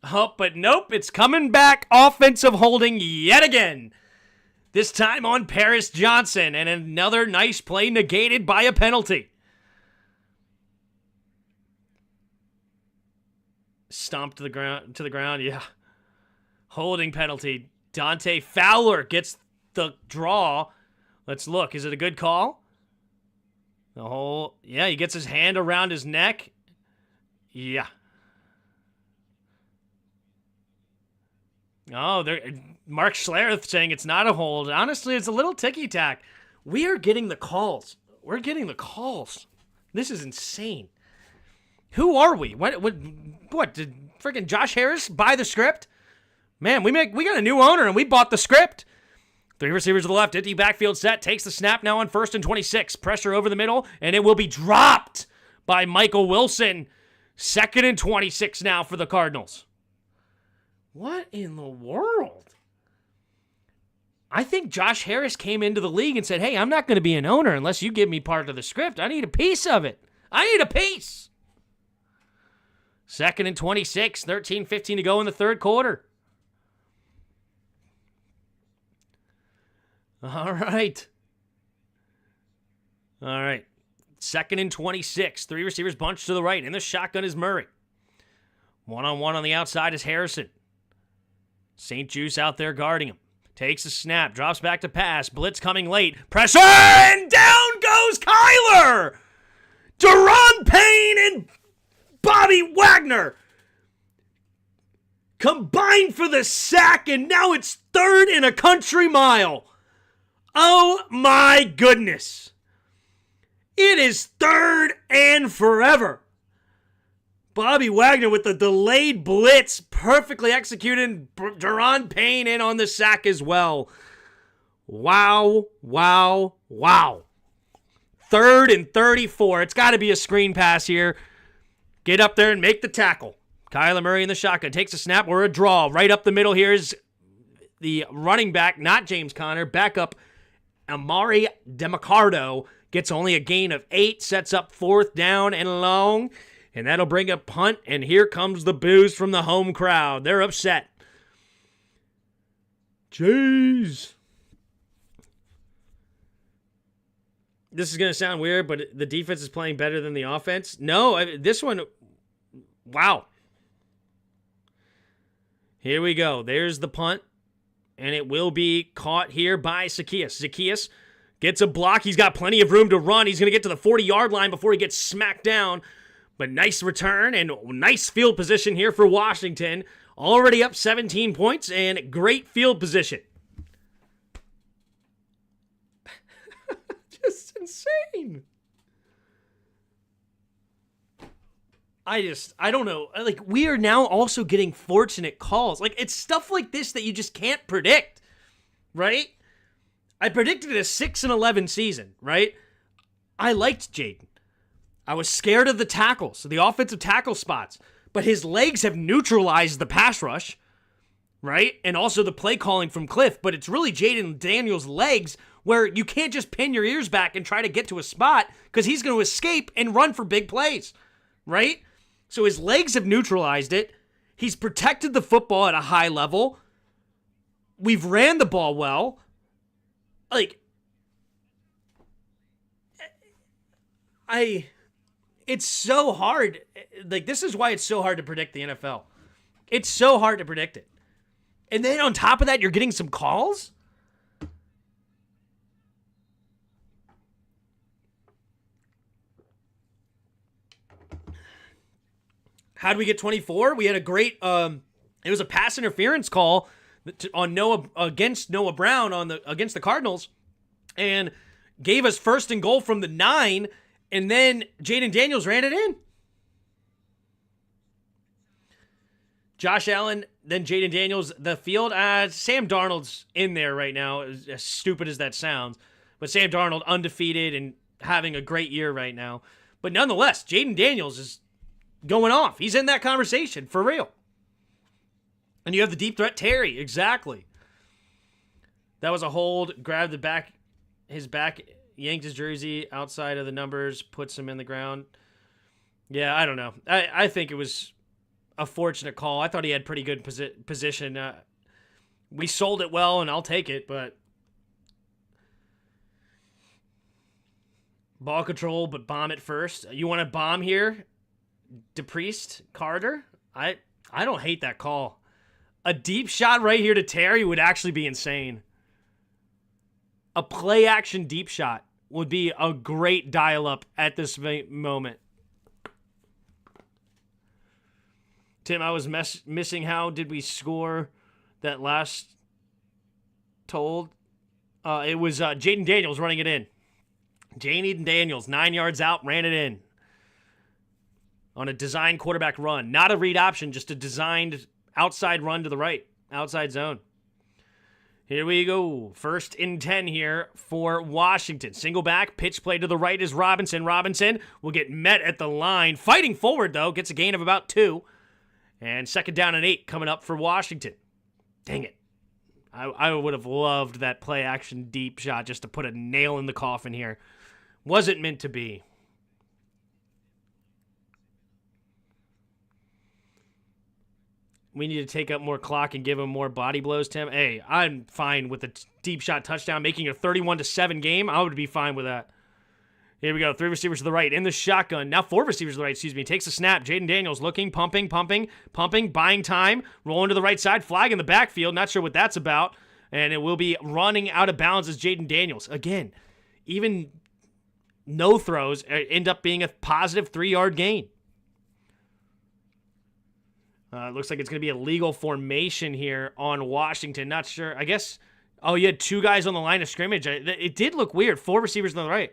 Oh, but nope. It's coming back. Offensive holding yet again. This time on Paris Johnson. And another nice play negated by a penalty. Stomped to the ground, yeah. Holding penalty. Dante Fowler gets the draw. Let's look. Is it a good call? Yeah, he gets his hand around his neck. Yeah. Oh, Mark Schlereth saying it's not a hold. Honestly, it's a little ticky-tack. We are getting the calls. We're getting the calls. This is insane. Who are we? What did freaking Josh Harris buy the script? Man, we got a new owner and we bought the script. 3 receivers to the left, empty backfield set, takes the snap now on 1st and 26. Pressure over the middle, and it will be dropped by Michael Wilson. 2nd and 26 now for the Cardinals. What in the world? I think Josh Harris came into the league and said, hey, I'm not going to be an owner unless you give me part of the script. I need a piece of it. I need a piece. 2nd and 26, 13-15 to go in the third quarter. All right. 2nd and 26, 3 receivers bunched to the right. In the shotgun is Murray. 1-on-1 on the outside is Harrison. St. Juice out there guarding him. Takes a snap, drops back to pass. Blitz coming late. Pressure, and down goes Kyler! Deron Payne and Bobby Wagner combined for the sack, and now it's 3rd and a country mile. Oh my goodness. It is 3rd and forever. Bobby Wagner with the delayed blitz, perfectly executed. Deron Payne in on the sack as well. Wow. 3rd and 34. It's got to be a screen pass here. Get up there and make the tackle. Kyler Murray in the shotgun. Takes a snap or a draw. Right up the middle here is the running back, not James Conner. Backup Amari DeMarcado gets only a gain of 8. Sets up 4th down and long. And that'll bring a punt. And here comes the boos from the home crowd. They're upset. Jeez. This is going to sound weird, but the defense is playing better than the offense. No, this one, wow. Here we go. There's the punt, and it will be caught here by Zacchaeus. Zacchaeus gets a block. He's got plenty of room to run. He's going to get to the 40-yard line before he gets smacked down. But nice return and nice field position here for Washington. Already up 17 points and great field position. Just insane. I don't know. Like, we are now also getting fortunate calls. Like, it's stuff like this that you just can't predict, right? I predicted a 6-11 season, right? I liked Jaden. I was scared of the tackles, the offensive tackle spots, but his legs have neutralized the pass rush, right? And also the play calling from Cliff, but it's really Jaden Daniels' legs where you can't just pin your ears back and try to get to a spot because he's going to escape and run for big plays, right? So his legs have neutralized it. He's protected the football at a high level. We've ran the ball well. Like, it's so hard. Like, this is why it's so hard to predict the NFL. It's so hard to predict it. And then on top of that, you're getting some calls? How did we get 24? We had a great, it was a pass interference call on against Noah Brown against the Cardinals, and gave us 1st and goal from the 9, and then Jaden Daniels ran it in. Josh Allen, then Jaden Daniels, the field. Sam Darnold's in there right now, as stupid as that sounds, but Sam Darnold undefeated and having a great year right now. But nonetheless, Jaden Daniels is going off. He's in that conversation, for real. And you have the deep threat, Terry. Exactly. That was a hold. Grabbed his back, yanked his jersey outside of the numbers, puts him in the ground. Yeah, I don't know. I think it was a fortunate call. I thought he had pretty good position. We sold it well, and I'll take it, but ball control, but bomb it first. You want to bomb here? DePriest, Carter? I don't hate that call. A deep shot right here to Terry would actually be insane. A play action deep shot would be a great dial-up at this moment. Tim, I was missing how did we score that last told? It was Jaden Daniels running it in. Jaden Daniels, 9 yards out, ran it in. On a designed quarterback run. Not a read option, just a designed outside run to the right. Outside zone. Here we go. 1st and 10 here for Washington. Single back. Pitch play to the right is Robinson. Robinson will get met at the line. Fighting forward, though. Gets a gain of about 2. And 2nd down and 8 coming up for Washington. Dang it. I would have loved that play action deep shot just to put a nail in the coffin here. Wasn't meant to be. We need to take up more clock and give him more body blows, Tim. Hey, I'm fine with a deep shot touchdown, making a 31-7 game. I would be fine with that. Here we go. 3 receivers to the right in the shotgun. Now 4 receivers to the right, Takes a snap. Jaden Daniels looking, pumping, buying time. Rolling to the right side. Flag in the backfield. Not sure what that's about. And it will be running out of bounds as Jaden Daniels. Again, even no throws end up being a positive 3-yard gain. Looks like it's going to be a legal formation here on Washington. Not sure. I guess, you had 2 guys on the line of scrimmage. It did look weird. 4 receivers on the right.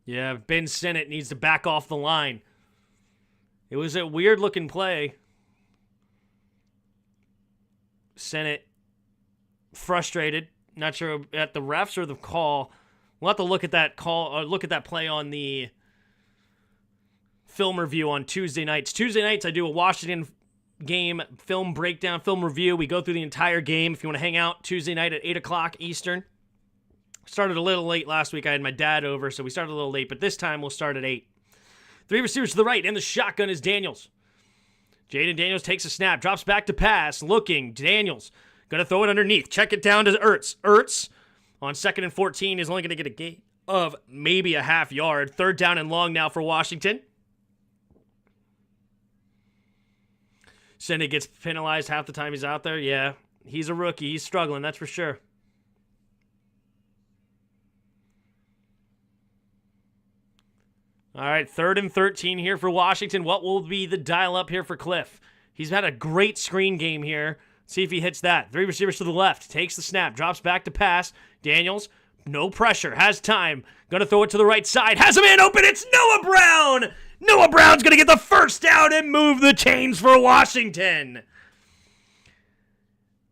Yeah, Ben Sinnott needs to back off the line. It was a weird-looking play. Sinnott frustrated. Not sure at the refs or the call. We'll have to look at that call or look at that play on the film review on Tuesday nights. Tuesday nights, I do a Washington game film breakdown, film review. We go through the entire game. If you want to hang out Tuesday night at 8 o'clock Eastern. Started a little late last week. I had my dad over, so we started a little late, but this time we'll start at 8. 3 receivers to the right, and the shotgun is Daniels. Jaden Daniels takes a snap, drops back to pass, looking. Daniels going to throw it underneath. Check it down to Ertz. Ertz on 2nd and 14 is only going to get a gain of maybe a half yard. 3rd down and long now for Washington. Senate gets penalized half the time he's out there. Yeah, he's a rookie. He's struggling, that's for sure. All right, 3rd and 13 here for Washington. What will be the dial-up here for Cliff? He's had a great screen game here. See if he hits that. 3 receivers to the left. Takes the snap. Drops back to pass. Daniels, no pressure. Has time. Going to throw it to the right side. Has a man open. It's Noah Brown. Noah Brown's going to get the first down and move the chains for Washington.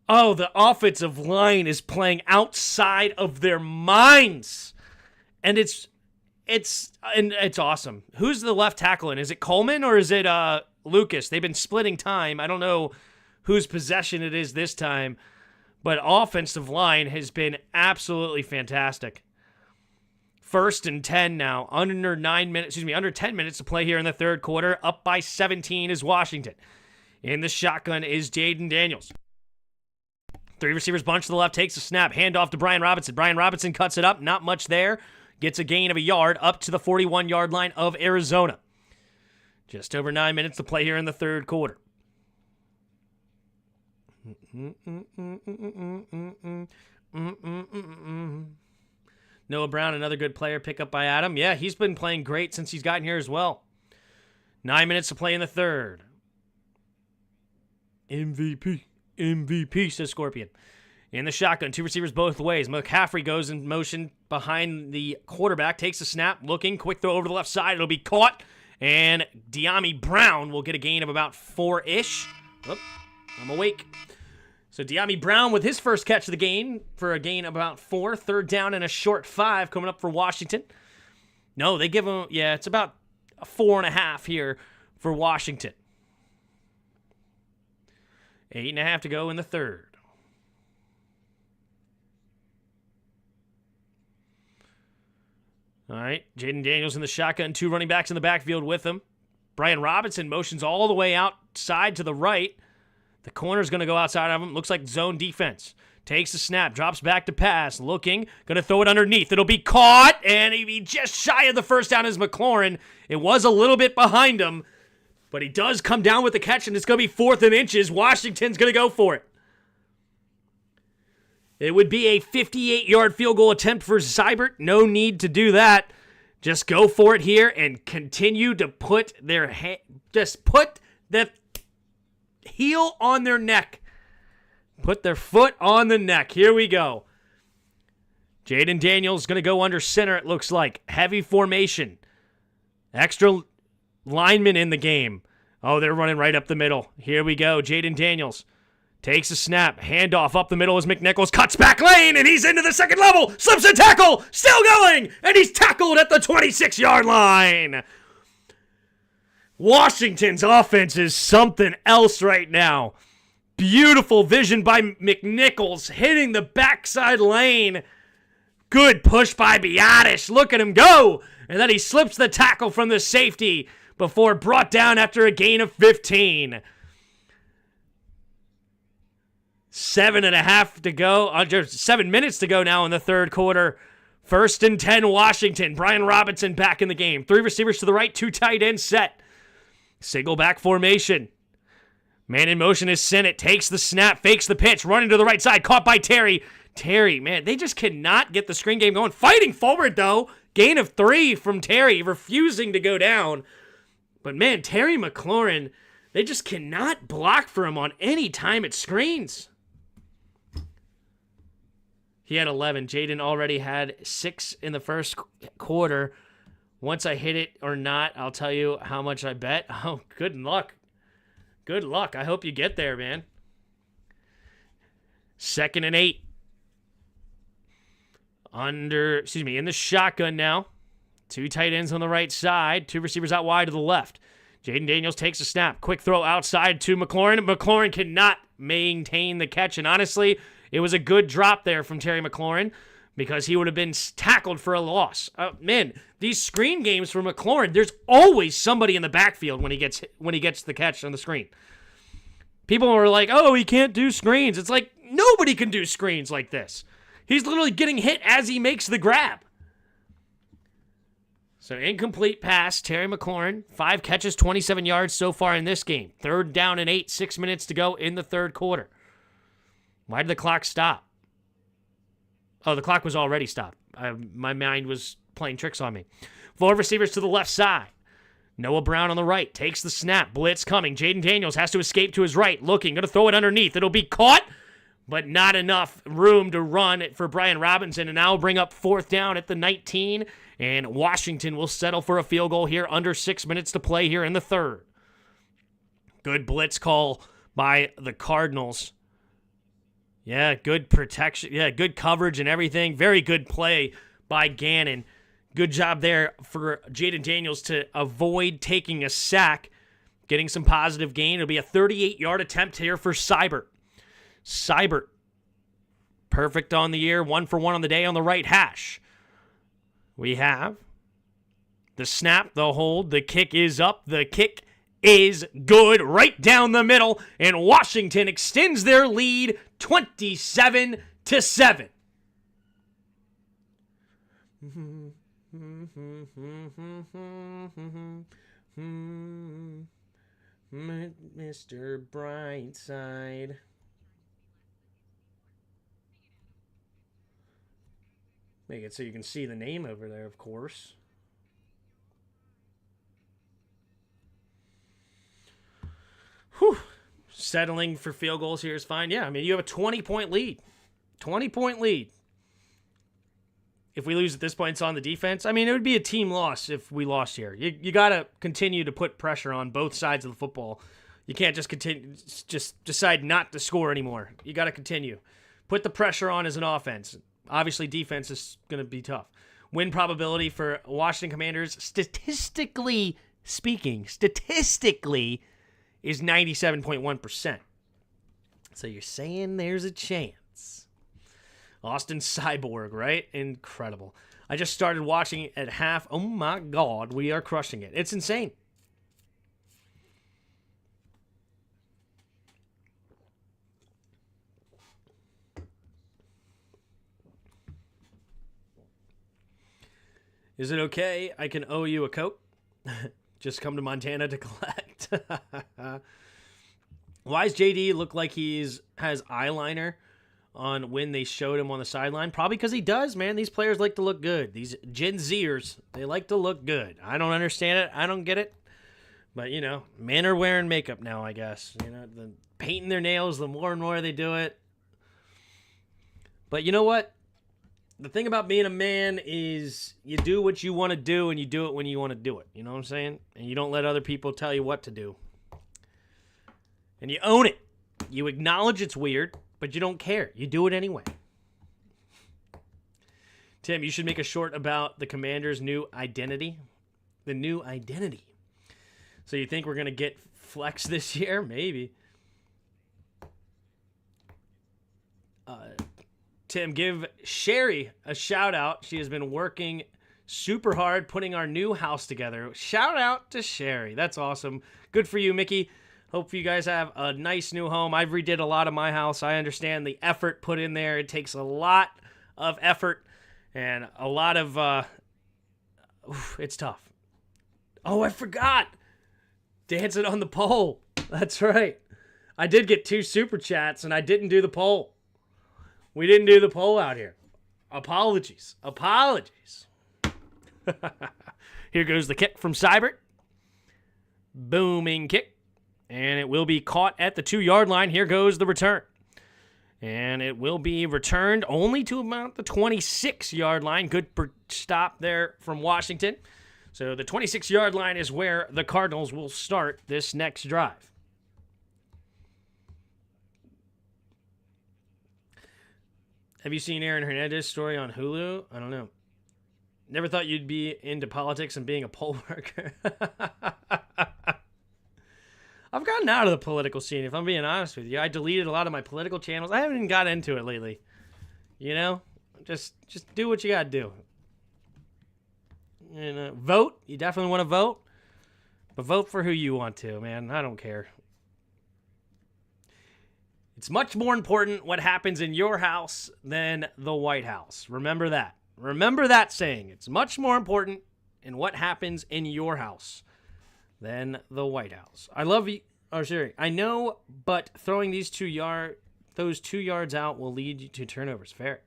Oh, the offensive line is playing outside of their minds. And it's awesome. Who's the left tackle in? Is it Coleman or is it Lucas? They've been splitting time. I don't know whose possession it is this time, but offensive line has been absolutely fantastic. 1st and 10 now. Under 10 minutes to play here in the 3rd quarter. Up by 17 is Washington. In the shotgun is Jaden Daniels. 3 receivers bunch to the left, takes a snap, handoff to Brian Robinson. Brian Robinson cuts it up, not much there. Gets a gain of a yard up to the 41-yard line of Arizona. Just over 9 minutes to play here in the 3rd quarter. Noah Brown, another good player, pick up by Adam. Yeah, he's been playing great since he's gotten here as well. 9 minutes to play in the 3rd. MVP, says Scorpion. In the shotgun, 2 receivers both ways. McCaffrey goes in motion behind the quarterback, takes a snap, looking, quick throw over the left side. It'll be caught, and De'Ami Brown will get a gain of about 4-ish. Oh, I'm awake. So De'Ami Brown with his first catch of the game for a gain of about 4. 3rd down and a short 5 coming up for Washington. No, they give him, yeah, it's about a 4.5 here for Washington. 8.5 to go in the 3rd. All right, Jaden Daniels in the shotgun, 2 running backs in the backfield with him. Brian Robinson motions all the way outside to the right. The corner's going to go outside of him. Looks like zone defense. Takes the snap, drops back to pass, looking, going to throw it underneath. It'll be caught, and he'll be just shy of the first down as McLaurin. It was a little bit behind him, but he does come down with the catch, and it's going to be 4th and inches. Washington's going to go for it. It would be a 58-yard field goal attempt for Seibert. No need to do that. Just go for it here and continue to put their put the heel on their neck. Put their foot on the neck. Here we go. Jaden Daniels going to go under center, it looks like. Heavy formation. Extra linemen in the game. Oh, they're running right up the middle. Here we go. Jaden Daniels takes a snap. Handoff up the middle as McNichols cuts back lane, and he's into the second level. Slips a tackle. Still going, and he's tackled at the 26-yard line. Washington's offense is something else right now. Beautiful vision by McNichols hitting the backside lane. Good push by Biadasz. Look at him go. And then he slips the tackle from the safety before brought down after a gain of 15. 7.5 to go. 7 minutes to go now in the 3rd quarter. 1st and 10 Washington. Brian Robinson back in the game. 3 receivers to the right, 2 tight ends set. Single back formation. Man in motion is Sinnott. Takes the snap, fakes the pitch, running to the right side. Caught by Terry. Terry, man, they just cannot get the screen game going. Fighting forward, though. Gain of 3 from Terry, refusing to go down. But, man, Terry McLaurin, they just cannot block for him on any time it screens. He had 11. Jaden already had 6 in the 1st quarter. Once I hit it or not, I'll tell you how much I bet. Oh, good luck. Good luck. I hope you get there, man. 2nd and 8. In the shotgun now. 2 tight ends on the right side. 2 receivers out wide to the left. Jaden Daniels takes a snap. Quick throw outside to McLaurin. McLaurin cannot maintain the catch, and honestly, it was a good drop there from Terry McLaurin. because he would have been tackled for a loss. Man, these screen games for McLaurin, there's always somebody in the backfield when he gets the catch on the screen. People are like, oh, he can't do screens. It's like, nobody can do screens like this. He's literally getting hit as he makes the grab. So incomplete pass, Terry McLaurin. 5 catches, 27 yards so far in this game. 3rd down and 8, 6 minutes to go in the third quarter. Why did the clock stop? Oh, the clock was already stopped. My mind was playing tricks on me. 4 receivers to the left side. Noah Brown on the right. Takes the snap. Blitz coming. Jaden Daniels has to escape to his right. Looking. Going to throw it underneath. It'll be caught, but not enough room to run for Brian Robinson. And now bring up 4th down at the 19. And Washington will settle for a field goal here. Under 6 minutes to play here in the third. Good blitz call by the Cardinals. Yeah, good protection. Yeah, good coverage and everything. Very good play by Gannon. Good job there for Jaden Daniels to avoid taking a sack, getting some positive gain. It'll be a 38-yard attempt here for Seibert. Seibert, perfect on the year, 1 for 1 on the day on the right hash. We have the snap, the hold, the kick is up, the kick is good, right down the middle, and Washington extends their lead 27-7. Mr. Brightside. Make it so you can see the name over there, of course. Whew. Settling for field goals here is fine. Yeah, I mean, you have a 20-point lead. 20-point lead. If we lose at this point, it's on the defense. I mean, it would be a team loss if we lost here. You got to continue to put pressure on both sides of the football. You can't just decide not to score anymore. You got to continue. Put the pressure on as an offense. Obviously, defense is going to be tough. Win probability for Washington Commanders, statistically speaking, is 97.1%. So you're saying there's a chance. Austin Cyborg, right? Incredible. I just started watching it at half. Oh my God, we are crushing it. It's insane. Is it okay? I can owe you a Coke. Just come to Montana to collect. Why does JD look like has eyeliner on when they showed him on the sideline? Probably because he does, man. These players like to look good. These Gen Zers, they like to look good. I don't understand it. I don't get it. But, men are wearing makeup now, I guess. Painting their nails, the more and more they do it. But you know what? The thing about being a man is you do what you want to do and you do it when you want to do it. You know what I'm saying? And you don't let other people tell you what to do. And you own it. You acknowledge it's weird, but you don't care. You do it anyway. Tim, you should make a short about the Commanders' new identity. The new identity. So you think we're going to get flex this year? Maybe. Tim, give Sherry a shout out. She has been working super hard putting our new house together. Shout out to Sherry. That's awesome. Good for you, Mickey. Hope you guys have a nice new home. I've redid a lot of my house. I understand the effort put in there. It takes a lot of effort and a lot of, it's tough. Oh, I forgot. Dancing on the pole. That's right. I did get 2 super chats and I didn't do the poll. We didn't do the poll out here. Apologies. Here goes the kick from Seibert. Booming kick. And it will be caught at the 2-yard line. Here goes the return. And it will be returned only to about the 26-yard line. Good stop there from Washington. So the 26-yard line is where the Cardinals will start this next drive. Have you seen Aaron Hernandez's story on Hulu? I don't know. Never thought you'd be into politics and being a poll worker. I've gotten out of the political scene, if I'm being honest with you. I deleted a lot of my political channels. I haven't even got into it lately. just do what you got to do. And vote. You definitely want to vote. But vote for who you want to, man. I don't care. It's much more important what happens in your house than the White House. Remember that. Remember that saying. It's much more important in what happens in your house than the White House. I love you. Oh, sorry. I know, but throwing those 2 yards out will lead you to turnovers. Fair.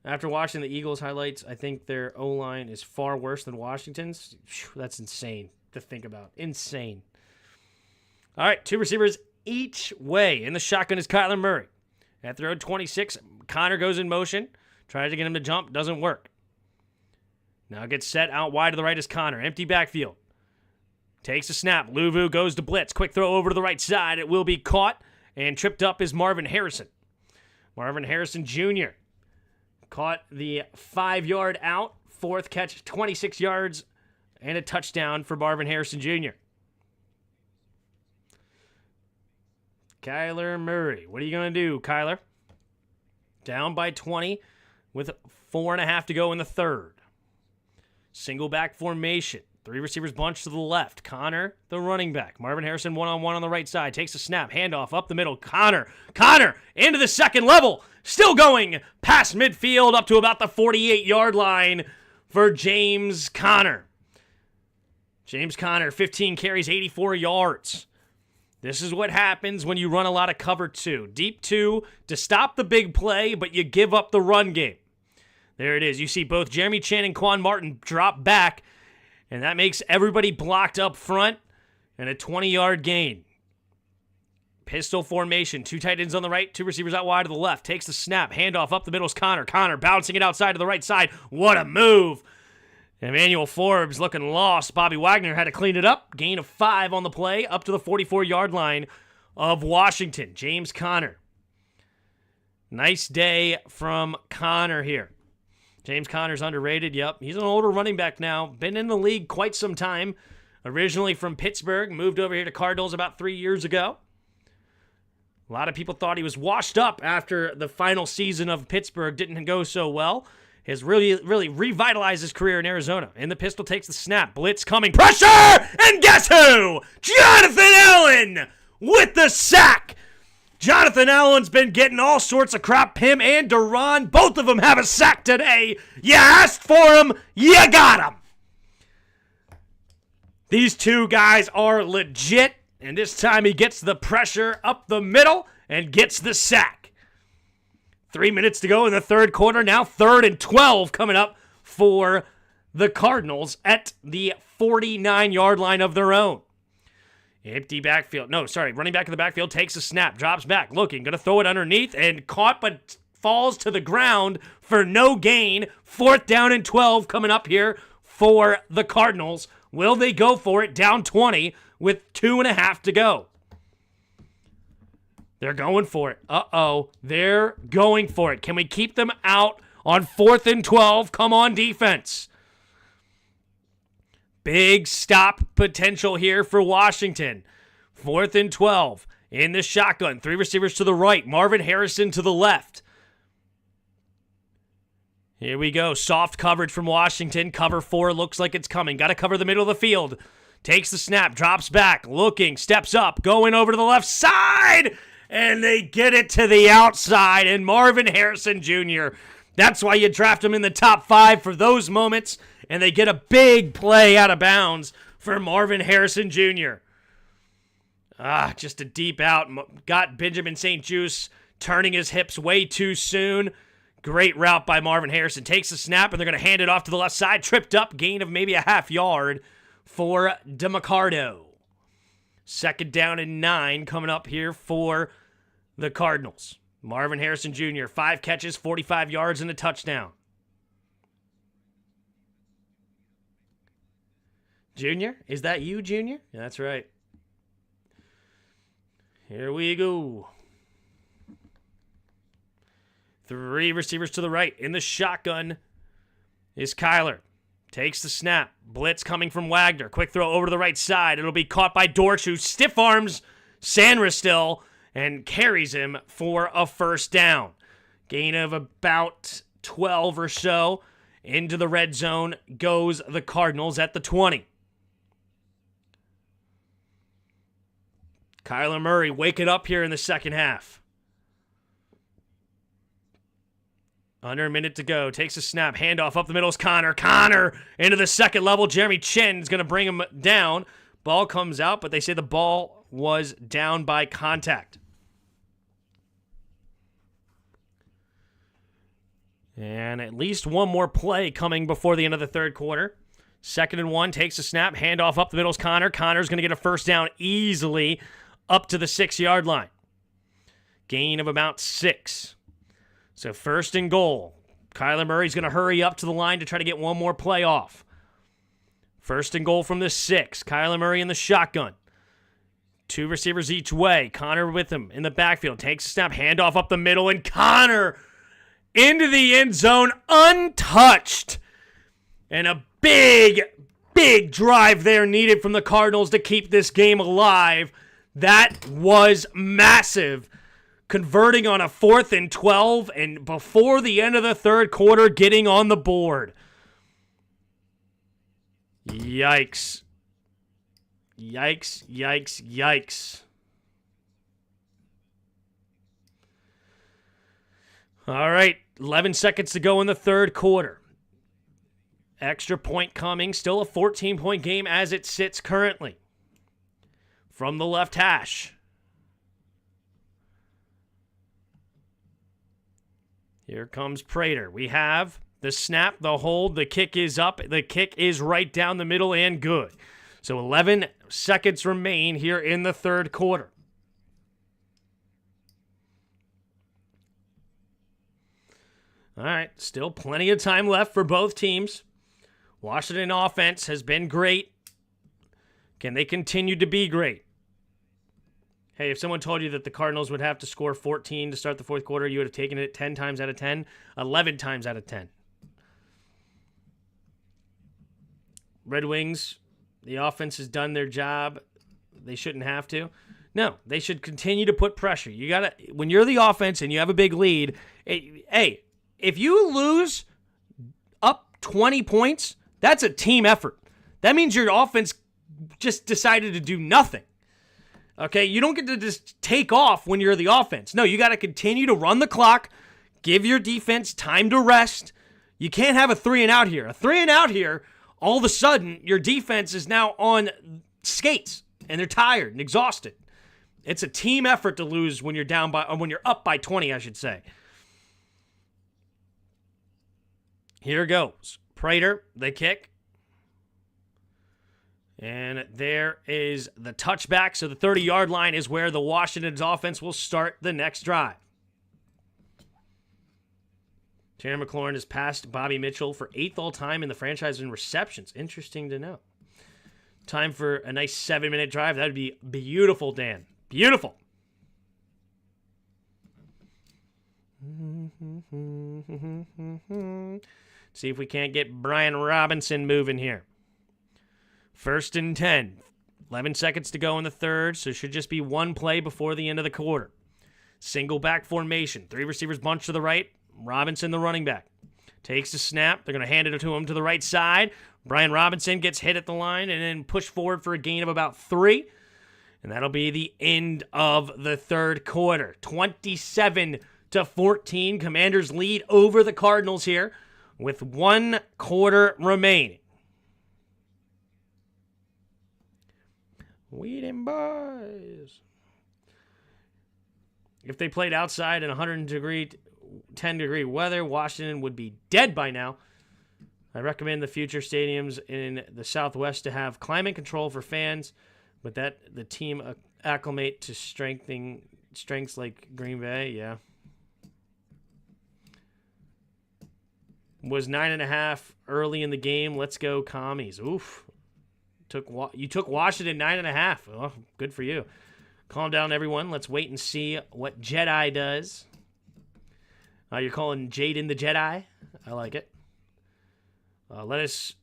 After watching the Eagles highlights, I think their O-line is far worse than Washington's. That's insane to think about. Insane. All right, 2 receivers each way. In the shotgun is Kyler Murray. At the road 26, Connor goes in motion. Tries to get him to jump. Doesn't work. Now gets set out wide to the right is Connor. Empty backfield. Takes a snap. Luvu goes to blitz. Quick throw over to the right side. It will be caught. And tripped up is Marvin Harrison. Marvin Harrison Jr. caught the 5-yard out. 4th catch, 26 yards, and a touchdown for Marvin Harrison Jr. Kyler Murray. What are you going to do, Kyler? Down by 20 with 4.5 to go in the third. Single back formation. 3 receivers bunch to the left. Connor, the running back. Marvin Harrison one-on-one on the right side. Takes a snap. Handoff up the middle. Connor into the second level. Still going past midfield up to about the 48-yard line for James Conner. James Conner, 15 carries, 84 yards. This is what happens when you run a lot of cover 2. Deep 2 to stop the big play, but you give up the run game. There it is. You see both Jeremy Chin and Quan Martin drop back, and that makes everybody blocked up front and a 20-yard gain. Pistol formation. 2 tight ends on the right, 2 receivers out wide to the left. Takes the snap. Handoff up the middle is Connor. Connor bouncing it outside to the right side. What a move. Emmanuel Forbes looking lost. Bobby Wagner had to clean it up. Gain of 5 on the play up to the 44-yard line of Washington. James Conner. Nice day from Connor here. James Conner's underrated. Yep, he's an older running back now. Been in the league quite some time. Originally from Pittsburgh. Moved over here to Cardinals about 3 years ago. A lot of people thought he was washed up after the final season of Pittsburgh didn't go so well. Has really revitalized his career in Arizona. And the pistol takes the snap. Blitz coming. Pressure! And guess who? Jonathan Allen with the sack. Jonathan Allen's been getting all sorts of crap. Him and Duran, both of them have a sack today. You asked for him. You got him. These 2 guys are legit. And this time he gets the pressure up the middle and gets the sack. 3 minutes to go in the third quarter. Now 3rd and 12 coming up for the Cardinals at the 49-yard line of their own. Empty backfield. No, sorry. Running back in the backfield takes a snap. Drops back. Looking. Going to throw it underneath and caught but falls to the ground for no gain. 4th down and 12 coming up here for the Cardinals. Will they go for it? Down 20 with 2.5 to go. They're going for it. Uh-oh. They're going for it. Can we keep them out on 4th and 12? Come on, defense. Big stop potential here for Washington. 4th and 12 in the shotgun. 3 receivers to the right. Marvin Harrison to the left. Here we go. Soft coverage from Washington. Cover 4 looks like it's coming. Got to cover the middle of the field. Takes the snap. Drops back. Looking. Steps up. Going over to the left side. And they get it to the outside. And Marvin Harrison Jr. That's why you draft him in the top 5 for those moments. And they get a big play out of bounds for Marvin Harrison Jr. Just a deep out. Got Benjamin St. Juste turning his hips way too soon. Great route by Marvin Harrison. Takes the snap, and they're going to hand it off to the left side. Tripped up, gain of maybe a half yard for DeMarcado. 2nd down and 9 coming up here for the Cardinals. Marvin Harrison Jr., 5 catches, 45 yards, and a touchdown. Junior? Is that you, Junior? Yeah, that's right. Here we go. 3 receivers to the right. In the shotgun is Kyler. Takes the snap. Blitz coming from Wagner. Quick throw over to the right side. It'll be caught by Dortch, who stiff arms Sandra still and carries him for a 1st down. Gain of about 12 or so. Into the red zone goes the Cardinals at the 20. Kyler Murray waking up here in the second half. Under a minute to go. Takes a snap. Handoff up the middle is Connor. Connor into the second level. Jeremy Chin is going to bring him down. Ball comes out, but they say the ball was down by contact. And at least one more play coming before the end of the third quarter. 2nd and 1. Takes a snap. Handoff up the middle is Connor. Connor's going to get a first down easily up to the 6-yard line. Gain of about 6. So 1st and goal. Kyler Murray's going to hurry up to the line to try to get one more play off. 1st and goal from the 6. Kyler Murray in the shotgun. 2 receivers each way. Connor with him in the backfield. Takes a snap. Handoff up the middle. And Connor into the end zone untouched. And a big drive there needed from the Cardinals to keep this game alive. That was massive. Converting on a 4th and 12 and before the end of the third quarter getting on the board. Yikes. Yikes. All right, 11 seconds to go in the third quarter. Extra point coming. Still a 14-point game as it sits currently. From the left hash. Here comes Prater. We have the snap, the hold, the kick is up. The kick is right down the middle and good. So 11 seconds remain here in the third quarter. All right, still plenty of time left for both teams. Washington offense has been great. Can they continue to be great? Hey, if someone told you that the Cardinals would have to score 14 to start the fourth quarter, you would have taken it 10 times out of 10, 11 times out of 10. Red Wings, the offense has done their job. They shouldn't have to. No, they should continue to put pressure. You gotta, when you're the offense and you have a big lead, hey, if you lose up 20 points, that's a team effort. That means your offense just decided to do nothing. Okay, you don't get to just take off when you're the offense. No, you got to continue to run the clock, give your defense time to rest. You can't have a 3-and-out here. A 3-and-out here, all of a sudden, your defense is now on skates, and they're tired and exhausted. It's a team effort to lose when you're down by, or when you're up by 20, I should say. Here goes. Prater, the kick. And there is the touchback. So the 30-yard line is where the Washington's offense will start the next drive. Terry McLaurin has passed Bobby Mitchell for 8th all-time in the franchise in receptions. Interesting to know. Time for a nice 7-minute drive. That would be beautiful, Dan. Beautiful. See if we can't get Brian Robinson moving here. 1st and 10. 11 seconds to go in the third, so it should just be one play before the end of the quarter. Single back formation. 3 receivers bunch to the right. Robinson, the running back. Takes the snap. They're going to hand it to him to the right side. Brian Robinson gets hit at the line and then pushed forward for a gain of about 3. And that'll be the end of the third quarter. 27-14. Commanders lead over the Cardinals here with 1 quarter remaining. Weeding boys. If they played outside in 10-degree weather, Washington would be dead by now. I recommend the future stadiums in the Southwest to have climate control for fans, but that the team acclimate to strengths like Green Bay, yeah. Was 9.5 early in the game. Let's go Commies. Oof. You took Washington 9.5. Oh, good for you. Calm down, everyone. Let's wait and see what Jedi does. You're calling Jaden the Jedi? I like it. Let us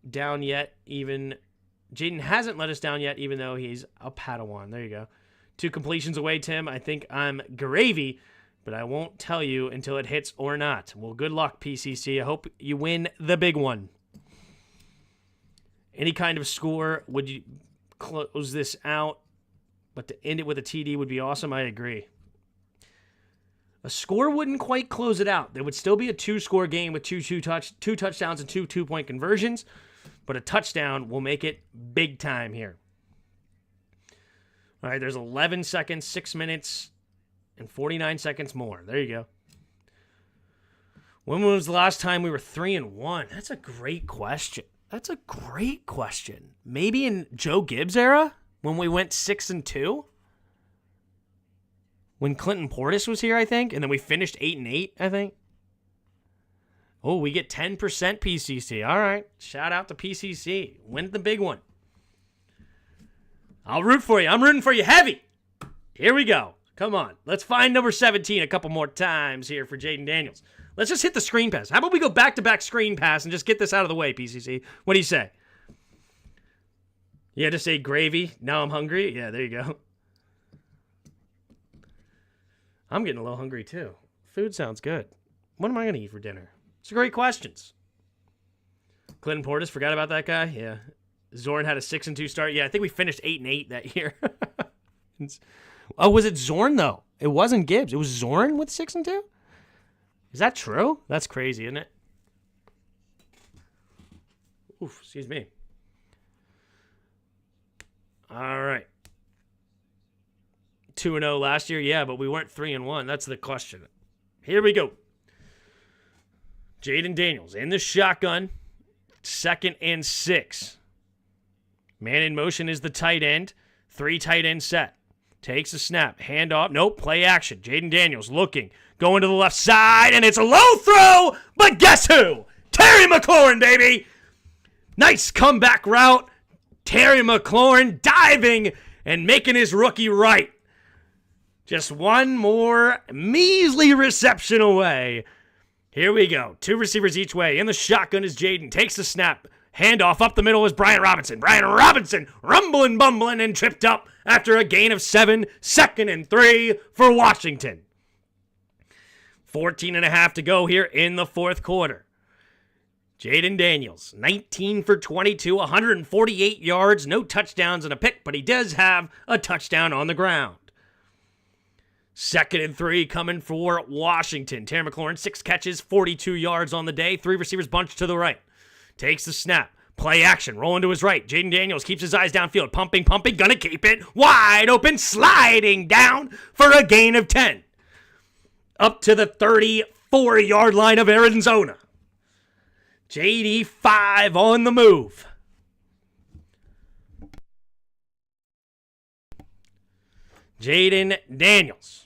down yet, even... Jaden hasn't let us down yet, even though he's a Padawan. There you go. 2 completions away, Tim. I think I'm gravy. but I won't tell you until it hits or not. Well, good luck, PCC. I hope you win the big one. Any kind of score, would you close this out? But to end it with a TD would be awesome. I agree. A score wouldn't quite close it out. There would still be a 2-score game with two touchdowns and 2 2-point conversions, but a touchdown will make it big time here. All right, there's 11 seconds, 6 minutes, and 49 seconds more. There you go. When was the last time we were 3-1? That's a great question. Maybe in Joe Gibbs' era, when we went 6-2? When Clinton Portis was here, I think, and then we finished 8-8, I think. Oh, we get 10% PCC. All right, shout out to PCC. Win the big one. I'll root for you. I'm rooting for you heavy. Here we go. Come on. Let's find number 17 a couple more times here for Jaden Daniels. Let's just hit the screen pass. How about we go back-to-back screen pass and just get this out of the way, PCC? What do you say? You had to say gravy. Now I'm hungry. Yeah, there you go. I'm getting a little hungry, too. Food sounds good. What am I going to eat for dinner? It's great questions. Clinton Portis, forgot about that guy? Yeah. Zorn had a 6-2 start. Yeah, I think we finished 8-8 that year. Oh, was it Zorn, though? It wasn't Gibbs. It was Zorn with 6-2? Is that true? That's crazy, isn't it? Oof, excuse me. All right. 2-0 last year, yeah, but we weren't 3-1. That's the question. Here we go. Jaden Daniels in the shotgun. 2nd and 6. Man in motion is the tight end. 3 tight end set. Takes a snap. Hand off. Nope. Play action. Jaden Daniels looking. Going to the left side, and it's a low throw, but guess who? Terry McLaurin, baby. Nice comeback route. Terry McLaurin diving and making his rookie right. Just one more measly reception away. Here we go. 2 receivers each way. In the shotgun is Jaden. Takes the snap. Handoff up the middle is Brian Robinson. Brian Robinson rumbling, bumbling, and tripped up after a gain of 7. 2nd and 3 for Washington. 14.5 to go here in the 4th quarter. Jaden Daniels, 19 for 22, 148 yards, no touchdowns and a pick, but he does have a touchdown on the ground. 2nd and 3 coming for Washington. Terry McLaurin, 6 catches, 42 yards on the day. 3 receivers bunched to the right. Takes the snap. Play action. Rolling to his right. Jaden Daniels keeps his eyes downfield. Pumping. Gonna keep it. Wide open. Sliding down for a gain of 10. Up to the 34-yard line of Arizona. JD 5 on the move. Jaden Daniels.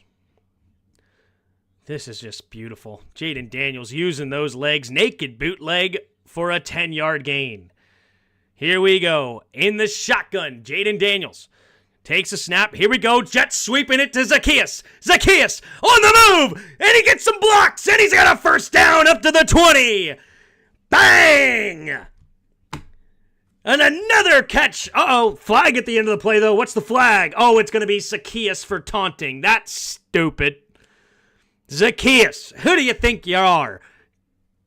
This is just beautiful. Jaden Daniels using those legs. Naked bootleg for a 10-yard gain. Here we go. In the shotgun, Jaden Daniels takes a snap. Here we go. Jet sweeping it to Zacchaeus. Zacchaeus on the move. And he gets some blocks. And he's got a first down up to the 20. Bang! And another catch. Uh-oh. Flag at the end of the play, though. What's the flag? Oh, it's going to be Zacchaeus for taunting. That's stupid. Zacchaeus, who do you think you are?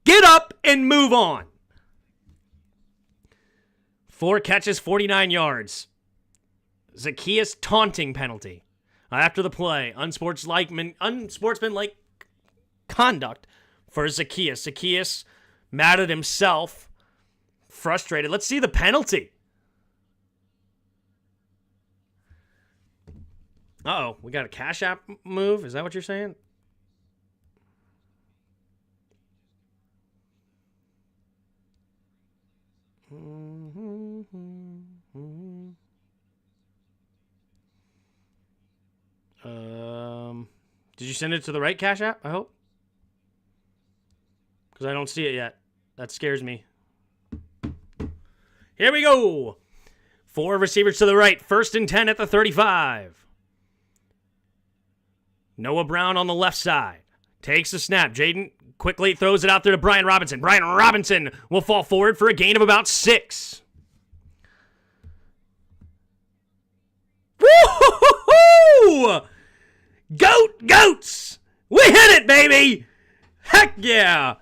Get up and move on. 4 catches, 49 yards. Zacchaeus taunting penalty. After the play, unsportsmanlike conduct for Zacchaeus. Zacchaeus mad at himself, frustrated. Let's see the penalty. Uh-oh, we got a CashApp move? Is that what you're saying? Did you send it to the right Cash App? I hope. Because I don't see it yet. That scares me. Here we go. 4 receivers to the right. 1st and 10 at the 35. Noah Brown on the left side. Takes the snap. Jaden quickly throws it out there to Brian Robinson. Brian Robinson will fall forward for a gain of about 6. Woo-hoo-hoo-hoo! Goats! We hit it, baby! Heck yeah!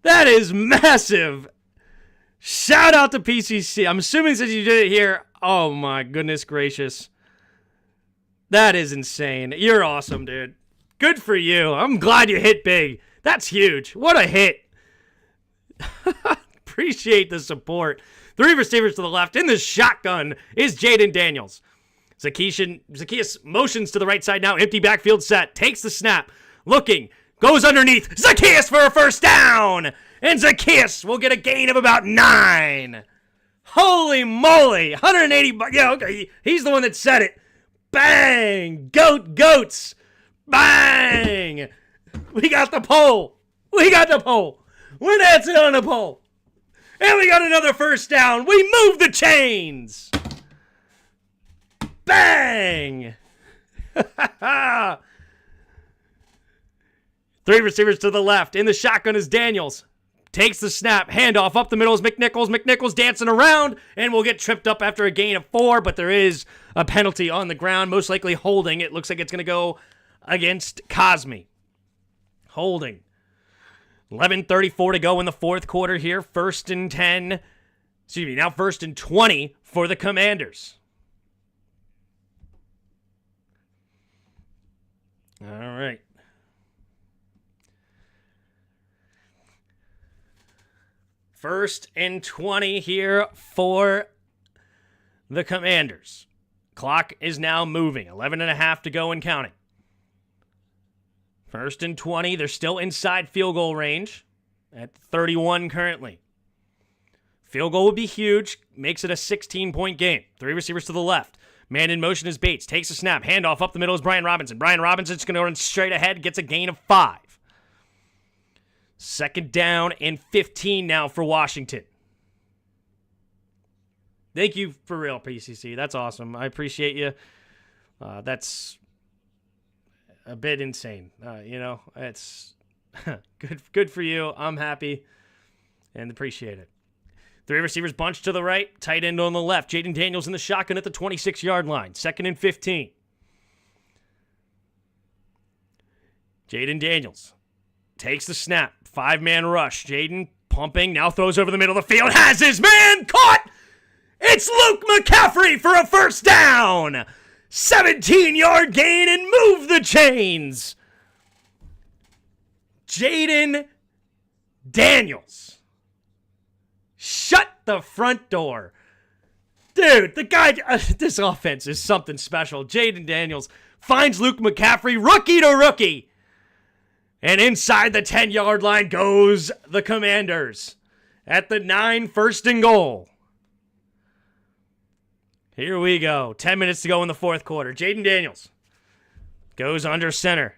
That is massive. Shout out to PCC. I'm assuming since you did it here, oh my goodness gracious. That is insane. You're awesome, dude. Good for you. I'm glad you hit big. That's huge. What a hit. Appreciate the support. 3 receivers to the left. In the shotgun is Jaden Daniels. Zacchaeus motions to the right side now. Empty backfield set. Takes the snap. Looking. Goes underneath. Zacchaeus for a first down. And Zacchaeus will get a gain of about 9. Holy moly. 180. Yeah, okay. He's the one that said it. Bang. Goats. Bang. We got the pole. We're dancing on the pole. And we got another first down. We move the chains. Bang. 3 receivers to the left. In the shotgun is Daniels. Takes the snap. Handoff up the middle is McNichols. McNichols dancing around and will get tripped up after a gain of 4, but there is a penalty on the ground. Most likely holding. It looks like it's going to go against Cosme. Holding. 11:34 to go in the fourth quarter here. First and 10. Now first and 20 for the Commanders. All right. First and 20 here for the Commanders. Clock is now moving. 11.5 to go and counting. First and 20. They're still inside field goal range at 31 currently. Field goal would be huge. Makes it a 16-point game. 3 receivers to the left. Man in motion is Bates. Takes a snap. Handoff up the middle is Brian Robinson. Brian Robinson's going to run straight ahead. Gets a gain of 5. Second down and 15 now for Washington. Thank you for real, PCC. That's awesome. I appreciate you. That's a bit insane. It's good for you. I'm happy and appreciate it. 3 receivers bunched to the right, tight end on the left. Jaden Daniels in the shotgun at the 26-yard line. Second and 15. Jaden Daniels takes the snap. 5-man rush. Jaden pumping. Now throws over the middle of the field. Has his man caught. It's Luke McCaffrey for a first down. 17-yard gain and move the chains. Jaden Daniels. Shut the front door. Dude, the guy, this offense is something special. Jaden Daniels finds Luke McCaffrey, rookie to rookie. And inside the 10-yard line goes the Commanders. At the 9, first and goal. Here we go. 10 minutes to go in the fourth quarter. Jaden Daniels goes under center.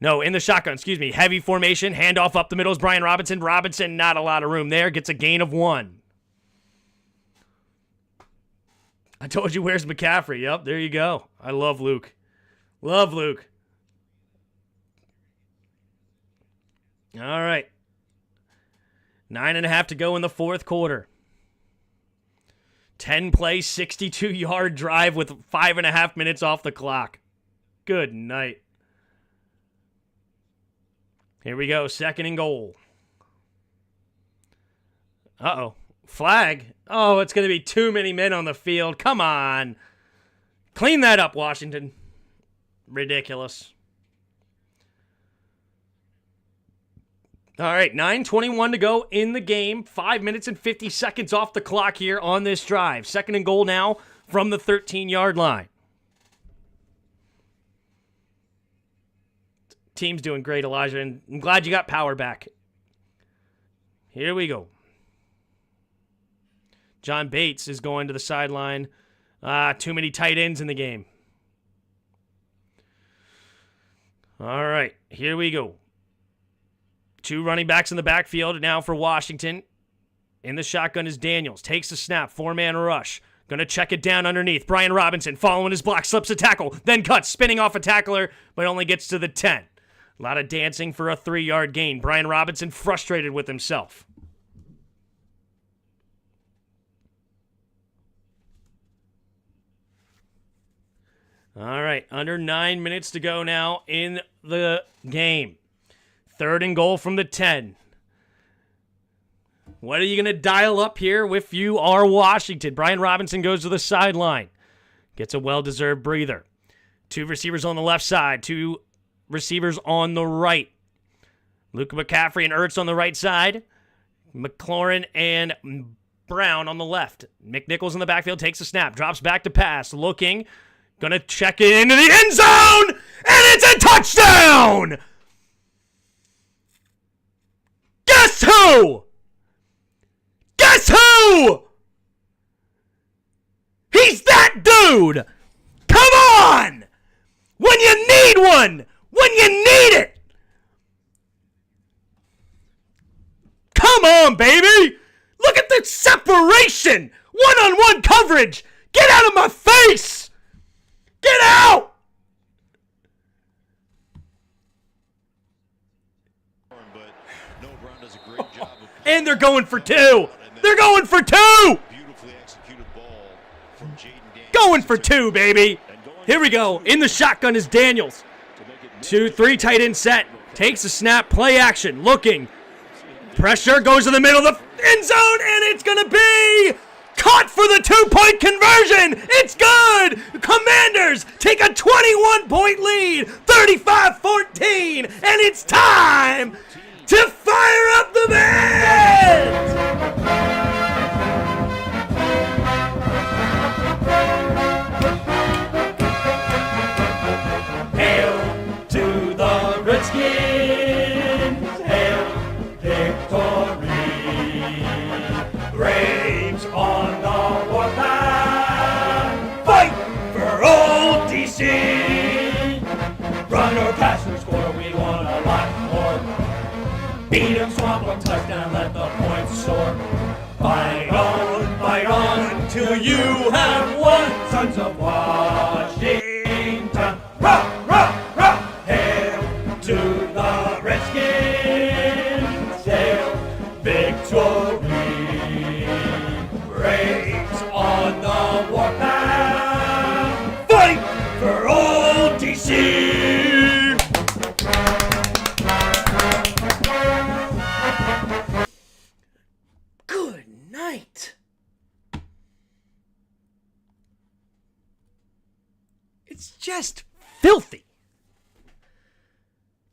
No, in the shotgun, Heavy formation. Handoff up the middle is Brian Robinson. Robinson, not a lot of room there. Gets a gain of 1. I told you, where's McCaffrey? Yep, there you go. I love Luke. Love Luke. All right. 9.5 to go in the fourth quarter. 10-play, 62-yard drive with 5.5 minutes off the clock. Good night. Here we go, second and goal. Uh-oh. Flag. Oh, it's going to be too many men on the field. Come on. Clean that up, Washington. Ridiculous. All right, 9:21 to go in the game. 5 minutes and 50 seconds off the clock here on this drive. Second and goal now from the 13-yard line. Team's doing great, Elijah, and I'm glad you got power back. Here we go. John Bates is going to the sideline. Too many tight ends in the game. All right, here we go. 2 running backs in the backfield now for Washington. In the shotgun is Daniels. Takes the snap. 4-man rush. Going to check it down underneath. Brian Robinson following his block. Slips a tackle. Then cuts. Spinning off a tackler, but only gets to the 10. A lot of dancing for a 3-yard gain. Brian Robinson frustrated with himself. All right, under 9 minutes to go now in the game. 3rd and goal from the 10. What are you going to dial up here if you are Washington? Brian Robinson goes to the sideline. Gets a well-deserved breather. 2 receivers on the left side. 2 receivers on the right. Luka McCaffrey and Ertz on the right side. McLaurin and Brown on the left. McNichols in the backfield takes a snap. Drops back to pass. Looking. Gonna check it into the end zone. And it's a touchdown! Guess who? Guess who? He's that dude! Come on! When you need one! When you need it! Come on, baby! Look at the separation! One-on-one coverage! Get out of my face! Get out! And they're going for 2! They're going for 2! Going for 2, baby! Here we go. In the shotgun is Daniels. 2-3 tight end set. Takes a snap. Play action. Looking. Pressure. Goes to the middle of the end zone. And it's going to be caught for the 2-point conversion. It's good. Commanders take a 21-point lead. 35-14. And it's time to fire up the band. Redskins, hail victory. Braves on the warpath, fight for old DC. Run or pass or score, we want a lot more. Beat 'em, swamp 'em, touchdown, let the points soar. Fight on, till you have won. Sons of Washington, rock, rock, rock. Hail to the Redskins, hail victory. Braves on the warpath, fight for old DC. Good night. It's just filthy.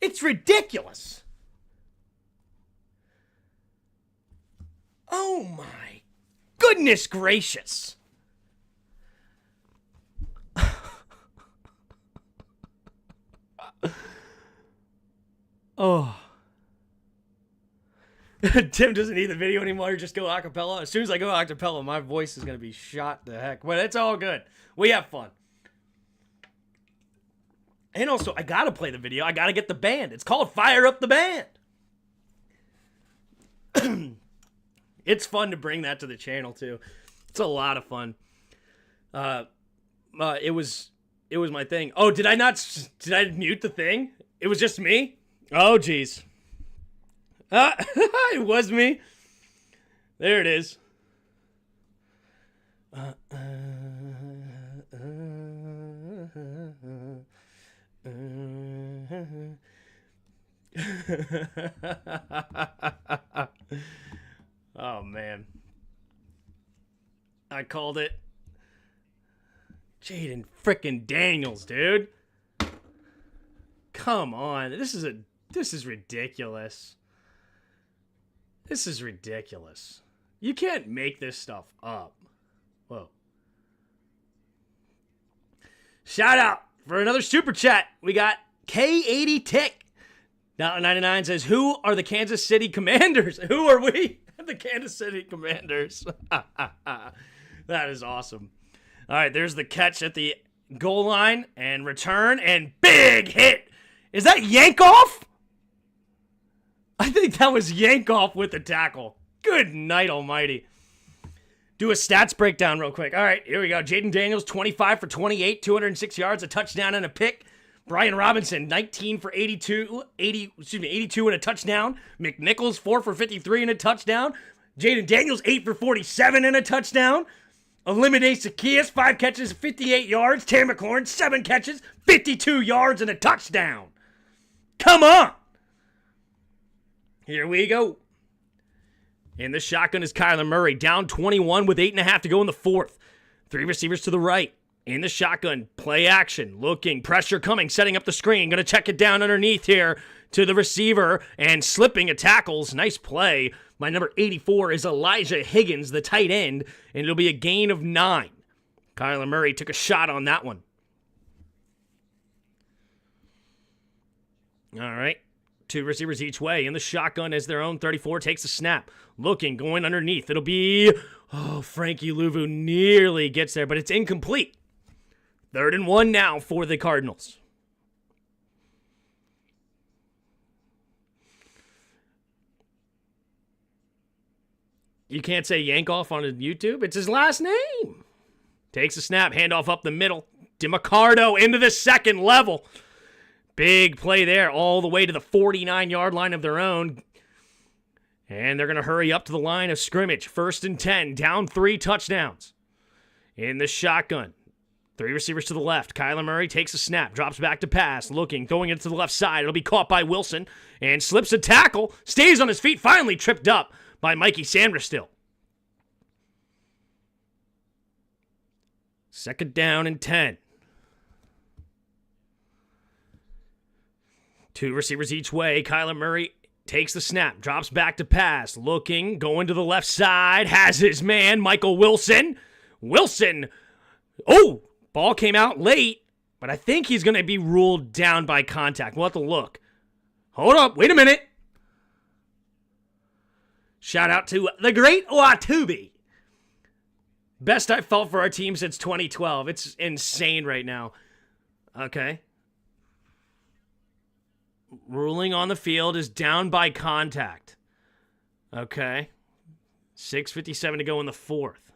It's ridiculous. Oh my goodness gracious. Oh. Tim doesn't need the video anymore. Just go acapella. As soon as I go acapella, my voice is going to be shot to heck. But it's all good. We have fun. And also, I got to play the video. I got to get the band. It's called Fire Up the Band. It's fun to bring that to the channel, too. It's a lot of fun. It was my thing. Oh, did I mute the thing? It was just me? Oh, jeez. It was me. There it is. Oh, man. I called it. Jaden frickin' Daniels, dude. Come on. This is ridiculous. This is ridiculous. You can't make this stuff up. Whoa. Shout out for another super chat. We got K80 Tick. $1.99 says, who are the Kansas City Commanders? Who are we? The Kansas City Commanders. That is awesome. All right, there's the catch at the goal line and return and big hit. Is that Yankoff? I think that was Yankoff with the tackle. Good night almighty. Do a stats breakdown real quick. All right, here we go. Jaden Daniels, 25 for 28, 206 yards, a touchdown and a pick. Brian Robinson, 19 for 82 and a touchdown. McNichols, 4 for 53 and a touchdown. Jaden Daniels, 8 for 47 and a touchdown. eliminates Zacchaeus, 5 catches, 58 yards. Terry McLaurin, 7 catches, 52 yards, and a touchdown. Come on. Here we go. In the shotgun is Kyler Murray, down 21 with 8.5 to go in the fourth. 3 receivers to the right. In the shotgun, play action, looking, pressure coming, setting up the screen. Going to check it down underneath here to the receiver and slipping a tackles. Nice play. My number 84 is Elijah Higgins, the tight end, and it'll be a gain of 9. Kyler Murray took a shot on that one. All right. 2 receivers each way. In the shotgun as their own 34 takes a snap. Looking, going underneath. It'll be, Frankie Louvu nearly gets there, but it's incomplete. 3rd and 1 now for the Cardinals. You can't say Yankoff on YouTube. It's his last name. Takes a snap, handoff up the middle. DeMarcado into the second level. Big play there, all the way to the 49-yard line of their own. And they're going to hurry up to the line of scrimmage. 1st and 10, down 3 touchdowns. In the shotgun. 3 receivers to the left. Kyler Murray takes a snap, drops back to pass, looking, going into the left side. It'll be caught by Wilson and slips a tackle, stays on his feet, finally tripped up by Mikey Sanders still. 2nd down and 10. 2 receivers each way. Kyler Murray takes the snap, drops back to pass, looking, going to the left side, has his man, Michael Wilson. Wilson, ball came out late, but I think he's going to be ruled down by contact. We'll have to look. Hold up, wait a minute. Shout out to the great Watubi. Best I've felt for our team since 2012. It's insane right now. Okay. Ruling on the field is down by contact. Okay. 6:57 to go in the 4th.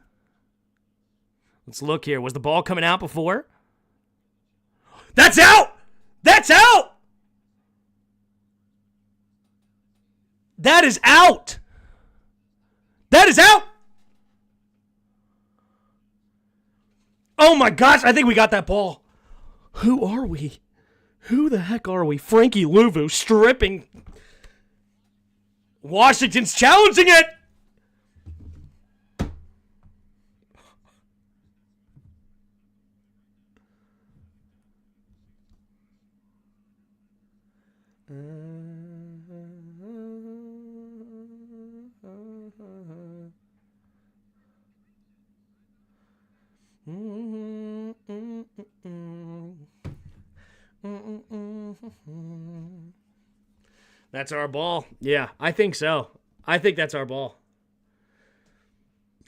Let's look here. Was the ball coming out before? That's out! That's out! That is out! That is out! Oh my gosh, I think we got that ball. Who are we? Who the heck are we? Frankie Louvu stripping. Washington's challenging it! That's our ball. Yeah, I think so. I think that's our ball.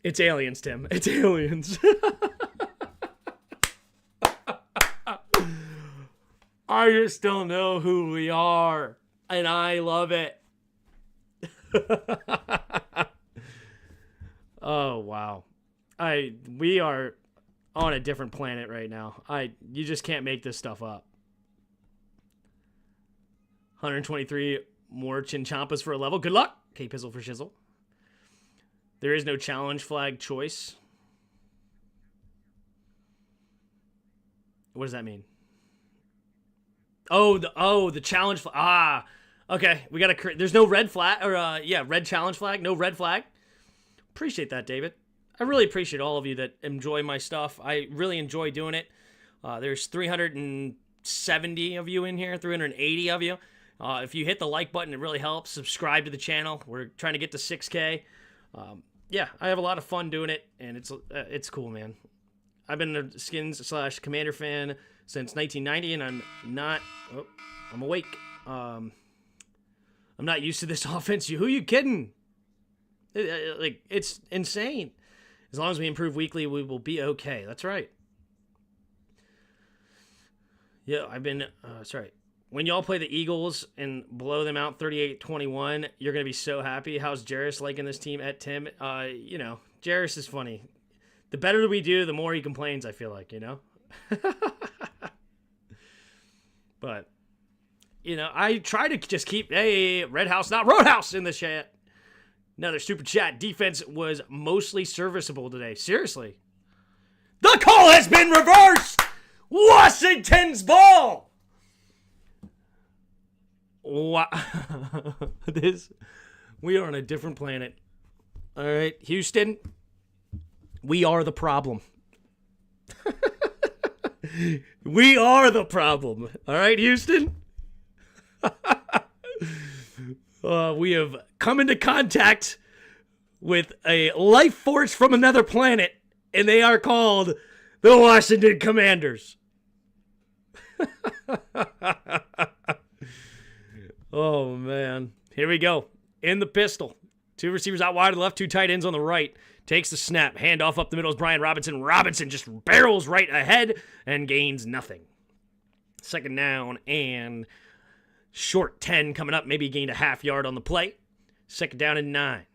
It's aliens, Tim. It's aliens. I just don't know who we are, and I love it. Oh, wow. We are on a different planet right now. You just can't make this stuff up. 123 more Chinchampas for a level. Good luck. K-Pizzle for Shizzle. There is no challenge flag choice. What does that mean? The challenge flag. Okay. We got to there's no red flag red challenge flag, no red flag. Appreciate that, David. I really appreciate all of you that enjoy my stuff. I really enjoy doing it. There's 370 of you in here, 380 of you. If you hit the like button, it really helps. Subscribe to the channel. We're trying to get to 6K. I have a lot of fun doing it, and it's cool, man. I've been a Skins/Commander fan since 1990, and I'm awake. I'm not used to this offense. Who are you kidding? It's insane. As long as we improve weekly, we will be okay. That's right. Yeah, when y'all play the Eagles and blow them out 38-21, you're going to be so happy. How's Jarris liking this team at Tim? Jarris is funny. The better we do, the more he complains, I feel like, But, I try to just keep, Red House, not Roadhouse in the chat. Another super chat. Defense was mostly serviceable today. Seriously. been reversed. Washington's ball. Wow. We are on a different planet. All right, Houston, we are the problem. We are the problem. All right, Houston? We have come into contact with a life force from another planet, and they are called the Washington Commanders. Oh, man. Here we go. In the pistol. 2 receivers out wide to the left, 2 tight ends on the right. Takes the snap. Handoff up the middle is Brian Robinson. Robinson just barrels right ahead and gains nothing. 2nd down and short 10 coming up. Maybe gained a half yard on the play. 2nd down and 9.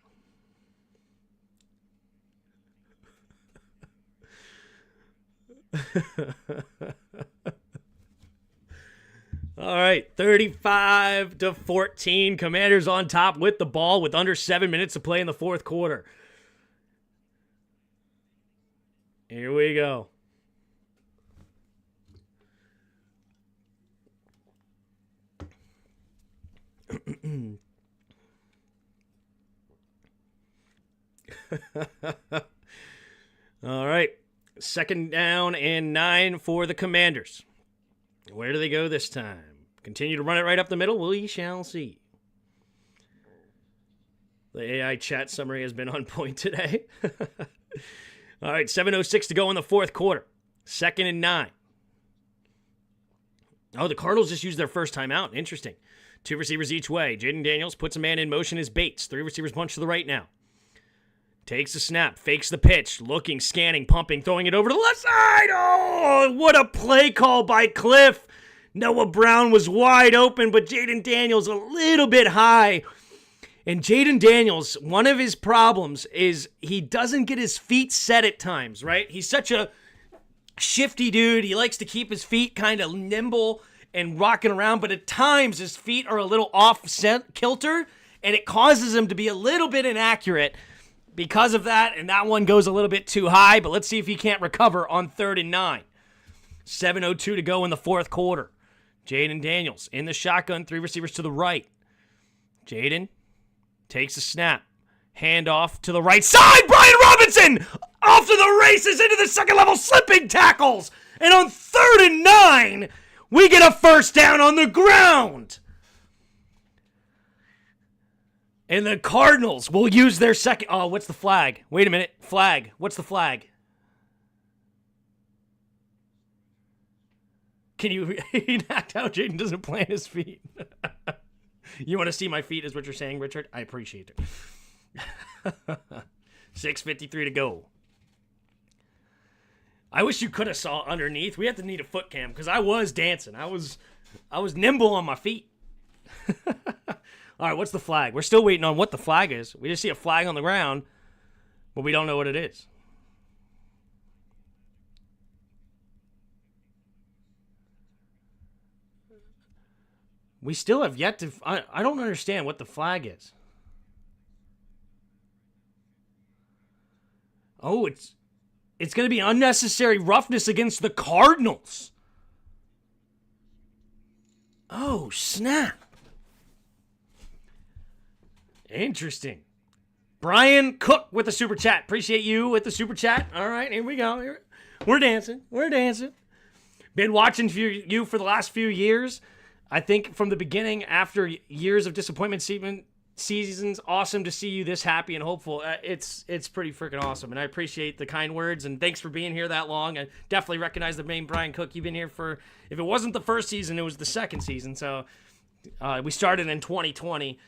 All right, 35-14. Commanders on top with the ball with under 7 minutes to play in the 4th quarter. Here we go. All right, 2nd down and 9 for the Commanders. Where do they go this time? Continue to run it right up the middle? We shall see. The AI chat summary has been on point today. All right, 7:06 to go in the 4th quarter. 2nd and 9. Oh, the Cardinals just used their first timeout. Interesting. 2 receivers each way. Jaden Daniels puts a man in motion as Bates. 3 receivers bunch to the right now. Takes the snap, fakes the pitch, looking, scanning, pumping, throwing it over to the left side. Oh, what a play call by Cliff. Noah Brown was wide open, but Jaden Daniels a little bit high. And Jaden Daniels, one of his problems is he doesn't get his feet set at times, right? He's such a shifty dude. He likes to keep his feet kind of nimble and rocking around, but at times his feet are a little off kilter, and it causes him to be a little bit inaccurate. Because of that, and that one goes a little bit too high, but let's see if he can't recover on 3rd and 9. 7:02 to go in the 4th quarter. Jaden Daniels in the shotgun, 3 receivers to the right. Jaden takes a snap. Handoff to the right side. Brian Robinson off to the races into the 2nd level slipping tackles. And on 3rd and 9, we get a 1st down on the ground. And the Cardinals will use their second... Oh, what's the flag? Wait a minute. Flag. What's the flag? Can you enact how Jaden doesn't plant his feet? You want to see my feet is what you're saying, Richard? I appreciate it. 6:53 to go. I wish you could have saw underneath. We have to need a foot cam because I was dancing. I was nimble on my feet. All right, what's the flag? We're still waiting on what the flag is. We just see a flag on the ground, but we don't know what it is. We still have yet to... I don't understand what the flag is. Oh, it's going to be unnecessary roughness against the Cardinals. Oh, snap. Interesting. Brian Cook with the super chat. Appreciate you with the super chat. All right, here we go. We're dancing. We're dancing. Been watching you for the last few years. I think from the beginning, after years of disappointment seasons, awesome to see you this happy and hopeful. It's pretty freaking awesome, and I appreciate the kind words, and thanks for being here that long. I definitely recognize the name Brian Cook. You've been here for, if it wasn't the 1st season, it was the 2nd season. So we started in 2020.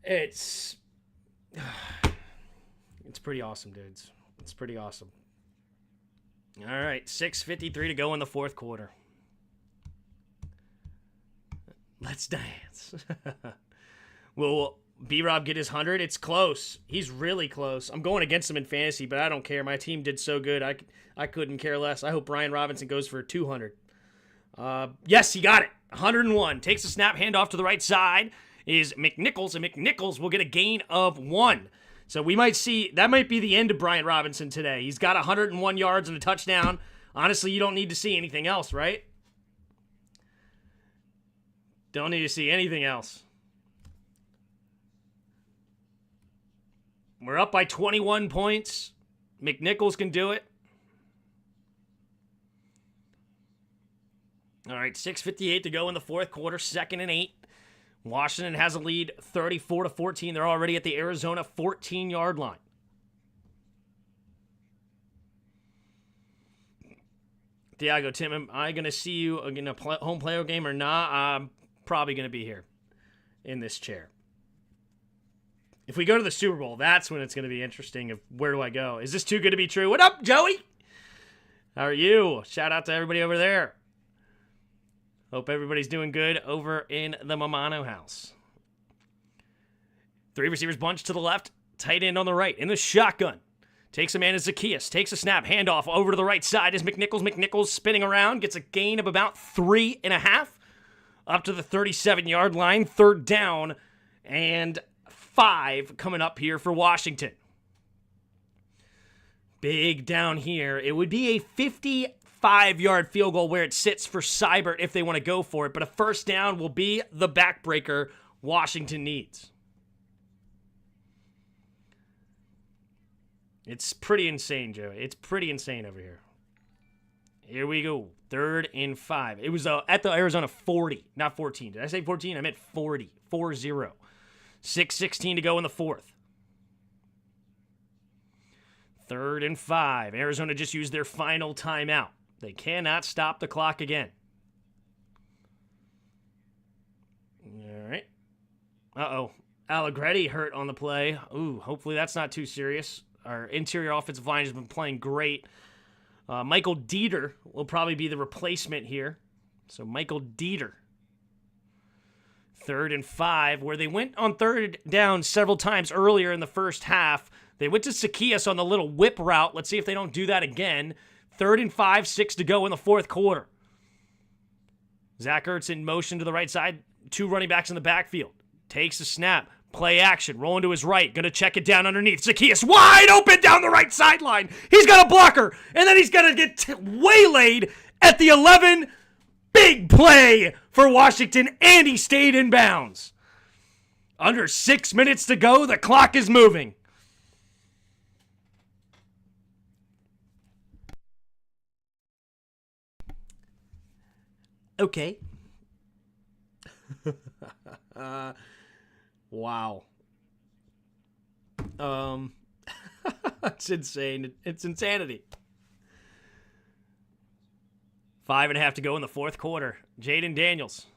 It's pretty awesome, dudes. It's pretty awesome. All right, 6:53 to go in the 4th quarter. Let's dance. Will B-Rob get his 100? It's close. He's really close. I'm going against him in fantasy, but I don't care. My team did so good. I couldn't care less. I hope Brian Robinson goes for 200. Yes, he got it. 101. Takes a snap, handoff to the right side is McNichols, and McNichols will get a gain of 1. So we might see, that might be the end of Brian Robinson today. He's got 101 yards and a touchdown. Honestly, you don't need to see anything else, right? Don't need to see anything else. We're up by 21 points. McNichols can do it. All right, 6:58 to go in the fourth quarter, 2nd and 8. Washington has a lead 34-14. They're already at the Arizona 14-yard line. Diago, Tim, am I going to see you in a home playoff game or not? I'm probably going to be here in this chair. If we go to the Super Bowl, that's when it's going to be interesting of where do I go. Is this too good to be true? What up, Joey? How are you? Shout out to everybody over there. Hope everybody's doing good over in the Mamano house. 3 receivers bunch to the left, tight end on the right, in the shotgun. Takes a man as Zacchaeus, takes a snap, handoff over to the right side is McNichols. McNichols spinning around, gets a gain of about 3.5 up to the 37-yard line. 3rd down and 5 coming up here for Washington. Big down here. It would be a 55-yard field goal where it sits for Seibert if they want to go for it, but a 1st down will be the backbreaker Washington needs. It's pretty insane, Joe. It's pretty insane over here. Here we go. 3rd and 5. It was at the Arizona 40, not 14. Did I say 14? I meant 40. 4-0. 6:16 to go in the 4th. 3rd and 5. Arizona just used their final timeout. They cannot stop the clock again. All right. Uh-oh. Allegretti hurt on the play. Ooh, hopefully that's not too serious. Our interior offensive line has been playing great. Michael Dieter will probably be the replacement here. So Michael Dieter. 3rd and 5, where they went on 3rd down several times earlier in the first half. They went to Zacchaeus on the little whip route. Let's see if they don't do that again. 3rd and 5, 6 to go in the 4th quarter. Zach Ertz in motion to the right side. 2 running backs in the backfield. Takes a snap. Play action. Rolling to his right. Going to check it down underneath. Zacchaeus wide open down the right sideline. He's got a blocker. And then he's going to get waylaid at the 11. Big play for Washington. And he stayed in bounds. Under 6 minutes to go. The clock is moving. Okay. Wow. It's insane. It's insanity. 5.5 to go in the 4th quarter. Jaden Daniels.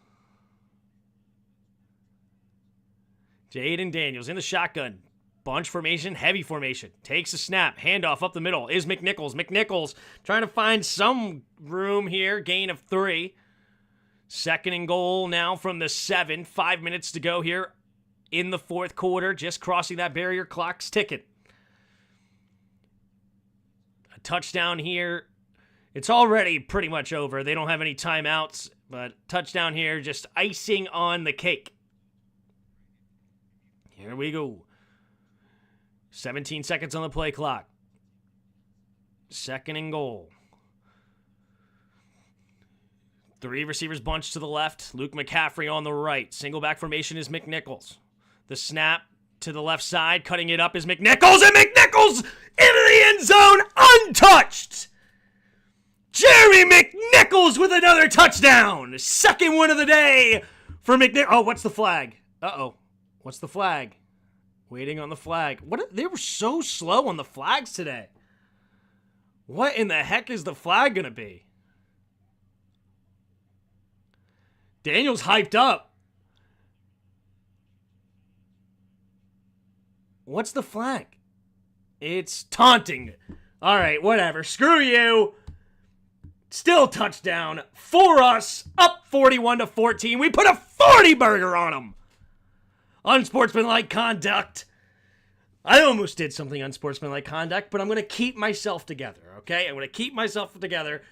Jaden Daniels in the shotgun. Bunch formation, heavy formation. Takes a snap. Handoff up the middle is McNichols. McNichols trying to find some room here. Gain of 3. 2nd and goal now from the 7. 5 minutes to go here in the 4th quarter. Just crossing that barrier. Clock's ticking. A touchdown here. It's already pretty much over. They don't have any timeouts, but touchdown here, just icing on the cake. Here we go. 17 seconds on the play clock. 2nd and goal. 3 receivers bunched to the left. Luke McCaffrey on the right. Single back formation is McNichols. The snap to the left side. Cutting it up is McNichols. And McNichols into the end zone untouched. Jeremy McNichols with another touchdown. 2nd one of the day for McNichols. Oh, what's the flag? Uh-oh. What's the flag? Waiting on the flag. They were so slow on the flags today. What in the heck is the flag going to be? Daniel's hyped up. What's the flag? It's taunting. All right, whatever. Screw you. Still touchdown for us. Up 41-14. We put a 40 burger on them. Unsportsmanlike conduct. I almost did something unsportsmanlike conduct, but I'm going to keep myself together, okay? I'm going to keep myself together.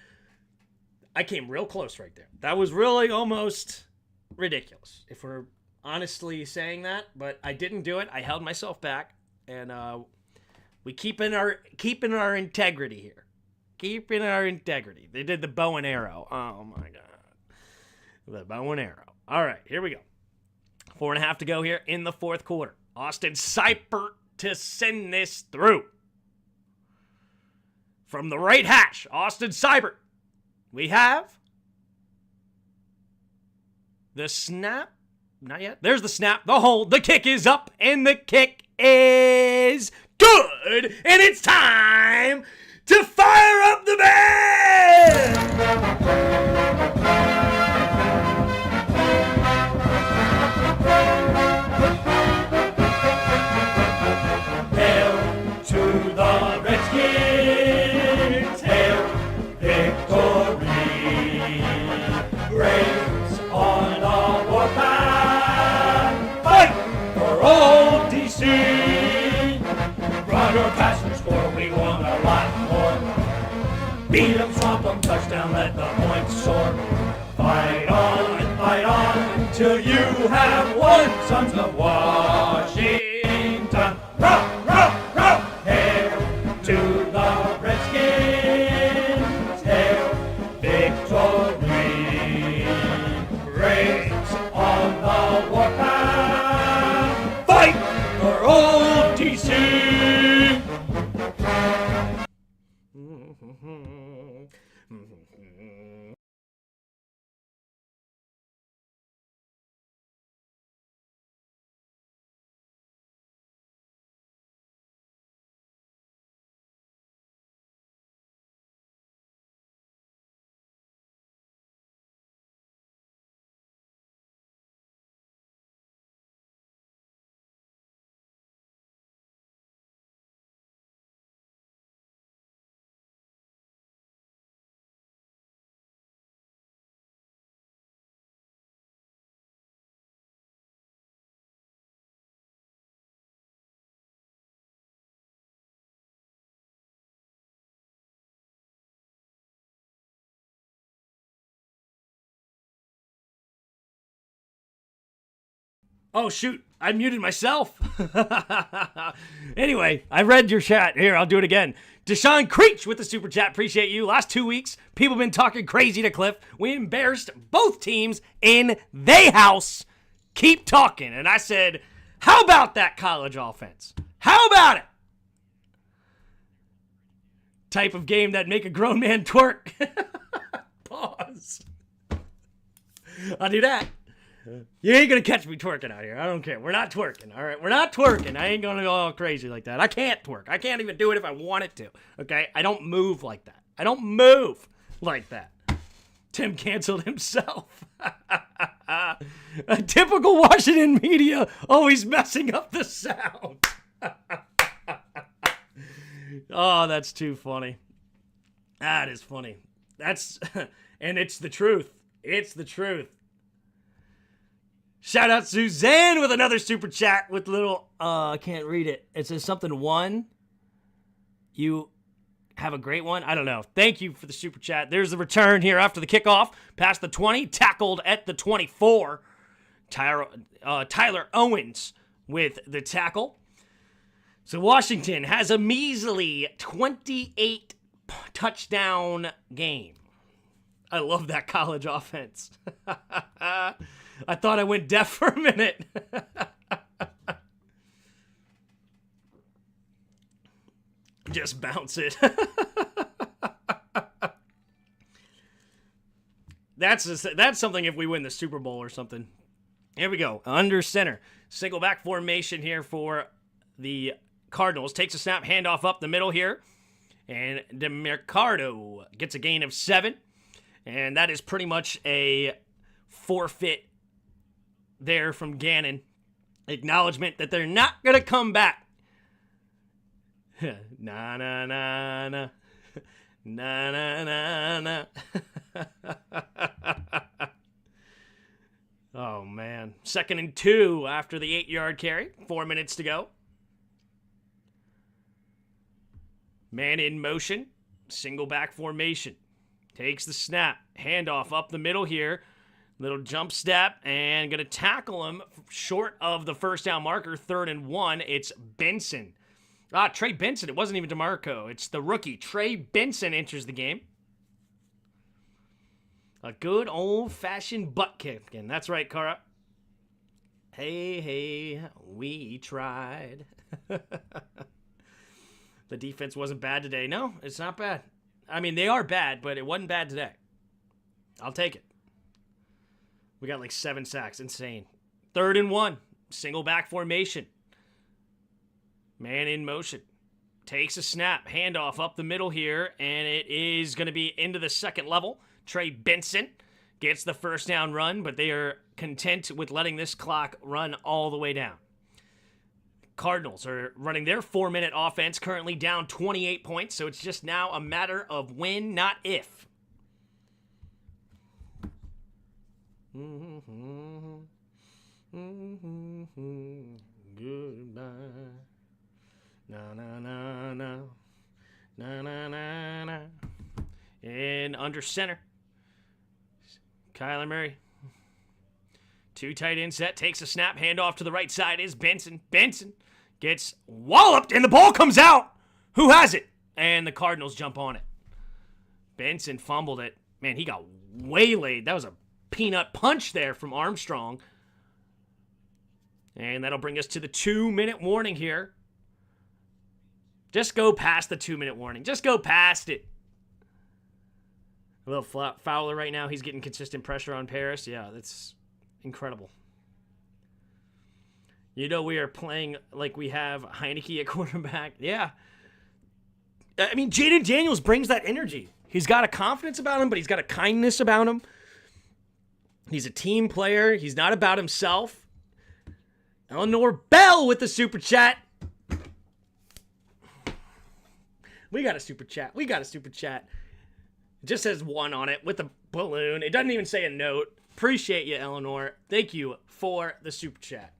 I came real close right there. That was really almost ridiculous, if we're honestly saying that, but I didn't do it. I held myself back. and we keeping our integrity here. Keeping our integrity. They did the bow and arrow. Oh my god. The bow and arrow. All right, here we go. 4.5 to go here in the fourth quarter. Austin Seibert to send this through. From the right hash, Austin Seibert. We have the snap. Not yet. There's the snap, the hold, the kick is up, and the kick is good. And it's time to fire up the band! Hail to the Redskins, hail victory, braves on the warpath, fight for old DC. Run or pass or score, we want a lot more. Beat 'em, swamp 'em, touchdown, let the points soar. Fight on, till you have won. Sons of Washington, row, row, row. Hail to the Redskins, hail victory. Braves on the warpath, fight for old DC. Oh, shoot. I muted myself. Anyway, I read your chat. Here, I'll do it again. Deshaun Creech with the super chat. Appreciate you. Last 2 weeks, people have been talking crazy to Cliff. We embarrassed both teams in they house. Keep talking. And I said, how about that college offense? How about it? Type of game that make a grown man twerk. Pause. I'll do that. You ain't gonna catch me twerking out here. I don't care. We're not twerking, all right? We're not twerking. I ain't gonna go all crazy like that. I can't twerk. I can't even do it if I wanted to, okay? I don't move like that. I don't move like that. Tim canceled himself. A typical Washington media always messing up the sound. Oh, that's too funny. That is funny. That's, and it's the truth. It's the truth. Shout out Suzanne with another super chat with little, I can't read it. It says something one. You have a great one. I don't know. Thank you for the super chat. There's the return here after the kickoff. Past the 20, tackled at the 24. Tyler Owens with the tackle. So Washington has a measly 28 touchdown game. I love that college offense. I thought I went deaf for a minute. Just bounce it. That's something if we win the Super Bowl or something. Here we go. Under center. Single back formation here for the Cardinals. Takes a snap, handoff up the middle here. And DeMercado gets a gain of 7. And that is pretty much a forfeit there from Gannon. Acknowledgement that they're not going to come back. Na na na na. Na na na na. Oh, man. 2nd and 2 after the 8-yard carry. 4 minutes to go. Man in motion. Single back formation. Takes the snap. Handoff up the middle here. Little jump step. And going to tackle him short of the first down marker. 3rd and 1. It's Benson Trey Benson. It wasn't even DeMarco. It's the rookie. Trey Benson enters the game. A good old-fashioned butt kick. And that's right, Cara. Hey, we tried. The defense wasn't bad today. No, it's not bad. I mean, they are bad, but it wasn't bad today. I'll take it. We got like 7 sacks. Insane. 3rd and 1. Single back formation. Man in motion. Takes a snap. Handoff up the middle here, and it is going to be into the second level. Trey Benson gets the first down run, but they are content with letting this clock run all the way down. Cardinals are running their 4-minute offense, currently down 28 points, so it's just now a matter of when, not if. Goodbye. Na na na na. Na na na na. And under center, Kyler Murray. 2 tight end set, takes a snap, handoff to the right side is Benson. Benson gets walloped, and the ball comes out. Who has it? And the Cardinals jump on it. Benson fumbled it. Man, he got waylaid. That was a peanut punch there from Armstrong. And that'll bring us to the 2-minute warning here. Just go past the 2-minute warning. Just go past it. A little Fowler right now. He's getting consistent pressure on Paris. Yeah, that's incredible. You know, we are playing like we have Heineke at quarterback. Yeah. I mean, Jaden Daniels brings that energy. He's got a confidence about him, but he's got a kindness about him. He's a team player. He's not about himself. Eleanor Bell with the super chat. We got a super chat. It just says 1 on it with a balloon. It doesn't even say a note. Appreciate you, Eleanor. Thank you for the super chat.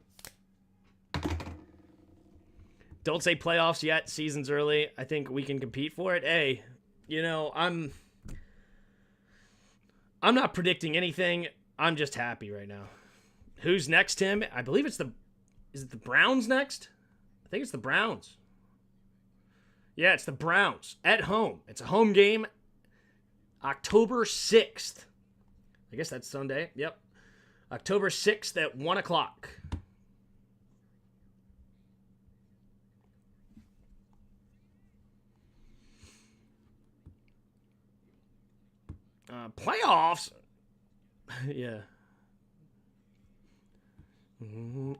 Don't say playoffs yet. Season's early. I think we can compete for it. Hey, you know, I'm not predicting anything. I'm just happy right now. Who's next, Tim? I believe is it the Browns next? I think it's the Browns. Yeah, it's the Browns at home. It's a home game. October 6th. I guess that's Sunday. Yep. October 6th at 1 o'clock. Playoffs? Yeah.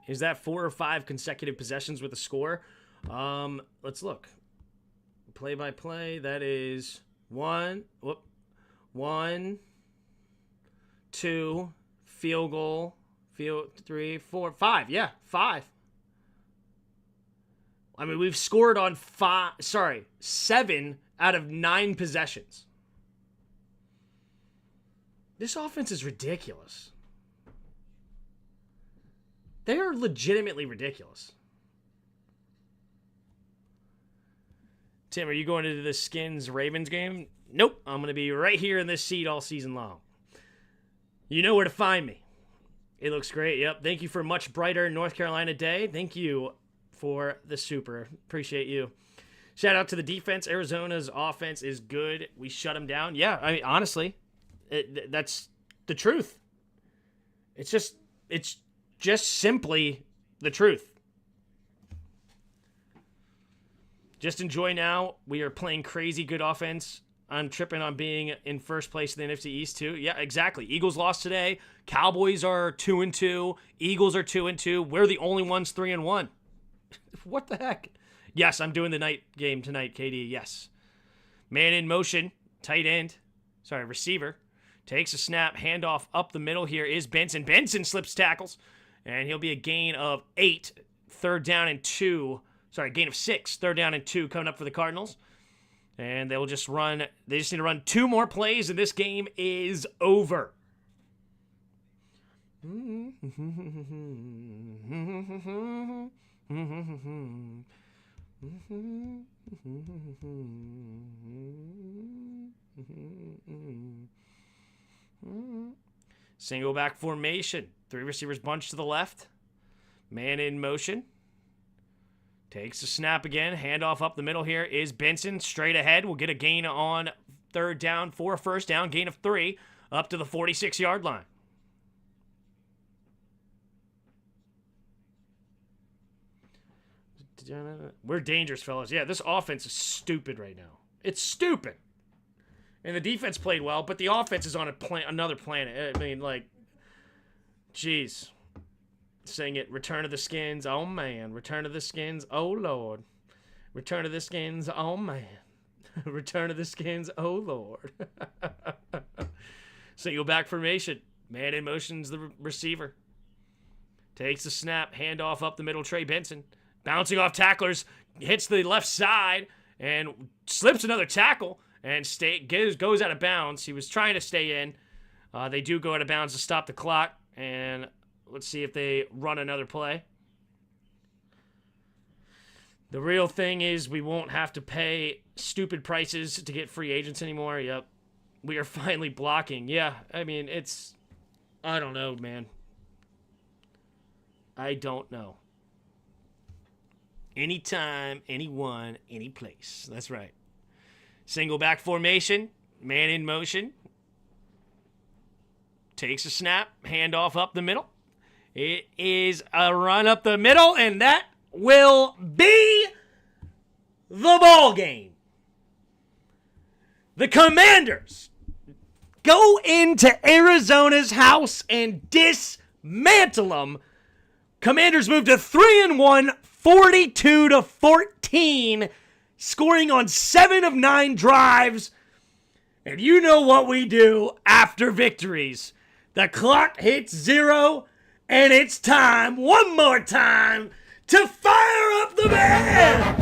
Is that 4 or 5 consecutive possessions with a score? Let's look. Play-by-play, that is 1, 2, field goal, 3, 4, 5. Yeah, 5. I mean, we've scored on 7 out of 9 possessions. This offense is ridiculous. They are legitimately ridiculous. Tim, are you going into the Skins-Ravens game? Nope. I'm going to be right here in this seat all season long. You know where to find me. It looks great. Yep. Thank you for a much brighter North Carolina day. Thank you for the super. Appreciate you. Shout out to the defense. Arizona's offense is good. We shut them down. Yeah, I mean, honestly, that's the truth. It's just simply the truth. Just enjoy now. We are playing crazy good offense. I'm tripping on being in first place in the NFC East too. Yeah, exactly. Eagles lost today. Cowboys are 2-2. Eagles are 2-2. We're the only ones 3-1. What the heck? Yes, I'm doing the night game tonight, KD. Yes. Man in motion. Receiver. Takes a snap. Handoff up the middle here is Benson. Benson slips tackles. And he'll be a gain of 8. Gain of 6. 3rd down and 2 coming up for the Cardinals. And they just need to run 2 more plays, and this game is over. Single back formation. 3 receivers bunched to the left. Man in motion. Takes the snap again. Handoff up the middle here is Benson. Straight ahead. We'll get a gain on third down for a first down. Gain of 3 up to the 46-yard line. We're dangerous, fellas. Yeah, this offense is stupid right now. It's stupid. And the defense played well, but the offense is on another planet. I mean, like, jeez. Sing it. Return of the Skins. Oh, man. Return of the Skins. Oh, Lord. Return of the Skins. Oh, man. Return of the Skins. Oh, Lord. Single back formation. Man in motion's the receiver. Takes the snap. Handoff up the middle. Trey Benson. Bouncing off tacklers. Hits the left side and slips another tackle and goes out of bounds. He was trying to stay in. They do go out of bounds to stop the clock. And let's see if they run another play. The real thing is we won't have to pay stupid prices to get free agents anymore. Yep. We are finally blocking. Yeah, I mean, I don't know, man. I don't know. Anytime, anyone, any place. That's right. Single back formation. Man in motion. Takes a snap. Handoff up the middle. It is a run up the middle, and that will be the ball game. The Commanders go into Arizona's house and dismantle them. Commanders move to 3-1, 42-14, scoring on 7 of 9 drives. And you know what we do after victories. The clock hits 0, and it's time, one more time, to fire up the band!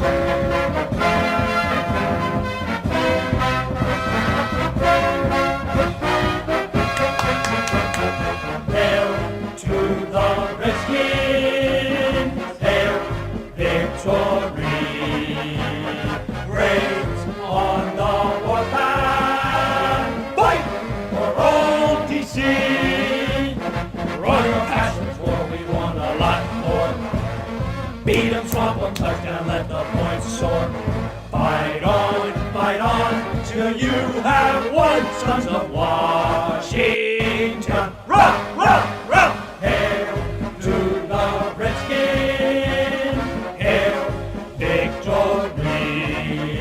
Hail to the Redskins, hail victory, braves on the warpath, fight for old DC, run your passions for we want a lot more, beat 'em, swamp 'em, touchdown, let the points soar, fight on, till you have won, sons of Washington, run, run, run! Hail to the Redskins, hail victory,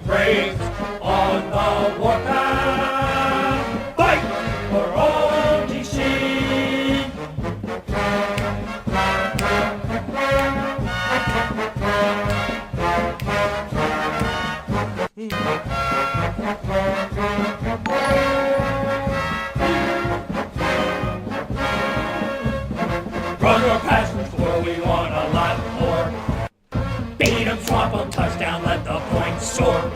braves on the warpath, fight for old DC. Run your passions for we want a lot more. Beat 'em, swamp 'em, touchdown, let the points soar.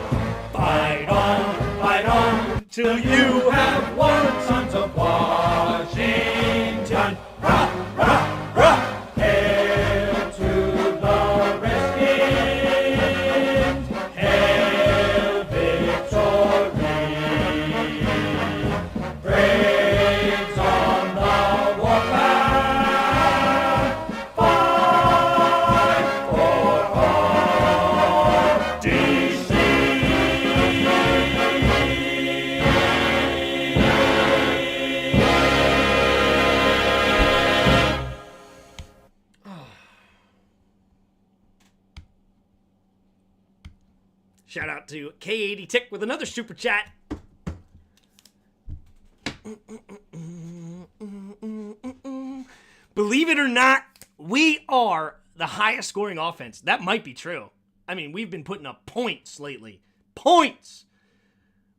Fight on, till you have won, sons of Washington. Rah, rah, rah. Hail to the Redskins, hail victory. Braves on the warpath, fight for all DC. Shout out to K80 Tick with another super chat. Believe it or not, we are the highest scoring offense. That might be true. I mean, we've been putting up points lately. Points!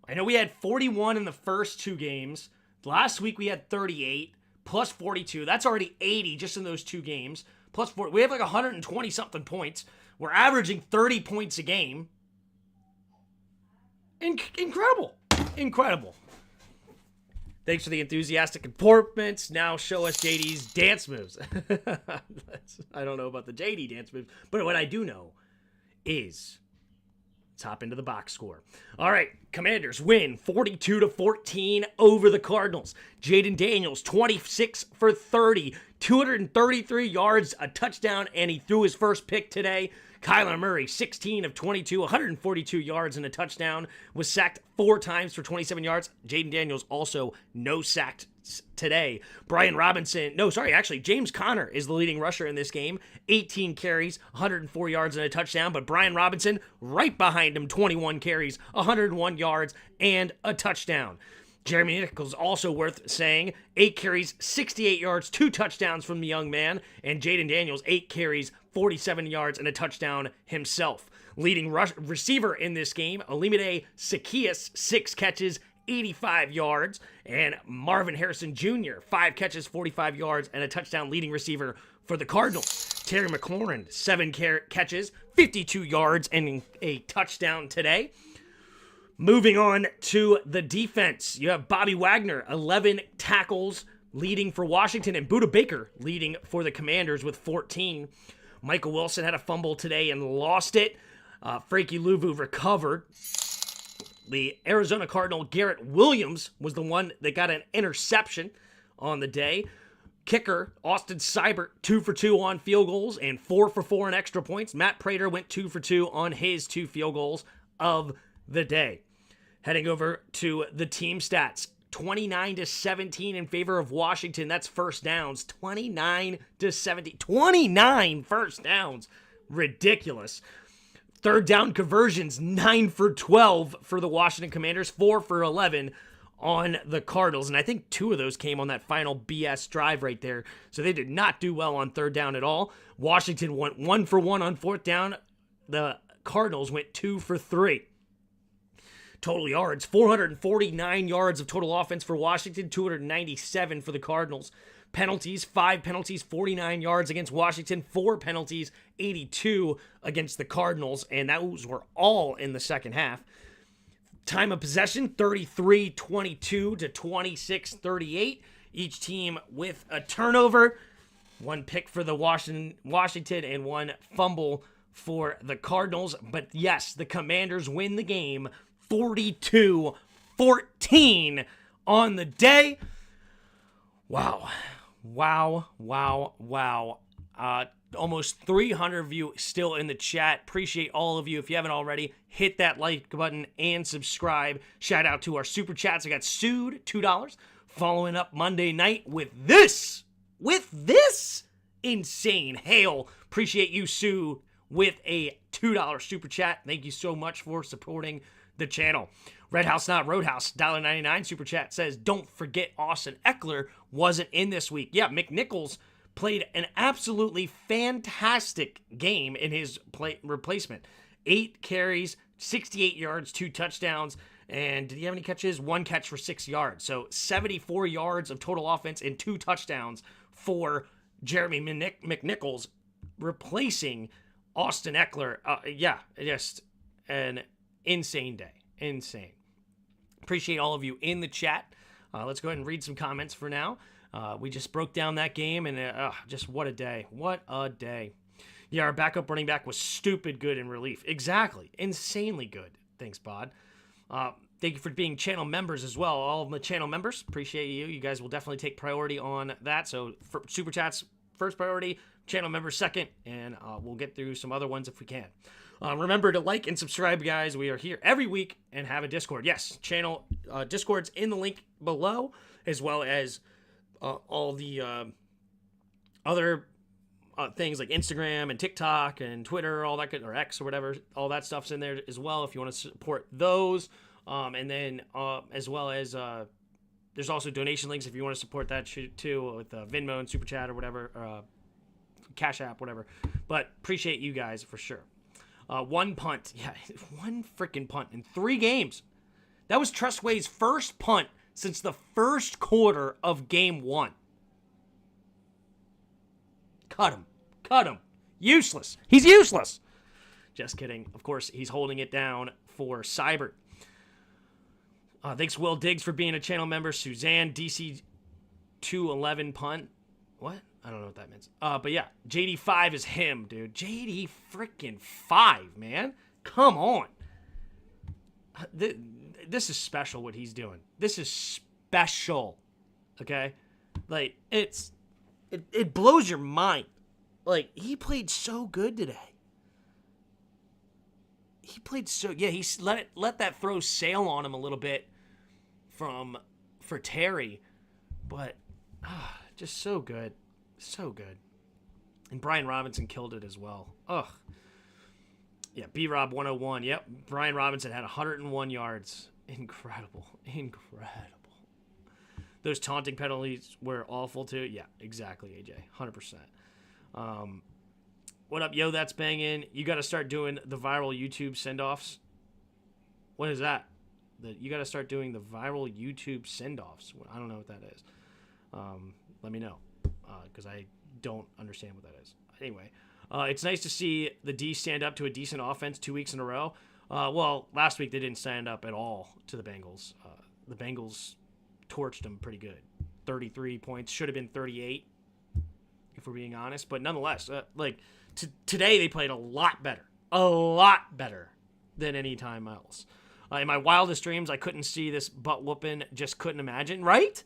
I know we had 41 in the first 2 games. Last week we had 38, plus 42. That's already 80 just in those 2 games. Plus 4. We have like 120-something points. We're averaging 30 points a game. Incredible. Incredible. Thanks for the enthusiastic importance. Now show us JD's dance moves. I don't know about the JD dance moves, but what I do know is Let's hop into the box score. All right, Commanders win 42-14 over the Cardinals. Jaden Daniels, 26 for 30, 233 yards, a touchdown, and he threw his first pick today. Kyler Murray, 16 of 22, 142 yards and a touchdown, was sacked 4 times for 27 yards. Jaden Daniels also no sacked today. James Conner is the leading rusher in this game. 18 carries, 104 yards and a touchdown, but Brian Robinson right behind him, 21 carries, 101 yards and a touchdown. Jeremy Nichols, also worth saying, 8 carries, 68 yards, 2 touchdowns from the young man, and Jaden Daniels, 8 carries, 47 yards, and a touchdown himself. Leading receiver in this game, Olamide Zaccheaus, 6 catches, 85 yards, and Marvin Harrison Jr., 5 catches, 45 yards, and a touchdown, leading receiver for the Cardinals. Terry McLaurin, 7 catches, 52 yards, and a touchdown today. Moving on to the defense, you have Bobby Wagner, 11 tackles, leading for Washington, and Budda Baker leading for the Commanders with 14. Michael Wilson had a fumble today and lost it. Frankie Louvu recovered. The Arizona Cardinal, Garrett Williams, was the one that got an interception on the day. Kicker, Austin Seibert, 2 for 2 on field goals and 4 for 4 on extra points. Matt Prater went 2 for 2 on his 2 field goals of the day. Heading over to the team stats, 29-17 in favor of Washington. That's first downs, 29-17. 29 first downs. Ridiculous. Third down conversions, 9 for 12 for the Washington Commanders, 4 for 11 on the Cardinals. And I think 2 of those came on that final BS drive right there. So they did not do well on third down at all. Washington went 1 for 1 on fourth down. The Cardinals went 2 for 3. Total yards, 449 yards of total offense for Washington, 297 for the Cardinals. Penalties, 5 penalties, 49 yards against Washington, 4 penalties, 82 against the Cardinals, and those were all in the second half. Time of possession, 33-22 to 26-38. Each team with a turnover, 1 pick for the Washington and 1 fumble for the Cardinals. But yes, the Commanders win the game 42-14 on the day. Wow. Almost 300 of you still in the chat. Appreciate all of you. If you haven't already, hit that like button and subscribe. Shout out to our super chats. I got Sued, $2. Following up Monday night with this insane hail. Appreciate you, Sue, with a $2 super chat. Thank you so much for supporting the channel. Red House Not Roadhouse, $1.99 super chat says, don't forget Austin Eckler wasn't in this week. Yeah, McNichols played an absolutely fantastic game in his replacement. 8 carries, 68 yards, 2 touchdowns, and did he have any catches? 1 catch for 6 yards. So 74 yards of total offense and 2 touchdowns for Jeremy McNichols, replacing Austin Eckler. Just an insane day. Insane. Appreciate all of you in the chat. Let's go ahead and read some comments for now. We just broke down that game, and just what a day. What a day. Yeah, our backup running back was stupid good in relief. Exactly. Insanely good. Thanks, Bod. Thank you for being channel members as well. All of the channel members, appreciate you. You guys will definitely take priority on that. So for Super Chats, first priority, channel members second, and we'll get through some other ones if we can. Remember to like and subscribe, guys. We are here every week and have a Discord. Yes, channel Discord's in the link below, as well as all the other things like Instagram and TikTok and Twitter, all that good, or X or whatever. All that stuff's in there as well if you want to support those. And then as well as there's also donation links if you want to support that too with Venmo and Super Chat or whatever, CashApp, whatever. But appreciate you guys for sure. 1 punt. Yeah, 1 freaking punt in 3 games. That was Trustway's first punt since the first quarter of game 1. Cut him. Useless. He's useless. Just kidding. Of course, he's holding it down for Seibert. Thanks, Will Diggs, for being a channel member. Suzanne, DC211 punt. What? I don't know what that means. But yeah, JD5 is him, dude. JD freaking 5, man. Come on. this is special what he's doing. This is special. Okay? Like, it blows your mind. Like, he played so good today. He played so... Yeah, he let that throw sail on him a little bit for Terry. But, just so good. So good. And Brian Robinson killed it as well. Ugh. Yeah, B-Rob 101. Yep, Brian Robinson had 101 yards. Incredible. Those taunting penalties were awful too. Yeah, exactly, AJ. 100%. What up, yo? That's banging. You got to start doing the viral YouTube send-offs. What is that? You got to start doing the viral YouTube send-offs. I don't know what that is. Let me know, because I don't understand what that is. Anyway, it's nice to see the D stand up to a decent offense 2 weeks in a row. Well, last week they didn't stand up at all to the Bengals. The Bengals torched them pretty good. 33 points. Should have been 38, if we're being honest. But nonetheless, today they played a lot better. A lot better than any time else. In my wildest dreams, I couldn't see this butt whooping. Just couldn't imagine, right?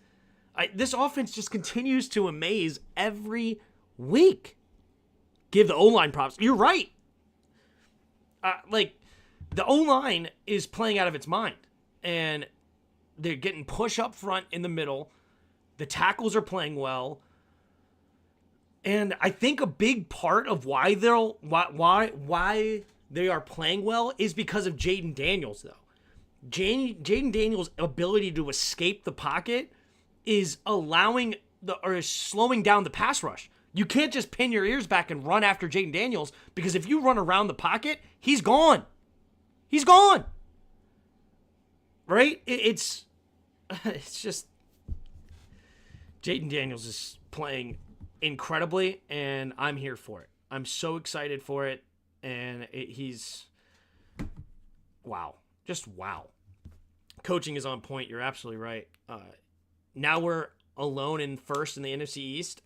This offense just continues to amaze every week. Give the O-line props. You're right. The O-line is playing out of its mind. And they're getting push up front in the middle. The tackles are playing well. And I think a big part of why they are playing well is because of Jaden Daniels, though. Jaden Daniels' ability to escape the pocket is slowing down the pass rush. You can't just pin your ears back and run after Jaden Daniels, because if you run around the pocket, he's gone. He's gone. Right? It's just Jaden Daniels is playing incredibly, and I'm here for it. I'm so excited for it, and he's wow. Just wow. Coaching is on point. You're absolutely right. Now we're alone in first in the NFC East.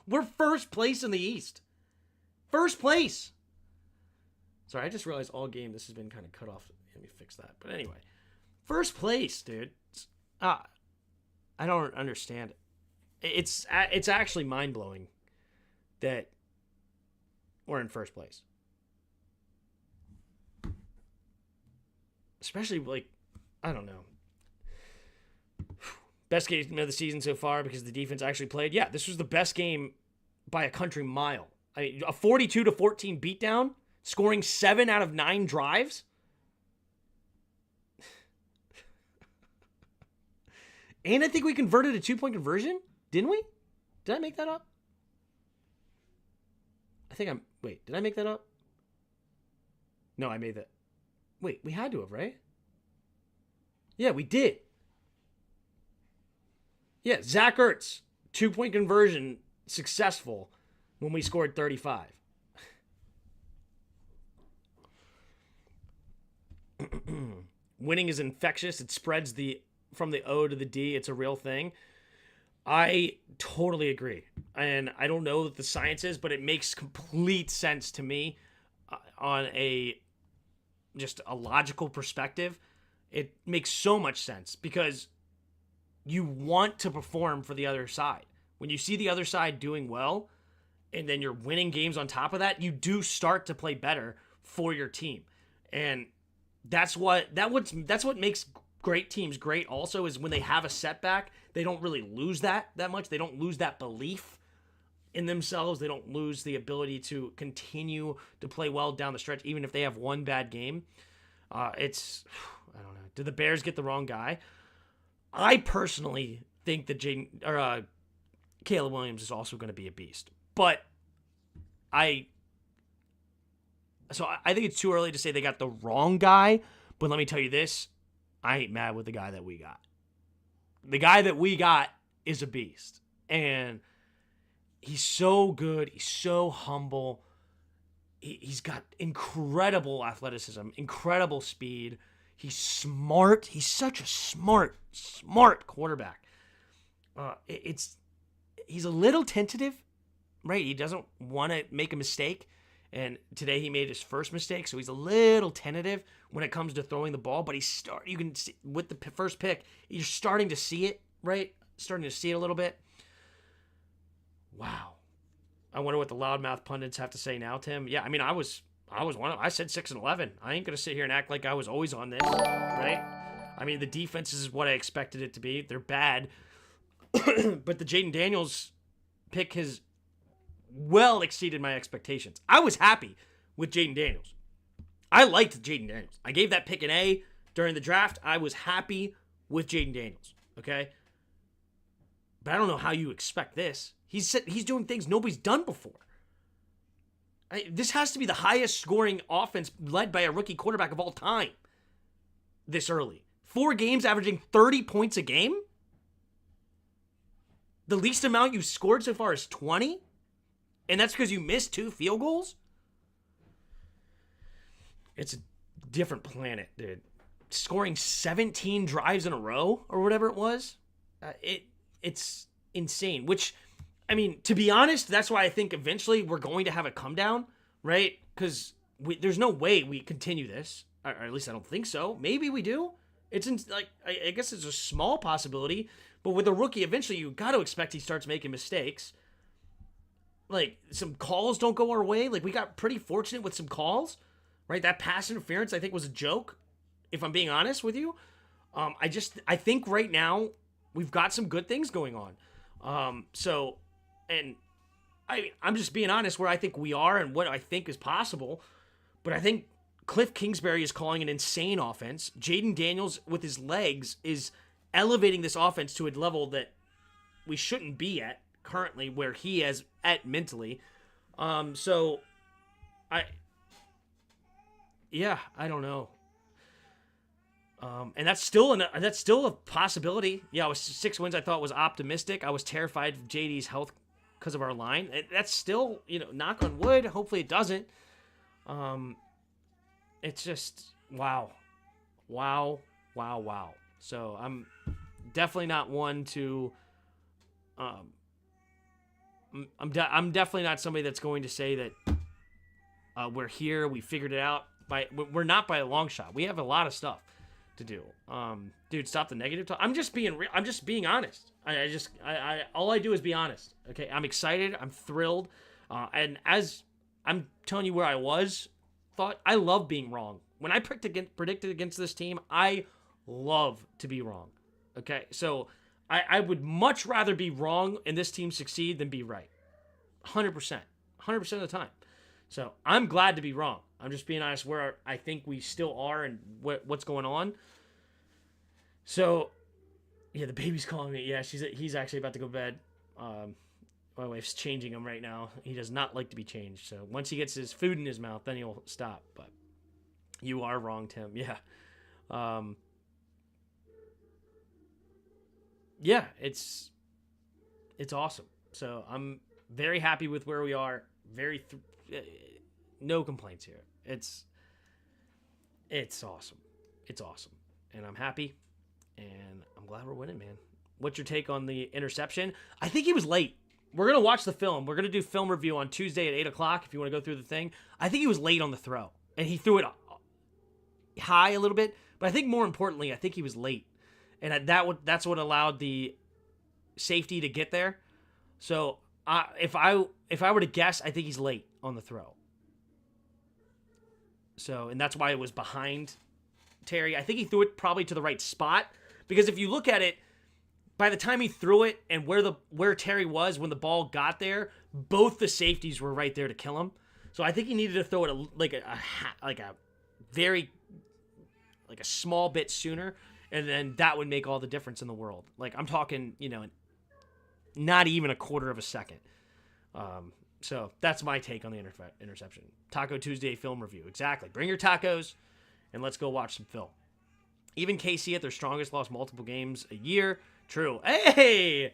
We're first place in the East. First place. Sorry, I just realized all game this has been kind of cut off. Let me fix that. But anyway, first place, dude. I don't understand it. It's actually mind-blowing that we're in first place. Especially, I don't know. Best game of the season so far because the defense actually played. Yeah, this was the best game by a country mile. I mean, a 42-14 beatdown, scoring 7 out of 9 drives. And I think we converted a 2-point conversion, didn't we? Did I make that up? Wait, did I make that up? No, I made that. Wait, we had to have, right? Yeah, we did. Yeah, Zach Ertz, 2-point conversion, successful when we scored 35. Winning is infectious. It spreads from the O to the D. It's a real thing. I totally agree. And I don't know what the science is, but it makes complete sense to me on just a logical perspective. It makes so much sense because you want to perform for the other side. When you see the other side doing well and then you're winning games on top of that, you do start to play better for your team. And that's what makes great teams great also, is when they have a setback, they don't really lose that much. They don't lose that belief in themselves. They don't lose the ability to continue to play well down the stretch, even if they have one bad game. I don't know. Did the Bears get the wrong guy? I personally think that Caleb Williams is also going to be a beast. But I think it's too early to say they got the wrong guy, but let me tell you this, I ain't mad with the guy that we got. The guy that we got is a beast. And he's so good. He's so humble. He's got incredible athleticism, incredible speed. He's smart. He's such a smart quarterback. He's a little tentative, right? He doesn't want to make a mistake. And today he made his first mistake, so he's a little tentative when it comes to throwing the ball. But you can see with the first pick, you're starting to see it, right? Starting to see it a little bit. Wow. I wonder what the loudmouth pundits have to say now, Tim. Yeah, I mean, I said 6-11. I ain't gonna sit here and act like I was always on this, right? I mean, the defense is what I expected it to be. They're bad, but the Jaden Daniels pick has well exceeded my expectations. I was happy with Jaden Daniels. I liked Jaden Daniels. I gave that pick an A during the draft. I was happy with Jaden Daniels, okay? But I don't know how you expect this. He's doing things nobody's done before. This has to be the highest scoring offense led by a rookie quarterback of all time this early. 4 games averaging 30 points a game? The least amount you've scored so far is 20? And that's because you missed 2 field goals? It's a different planet, dude. Scoring 17 drives in a row or whatever it was, it's insane. Which, I mean, to be honest, that's why I think eventually we're going to have a come down, right? Because there's no way we continue this, or at least I don't think so. Maybe we do. I guess it's a small possibility, but with a rookie, eventually you got to expect he starts making mistakes. Like, some calls don't go our way. Like, we got pretty fortunate with some calls, right? That pass interference, I think, was a joke, if I'm being honest with you. I think right now we've got some good things going on. And I'm just being honest where I think we are and what I think is possible. But I think Cliff Kingsbury is calling an insane offense. Jaden Daniels, with his legs, is elevating this offense to a level that we shouldn't be at currently, where he is at mentally. I don't know. And that's still a possibility. Yeah, it was 6 wins. I thought was optimistic. I was terrified of JD's health because of our line. That's still, knock on wood. Hopefully it doesn't. It's just wow. So I'm definitely not one to. I'm definitely not somebody that's going to say that we're here. We figured it out. We're not by a long shot. We have a lot of stuff to do. Dude, stop the negative talk. I'm just being honest. All I do is be honest. Okay, I'm excited. I'm thrilled. And as I'm telling you where I thought I love being wrong. When I predicted against this team, I love to be wrong. Okay, so I would much rather be wrong and this team succeed than be right. 100%. 100% of the time. So I'm glad to be wrong. I'm just being honest where I think we still are and what's going on. So, yeah, the baby's calling me. Yeah, he's actually about to go to bed. My wife's changing him right now. He does not like to be changed. So once he gets his food in his mouth, then he'll stop. But you are wrong, Tim. Yeah. Yeah, it's awesome. So I'm very happy with where we are. No complaints here. It's awesome. It's awesome. And I'm happy. And I'm glad we're winning, man. What's your take on the interception? I think he was late. We're going to watch the film. We're going to do film review on Tuesday at 8 o'clock if you want to go through the thing. I think he was late on the throw. And he threw it high a little bit. But I think more importantly, I think he was late. And that's what allowed the safety to get there. So if I were to guess, I think he's late on the throw. So, and that's why it was behind Terry. I think he threw it probably to the right spot. Because if you look at it, by the time he threw it and where Terry was when the ball got there, both the safeties were right there to kill him. So I think he needed to throw it like a small bit sooner, and then that would make all the difference in the world. Like, I'm talking, not even a quarter of a second. So that's my take on the interception. Taco Tuesday film review. Exactly. Bring your tacos and let's go watch some film. Even KC at their strongest lost multiple games a year. True. Hey!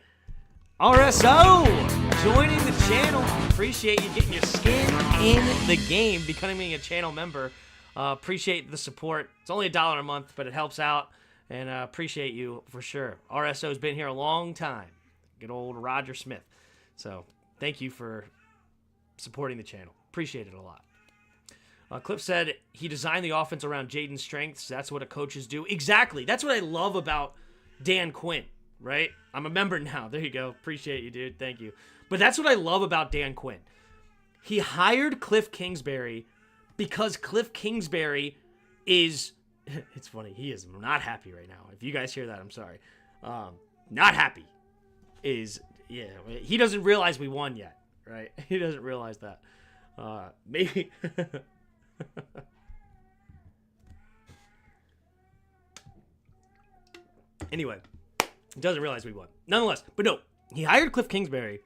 RSO! Joining the channel. Appreciate you getting your skin in the game, becoming a channel member. Appreciate the support. It's only $1 a month, but it helps out. And appreciate you for sure. RSO's been here a long time. Good old Roger Smith. So thank you for supporting the channel. Appreciate it a lot. Cliff said he designed the offense around Jaden's strengths. That's what a coaches do. Exactly. That's what I love about Dan Quinn, right? I'm a member now. There you go. Appreciate you, dude. Thank you. But that's what I love about Dan Quinn. He hired Cliff Kingsbury because Cliff Kingsbury is... It's funny. He is not happy right now. If you guys hear that, I'm sorry. Not happy. Yeah, he doesn't realize we won yet, right? He doesn't realize that. Maybe... Anyway, he doesn't realize we won. Nonetheless, but no, he hired Cliff Kingsbury,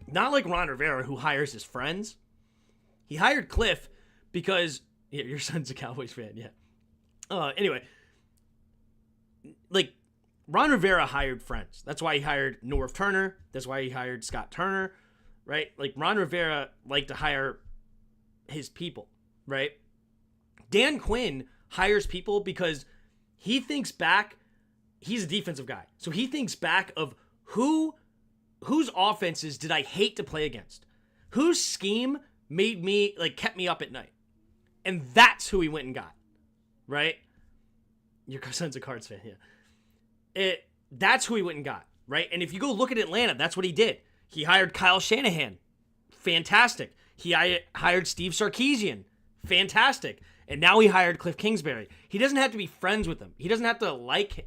not like Ron Rivera, who hires his friends. He hired Cliff because your son's a Cowboys fan, yeah. Anyway, like Ron Rivera hired friends. That's why he hired Norv Turner. That's why he hired Scott Turner, right? Like Ron Rivera liked to hire his people. Right? Dan Quinn hires people because he thinks back. He's a defensive guy. So he thinks back of whose offenses did I hate to play against? Whose scheme made me, kept me up at night? And that's who he went and got. Right? Your son's a Cards fan, yeah. That's who he went and got. Right? And if you go look at Atlanta, that's what he did. He hired Kyle Shanahan. Fantastic. He hired Steve Sarkisian. Fantastic. And now he hired Cliff Kingsbury. He doesn't have to be friends with him. He doesn't have to like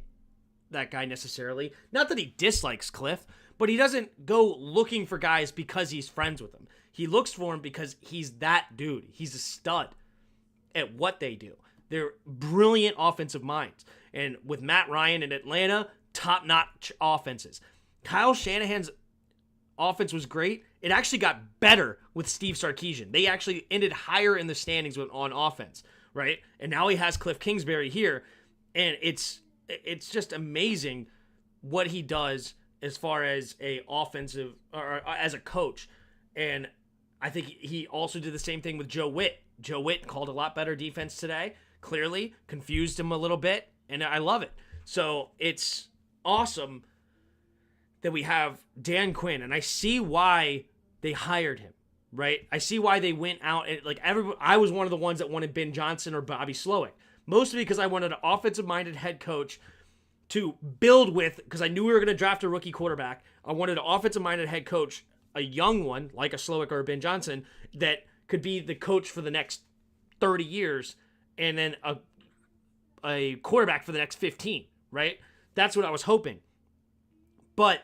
that guy necessarily. Not that he dislikes Cliff, but he doesn't go looking for guys because he's friends with them. He looks for him because he's that dude. He's a stud at what they do. They're brilliant offensive minds. And with Matt Ryan in Atlanta, top-notch offenses. Kyle Shanahan's offense was great. It actually got better with Steve Sarkisian. They actually ended higher in the standings on offense, right? And now he has Cliff Kingsbury here, and it's just amazing what he does as far as a offensive or as a coach. And I think he also did the same thing with Joe Witt. Joe Witt called a lot better defense today. Clearly confused him a little bit, and I love it. So it's awesome that we have Dan Quinn, and I see why they hired him, right? I see why they went out and I was one of the ones that wanted Ben Johnson or Bobby Slowick, mostly because I wanted an offensive-minded head coach to build with, because I knew we were going to draft a rookie quarterback. I wanted an offensive-minded head coach, a young one like a Slowick or a Ben Johnson, that could be the coach for the next 30 years, and then a quarterback for the next 15, right? That's what I was hoping. But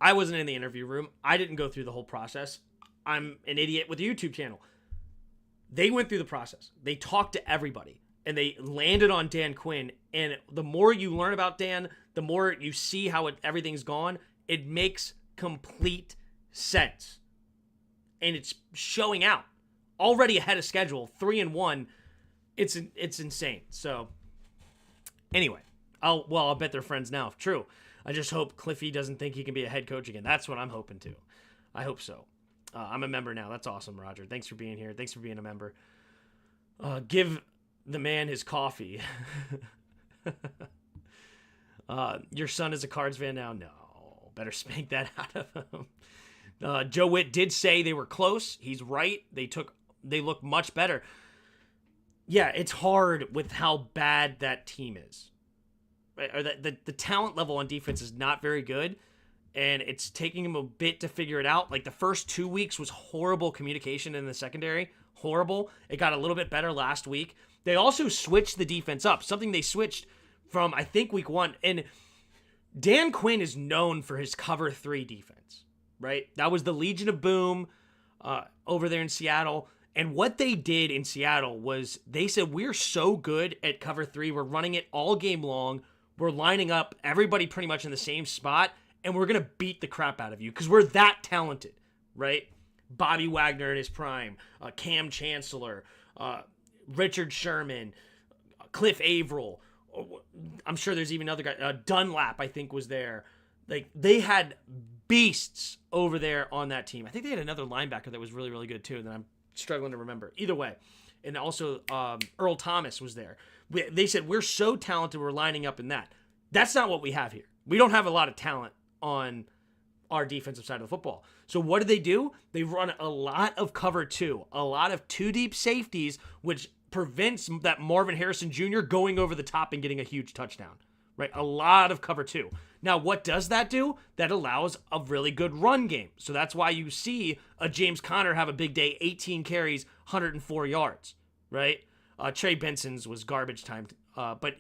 I wasn't in the interview room. I didn't go through the whole process. I'm an idiot with a YouTube channel. They went through the process. They talked to everybody, and they landed on Dan Quinn. And the more you learn about Dan, the more you see how everything's gone. It makes complete sense. And it's showing out. Already ahead of schedule, 3-1. It's insane. So, anyway, I'll bet they're friends now. True. I just hope Cliffy doesn't think he can be a head coach again. That's what I'm hoping to. I hope so. I'm a member now. That's awesome, Roger. Thanks for being here. Thanks for being a member. Give the man his coffee. Your son is a Cards fan now? No. Better spank that out of him. Joe Witt did say they were close. He's right. They look much better. Yeah, it's hard with how bad that team is. Right? Or the talent level on defense is not very good, and it's taking them a bit to figure it out. Like the first 2 weeks was horrible communication in the secondary. Horrible. It got a little bit better last week. They also switched the defense up, something they switched from, I think, week 1. And Dan Quinn is known for his cover 3 defense, right? That was the Legion of Boom over there in Seattle. And what they did in Seattle was they said, we're so good at cover 3. We're running it all game long. We're lining up everybody pretty much in the same spot, and we're going to beat the crap out of you because we're that talented, right? Bobby Wagner in his prime, Cam Chancellor, Richard Sherman, Cliff Averill. I'm sure there's even another guy. Dunlap, I think, was there. Like, they had beasts over there on that team. I think they had another linebacker that was really, really good, too, that I'm struggling to remember. Either way. And also, Earl Thomas was there. They said, we're so talented, we're lining up in that. That's not what we have here. We don't have a lot of talent on our defensive side of the football. So what do? They run a lot of cover 2, a lot of 2 deep safeties, which prevents that Marvin Harrison Jr. going over the top and getting a huge touchdown, right? A lot of cover 2. Now, what does that do? That allows a really good run game. So that's why you see a James Conner have a big day, 18 carries, 104 yards, right? Trey Benson's was garbage time, but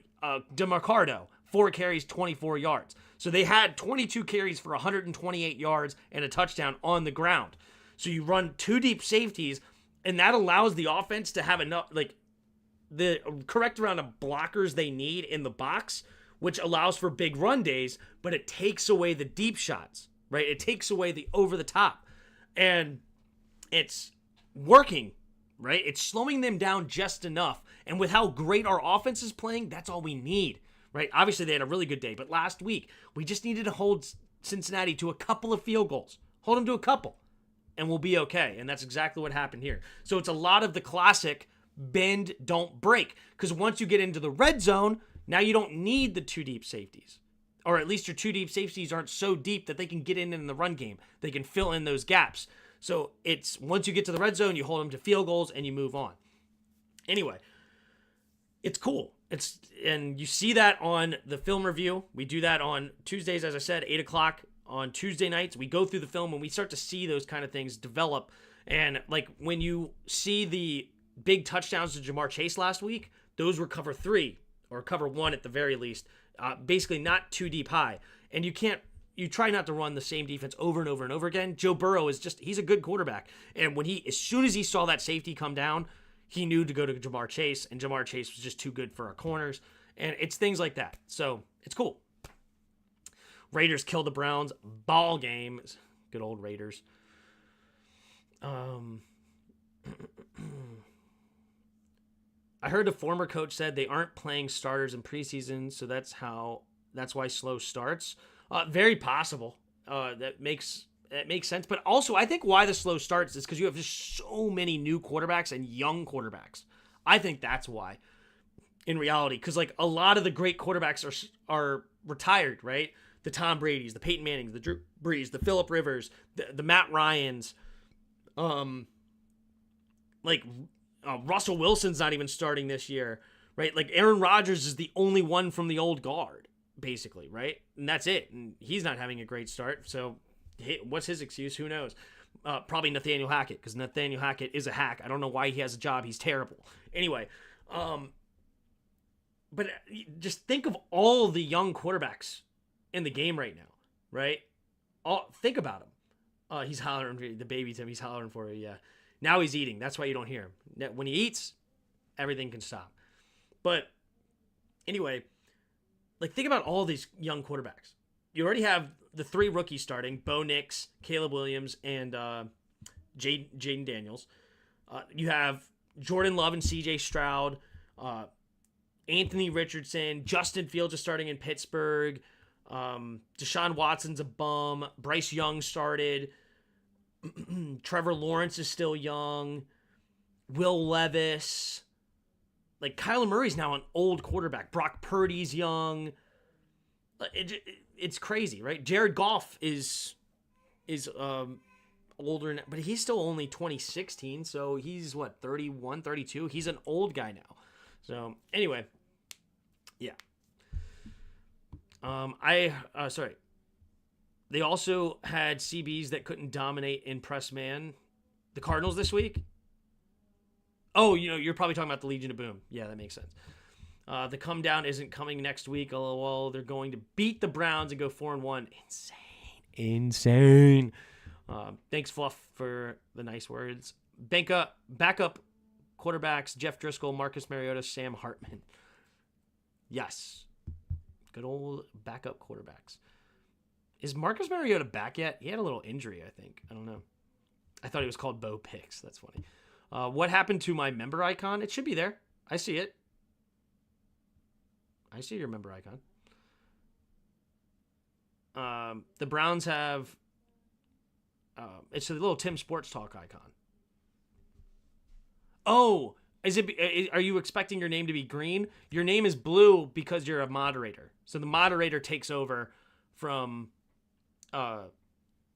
DeMarcado, 4 carries, 24 yards. So they had 22 carries for 128 yards and a touchdown on the ground. So you run 2 deep safeties, and that allows the offense to have enough, like, the correct amount of blockers they need in the box, which allows for big run days, but it takes away the deep shots, right? It takes away the over the top. And it's working, right? It's slowing them down just enough. And with how great our offense is playing, that's all we need, right? Obviously, they had a really good day, but last week, we just needed to hold Cincinnati to a couple of field goals. Hold them to a couple, and we'll be okay. And that's exactly what happened here. So it's a lot of the classic bend, don't break. Because once you get into the red zone, now you don't need the 2 deep safeties. Or at least your 2 deep safeties aren't so deep that they can get in the run game. They can fill in those gaps. So it's once you get to the red zone, you hold them to field goals and you move on. Anyway, it's cool. And you see that on the film review. We do that on Tuesdays, as I said, 8 o'clock on Tuesday nights. We go through the film and we start to see those kind of things develop. And like when you see the big touchdowns to Jamar Chase last week, those were cover 3 or cover 1 at the very least. Basically not too deep high. And you try not to run the same defense over and over and over again. Joe Burrow he's a good quarterback. And as soon as he saw that safety come down, he knew to go to Jamar Chase, and Jamar Chase was just too good for our corners. And it's things like that. So it's cool. Raiders kill the Browns. Ball game. Good old Raiders. I heard a former coach said they aren't playing starters in preseason, so that's why slow starts. Very possible. That makes sense. But also, I think why the slow starts is because you have just so many new quarterbacks and young quarterbacks. I think that's why, in reality, because like a lot of the great quarterbacks are retired, right? The Tom Brady's, the Peyton Mannings, the Drew Brees, the Phillip Rivers, the Matt Ryans, Russell Wilson's not even starting this year, right? Like Aaron Rodgers is the only one from the old guard, basically, right? And that's it. And he's not having a great start. So what's his excuse? Who knows? Probably Nathaniel Hackett, because Nathaniel Hackett is a hack. I don't know why he has a job. He's terrible. Anyway, but just think of all the young quarterbacks in the game right now, right? Think about him. He's hollering for you, the baby Tim. He's hollering for you, yeah. Now he's eating. That's why you don't hear him. When he eats, everything can stop. But anyway, like think about all these young quarterbacks. You already have the 3 rookies starting: Bo Nix, Caleb Williams, and Jaden Daniels. You have Jordan Love and C.J. Stroud, Anthony Richardson, Justin Fields is starting in Pittsburgh. Deshaun Watson's a bum. Bryce Young started. Trevor Lawrence is still young. Will Levis. Like Kyler Murray's now an old quarterback. Brock Purdy's young. It's crazy, right? Jared Goff is older, but he's still only 2016, so he's 31, 32. He's an old guy now. So anyway, yeah. Sorry. They also had CBs that couldn't dominate in press man. The Cardinals this week. Oh, you're probably talking about the Legion of Boom. Yeah, that makes sense. The come down isn't coming next week. Well, they're going to beat the Browns and go 4-1. Insane. Thanks, Fluff, for the nice words. Backup quarterbacks: Jeff Driscoll, Marcus Mariota, Sam Hartman. Yes. Good old backup quarterbacks. Is Marcus Mariota back yet? He had a little injury, I think. I don't know. I thought he was called Bo Picks. That's funny. What happened to my member icon? It should be there. I see it. I see your member icon. The Browns have... it's a little Tim Sports Talk icon. Oh! Are you expecting your name to be green? Your name is blue because you're a moderator. So the moderator takes over from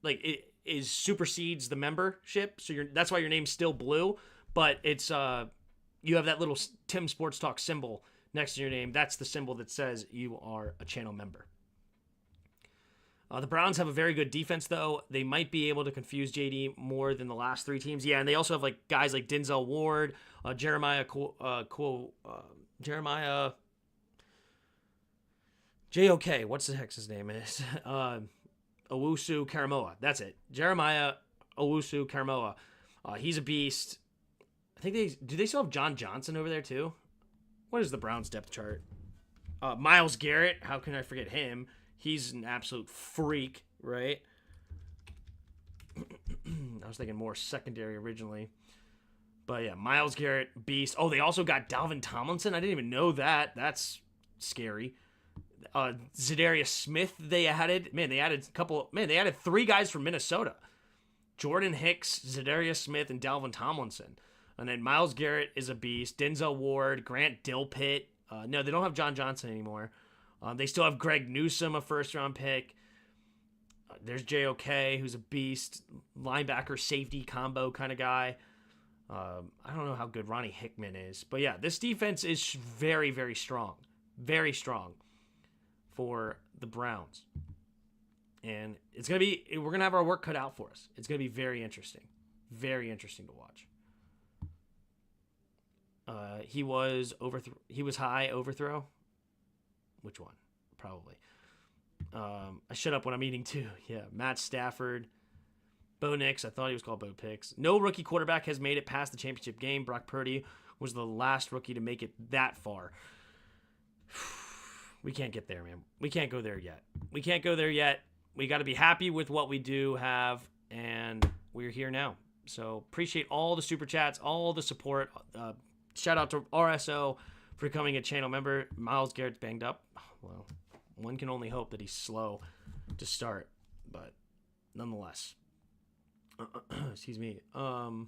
it supersedes the membership. So that's why your name's still blue, but it's you have that little Tim Sports Talk symbol next to your name. That's the symbol that says you are a channel member. The Browns have a very good defense, though. They might be able to confuse JD more than the last three teams. Yeah, and they also have like guys like Denzel Ward, Jeremiah JOK. What's the heck's his name is? Owusu Karamoa. That's it. Jeremiah Owusu Karamoa. He's a beast. I think do they still have John Johnson over there too? What is the Browns depth chart? Myles Garrett. How can I forget him? He's an absolute freak, right? I was thinking more secondary originally. But yeah, Myles Garrett, beast. Oh, they also got Dalvin Tomlinson. I didn't even know that. That's scary. Zadarius Smith, they added. They added three guys from Minnesota. Jordan Hicks, Zadarius Smith, and Dalvin Tomlinson. And then Myles Garrett is a beast. Denzel Ward, Grant Dilpitt. No, they don't have John Johnson anymore. They still have Greg Newsome, a first-round pick. There's JOK, who's a beast. Linebacker, safety combo kind of guy. I don't know how good Ronnie Hickman is. But yeah, this defense is very, very strong. Very strong for the Browns. And we're going to have our work cut out for us. It's going to be very interesting. Very interesting to watch. He was high overthrow. Which one? Probably. I shut up when I'm eating too. Yeah, Matt Stafford. Bo Nix. I thought he was called Bo Picks. No rookie quarterback has made it past the championship game. Brock Purdy was the last rookie to make it that far. We can't get there, man. We can't go there yet. We got to be happy with what we do have, and we're here now. So appreciate all the super chats, all the support. Shout out to RSO for becoming a channel member. Myles Garrett's banged up. Well, one can only hope that he's slow to start, but nonetheless. Excuse me. All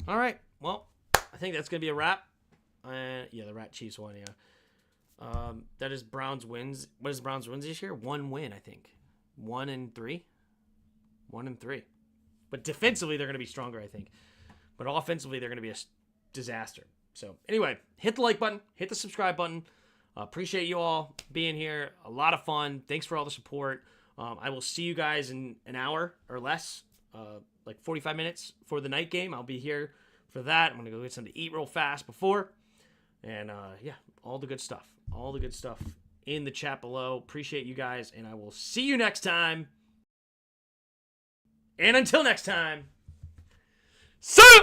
right. Well, I think that's going to be a wrap. Yeah, the Rat Chiefs won, yeah. That is Browns wins. What is Browns wins this year? 1 win, I think. 1-3. 1-3. But defensively, they're going to be stronger, I think. But offensively, they're going to be a disaster. So, anyway, hit the like button. Hit the subscribe button. Appreciate you all being here. A lot of fun. Thanks for all the support. I will see you guys in an hour or less, like 45 minutes for the night game. I'll be here for that. I'm going to go get something to eat real fast before. And, yeah, all the good stuff. All the good stuff in the chat below. Appreciate you guys, and I will see you next time. And until next time, see ya!